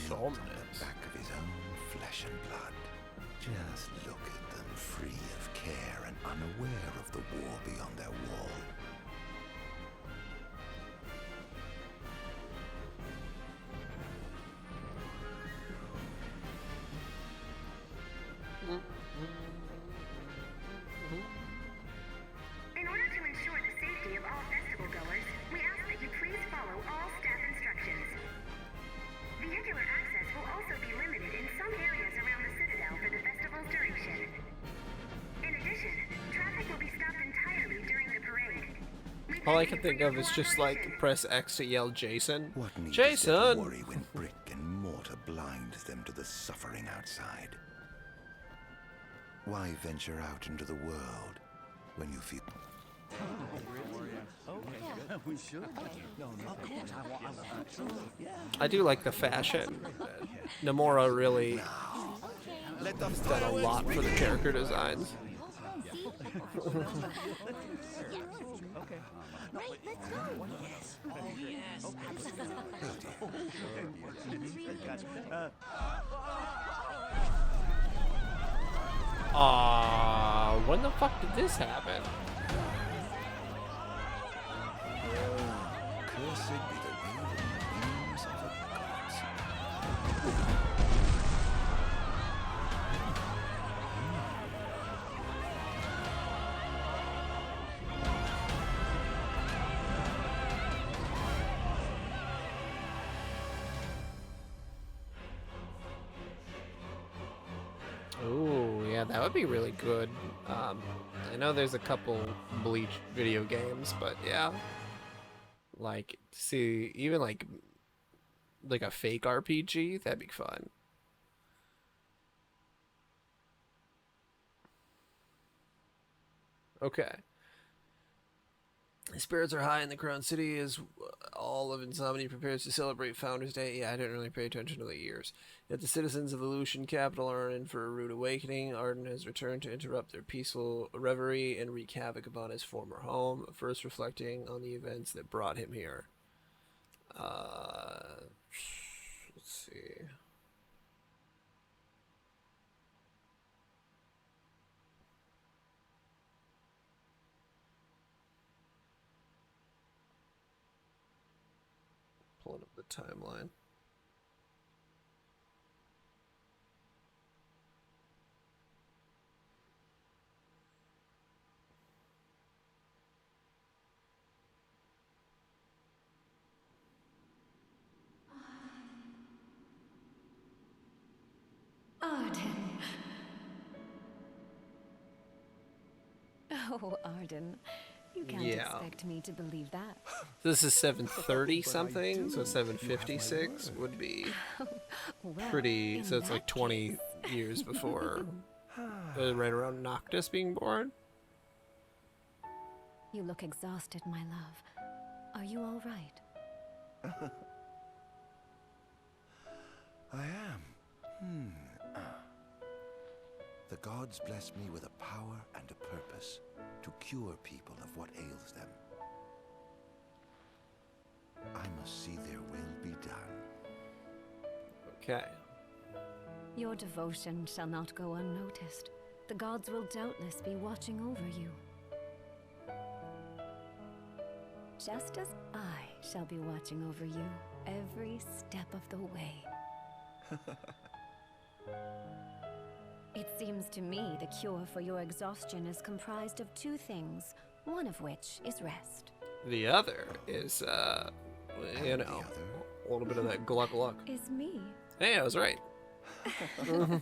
Built on Somnus? the back of his own flesh and blood. Just look at them, free of care and unaware of the war beyond their wall. In order to ensure the safety of all festival goers, we ask that you please follow all staff instructions. Vehicular access will also be limited in some areas around the Citadel for the festival's duration. In addition, traffic will be stopped entirely during the parade. All I can think of is just like press X to yell Jason. What need is Jason! there to worry when brick and mortar blinds them to the suffering outside? Why venture out into the world when you feel... We should. No, of course. I want yeah. I do like the fashion. Nomura really has done a lot for the character designs. Okay. Right, let's go. Yes. Oh, yes. When the fuck did this happen? Cursed be the winged wings of the gods. Ooh, yeah, that would be really good. I know there's a couple Bleach video games, but yeah, like see even like a fake RPG, that'd be fun. Okay. Spirits are high in the Crown City as all of Insomnia prepares to celebrate Founders Day. Yeah, I didn't really pay attention to the years. Yet the citizens of the Lucian capital are in for a rude awakening. Arden has returned to interrupt their peaceful reverie and wreak havoc upon his former home, first reflecting on the events that brought him here. Let's see. Pulling up the timeline. Arden. Oh, Arden. You can't expect me to believe that. This is 7:30 something, so 7:56 would be pretty. So it's like 20 years before, right around Noctis being born. You look exhausted, my love. Are you all right? I am. The gods bless me with a power and a purpose to cure people of what ails them. I must see their will be done. Okay. Your devotion shall not go unnoticed. The gods will doubtless be watching over you. Just as I shall be watching over you every step of the way. It seems to me the cure for your exhaustion is comprised of two things, one of which is rest. The other is, you know, a little bit of that gluck gluck. Is me. Hey, I was right. I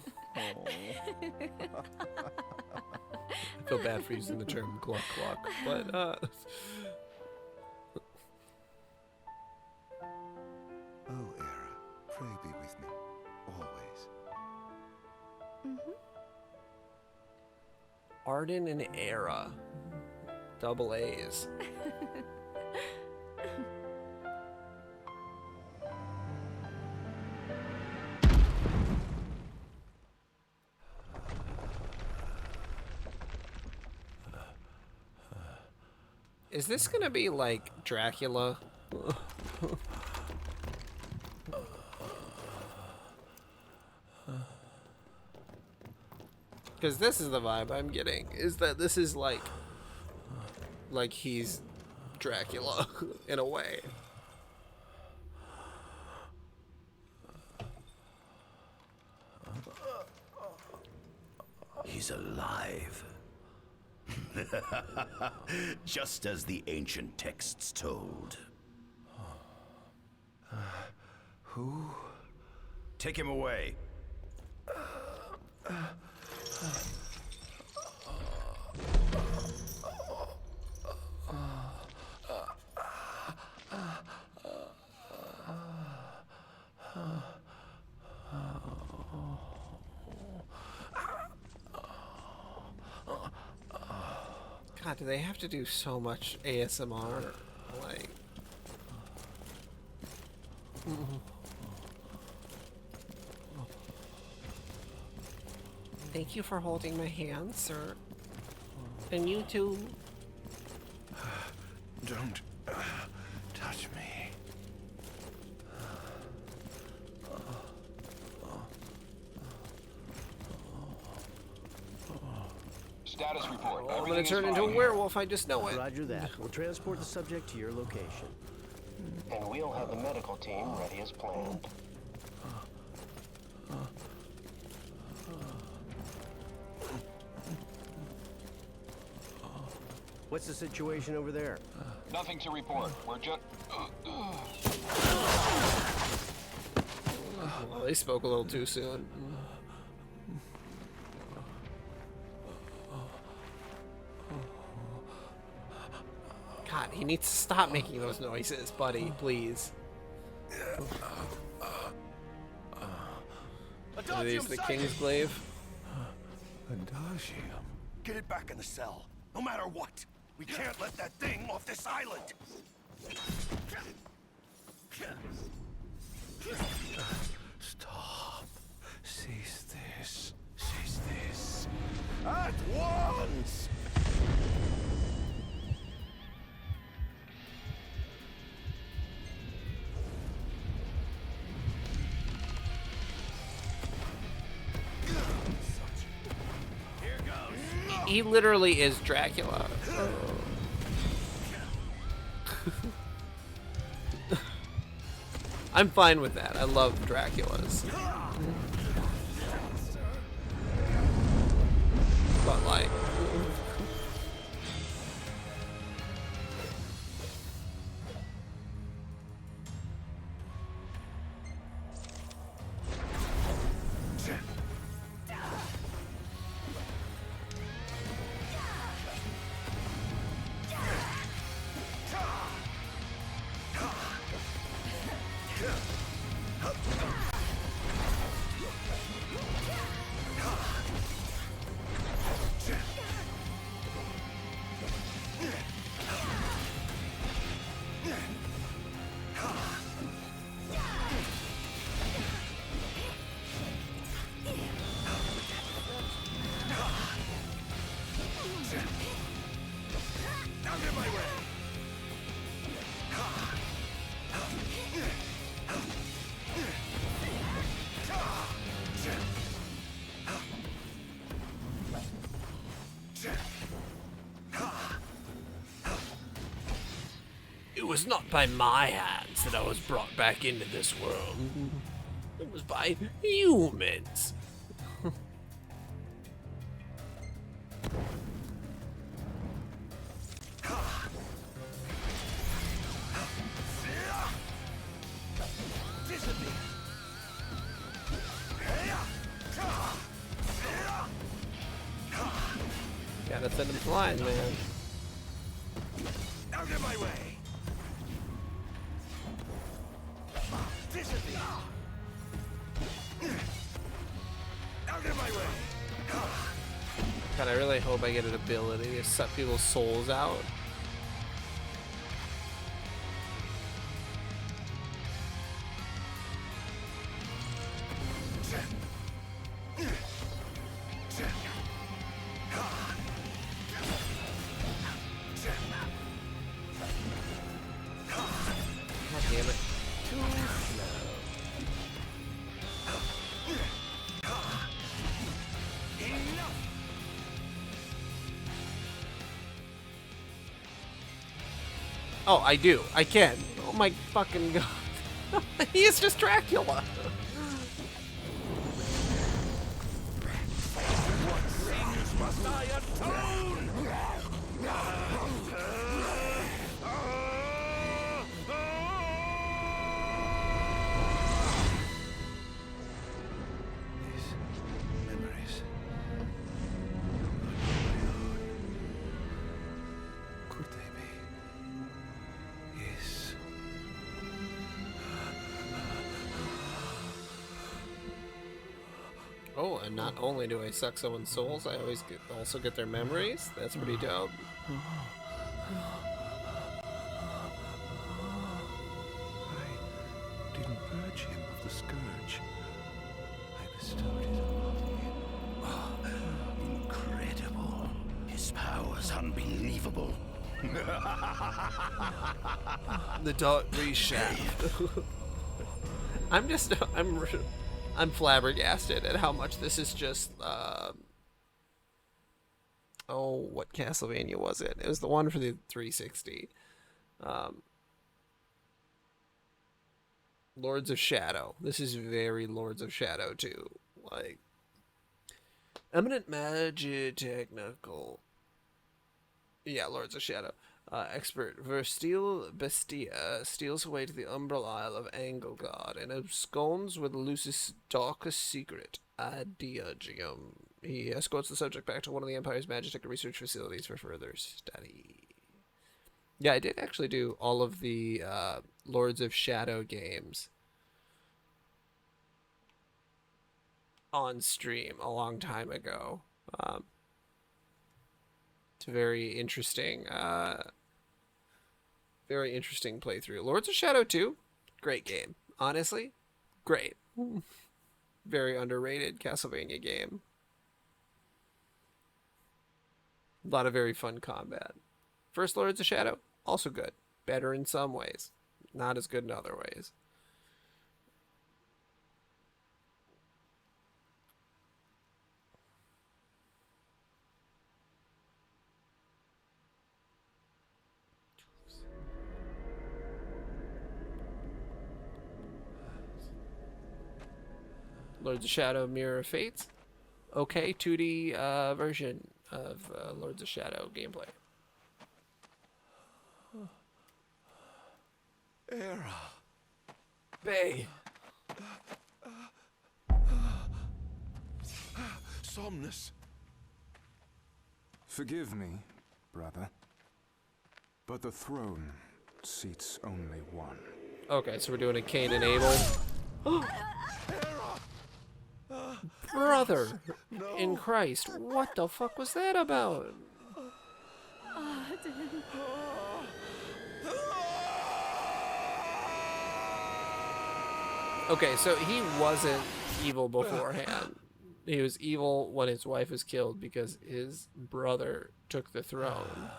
feel bad for using the term gluck gluck, but Oh, Era, pray be with me, always. Arden and Era. Double A's. Is this gonna be like Dracula? Because this is the vibe I'm getting, is that this is like he's Dracula in a way. He's alive. Just as the ancient texts told. Who? Take him away. God, do they have to do so much ASMR? Like... Thank you for holding my hand, sir. And you too. Don't touch me. Status report. I'm gonna turn into a werewolf, I just know it. Roger that. We'll transport the subject to your location. And we'll have the medical team ready as planned. What's the situation over there? Nothing to report. We're just... Well, they spoke a little too soon. God, he needs to stop making those noises, buddy, please. Are these the Kingsglaive? Adagium. Get it back in the cell, no matter what. We can't let that thing off this island. Stop. Cease this. Cease this. At once! He literally is Dracula. I'm fine with that. I love Draculas. But like... It was not by my hands that I was brought back into this world. It was by humans. Gotta send him flying, man. Out of my way. Out of my way. God, I really hope I get an ability to suck people's souls out. God damn it. Too slow. Oh, I do. I can. Oh my fucking god. He is just Dracula. What sins must I atone? Memories. Could they be? Yes. Oh, and not only do I suck someone's souls, I always also get their memories. That's pretty dope. purge him of the scourge. I bestowed it upon him. Oh, incredible. His power's unbelievable. The dark reshaft. I'm flabbergasted at how much this is just, oh, what Castlevania was it? It was the one for the 360. Lords of Shadow. This is very Lords of Shadow too. Like, eminent magic technical. Yeah, Lords of Shadow. Expert Versteel Bestia steals away to the Umbral Isle of Angelgard and absconds with Lucis' darkest secret, Adiagium. He escorts the subject back to one of the Empire's Magitech research facilities for further study. Yeah, I did actually do all of the Lords of Shadow games on stream a long time ago. It's a very interesting playthrough. Lords of Shadow 2, great game. Honestly, great. Very underrated Castlevania game. A lot of very fun combat. First Lords of Shadow, also good. Better in some ways. Not as good in other ways. Lords of Shadow Mirror of Fates. Okay, 2D version of Lords of Shadow gameplay. Era. Bay. Somnus. Forgive me, brother, but the throne seats only one. Okay, so we're doing a Cain and Abel. Brother, no. In Christ, what the fuck was that about? Okay, so he wasn't evil beforehand. He was evil when his wife was killed because his brother took the throne.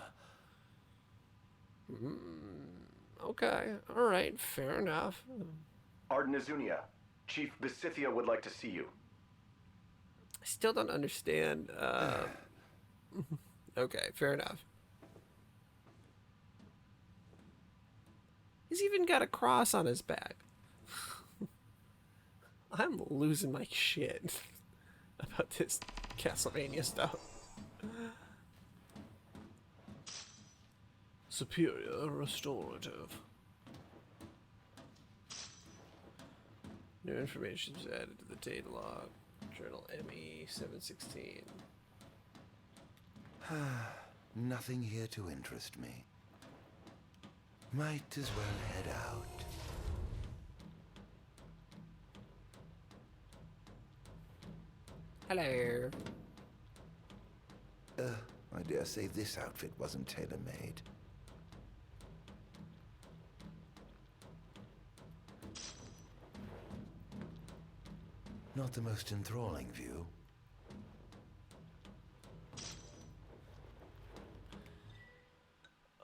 Okay, alright, fair enough. Arden Azunia, Chief Besithia would like to see you. I still don't understand. Okay, fair enough. He's even got a cross on his back. I'm losing my shit about this Castlevania stuff. Superior restorative. New information is added to the data log. Journal ME 716. Nothing here to interest me. Might as well head out. Hello. I dare say this outfit wasn't tailor-made. Not the most enthralling view.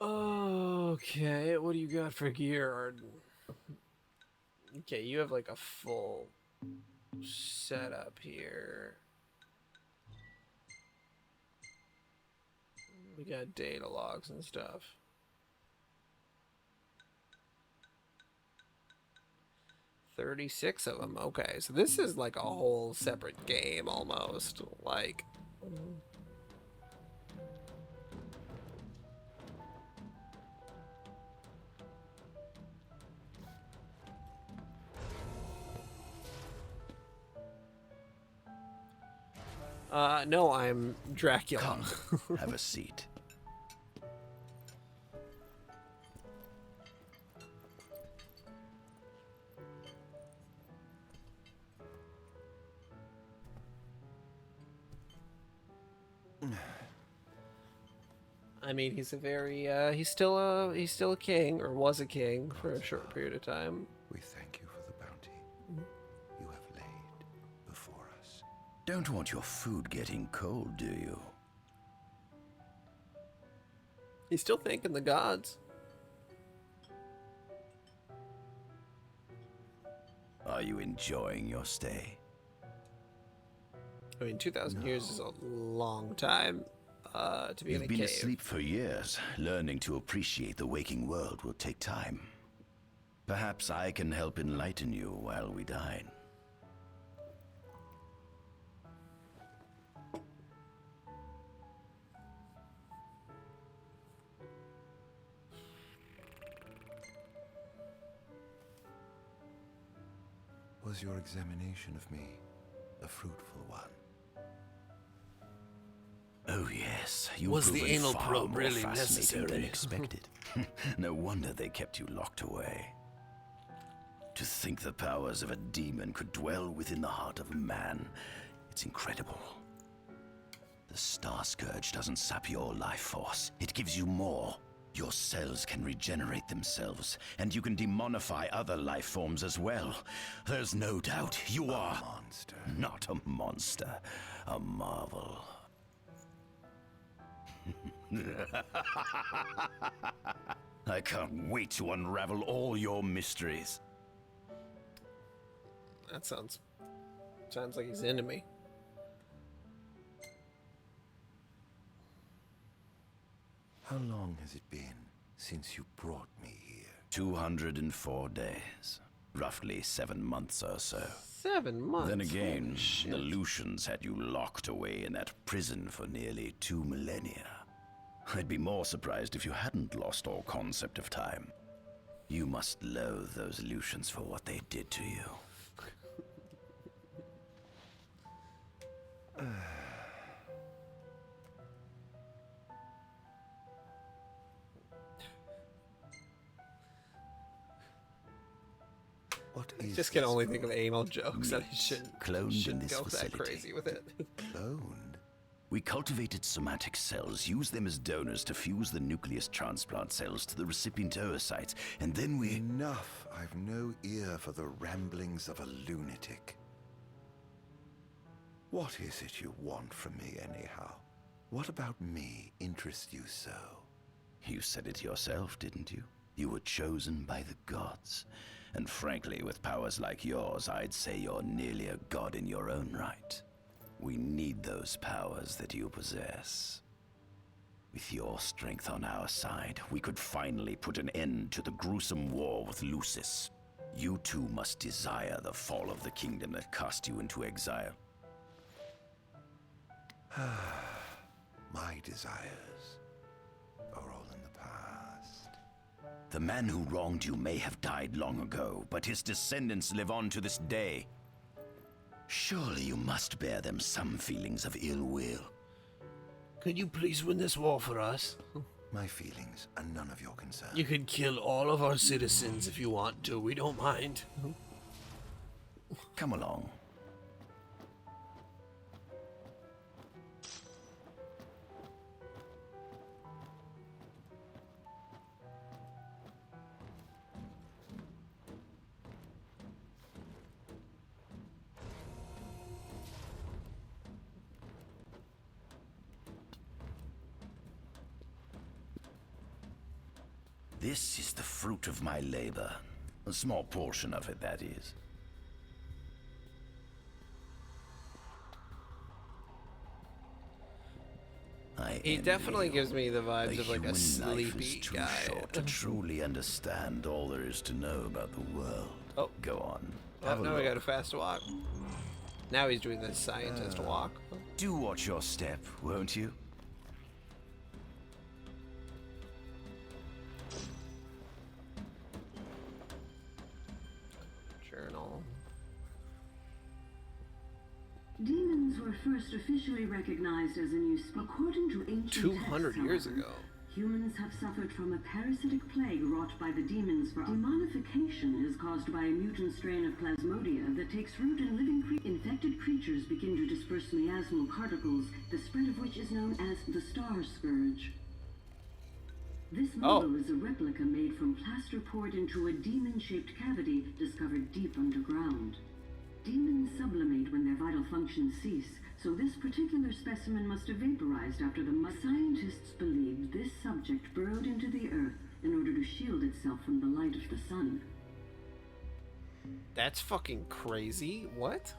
Okay, what do you got for gear, Arden? Okay, you have like a full setup here. We got data logs and stuff. $36 of them. Okay, so this is like a whole separate game almost. Like, no, I'm Dracula. Come, have a seat. I mean, he's a very, he's still a king, or was a king for a short period of time. We thank you for the bounty. you have laid before us. Don't want your food getting cold, do you? He's still thanking the gods. Are you enjoying your stay? I mean, 2,000 years is a long time to be in a You've been cave. asleep for years. Learning to appreciate the waking world will take time. Perhaps I can help enlighten you while we dine. Was your examination of me a fruitful one? Oh yes, you've Was the proven anal far probe more really fascinating than necessary? expected. No wonder they kept you locked away. To think the powers of a demon could dwell within the heart of a man, it's incredible. The Star Scourge doesn't sap your life force, it gives you more. Your cells can regenerate themselves, and you can demonify other life forms as well. There's no doubt you are a monster. Not a monster, a marvel. I can't wait to unravel all your mysteries. That sounds like he's into me. How long has it been since you brought me here? 204 days. Roughly 7 months or so. 7 months? Then again, Holy shit. the Lucians had you locked away in that prison for nearly 2 millennia. I'd be more surprised if you hadn't lost all concept of time. You must loathe those Lucians for what they did to you. What I is just can this only think of anal jokes that I Meats shouldn't cloned in this go facility. that crazy with it. Cloned? We cultivated somatic cells, used them as donors to fuse the nucleus transplant cells to the recipient oocytes, and then we... Enough. I've no ear for the ramblings of a lunatic. What is it you want from me, anyhow? What about me interests you so? You said it yourself, didn't you? You were chosen by the gods. And frankly, with powers like yours, I'd say you're nearly a god in your own right. We need those powers that you possess. With your strength on our side, we could finally put an end to the gruesome war with Lucis. You too must desire the fall of the kingdom that cast you into exile. My desires are all in the past. The man who wronged you may have died long ago, but his descendants live on to this day. Surely you must bear them some feelings of ill will. Could you please win this war for us? My feelings are none of your concern. You can kill all of our citizens if you want to. We don't mind. Come along. This is the fruit of my labor. A small portion of it, that is. He definitely gives me the vibes of like a sleepy too guy. short to truly understand all there is to know about the world. Oh. Go on. Oh, Have a now we look. got a fast walk. Now he's doing the scientist walk. Do watch your step, won't you? Journal. Demons were first officially recognized as a new according to ancient 200 texts, years however, ago. Humans have suffered from a parasitic plague wrought by the demons. For demonification is caused by a mutant strain of plasmodia that takes root in living infected creatures begin to disperse miasmal particles, the spread of which is known as the Star Scourge. This model is a replica made from plaster poured into a demon-shaped cavity discovered deep underground. Demons sublimate when their vital functions cease, so this particular specimen must have vaporized after the scientists believed this subject burrowed into the earth in order to shield itself from the light of the sun. That's fucking crazy. What?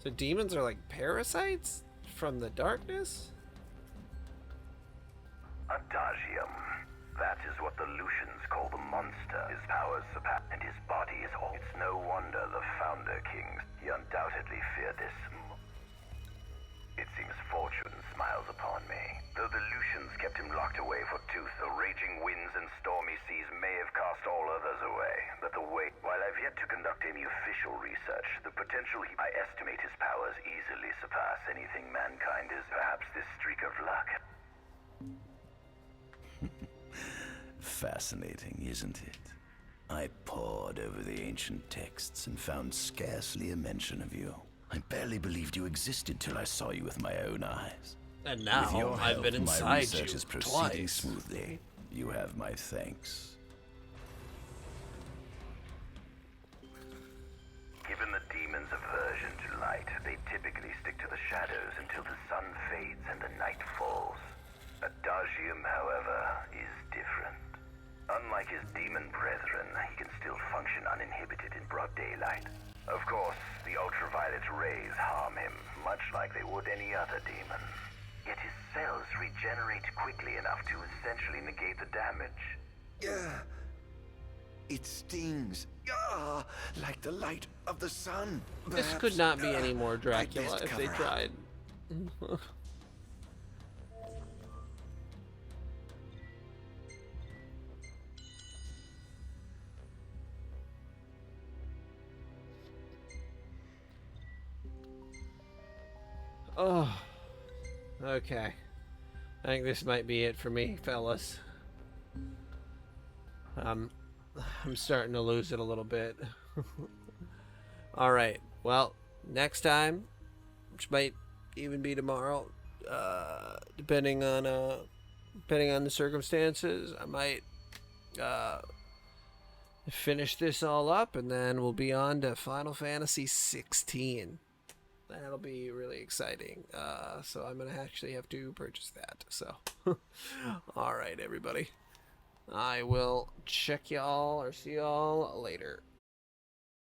So demons are like parasites from the darkness? Adagium. That is what the Lucians call the monster. His powers surpass, and his body is all. It's no wonder the Founder Kings, he undoubtedly feared this. It seems fortune smiles upon me. Though the Lucians kept him locked away for tooth, the raging winds and stormy seas may have cast all others away. But while I've yet to conduct any official research, the potential I estimate his powers easily surpass anything mankind is. Perhaps this streak of luck. Fascinating, isn't it? I pored over the ancient texts and found scarcely a mention of you. I barely believed you existed till I saw you with my own eyes. And now With your I've help, been my inside research you is proceeding twice. smoothly. You have my thanks. Given the demon's aversion to light, they typically stick to the shadows until the sun fades and the night falls. Adagium, however, is different. Unlike his demon brethren, he can still function uninhibited in broad daylight. Of course, the ultraviolet rays harm him, much like they would any other demon. Yet his cells regenerate quickly enough to essentially negate the damage. Yeah. It stings. Like the light of the sun. This Perhaps, could not be any more I'd Dracula best if they cover up. tried. Oh, okay. I think this might be it for me, fellas. I'm starting to lose it a little bit. All right. Well, next time, which might even be tomorrow, depending on the circumstances, I might finish this all up, and then we'll be on to Final Fantasy 16. That'll be really exciting. So I'm gonna actually have to purchase that. So, all right, everybody. I will check y'all or see y'all later.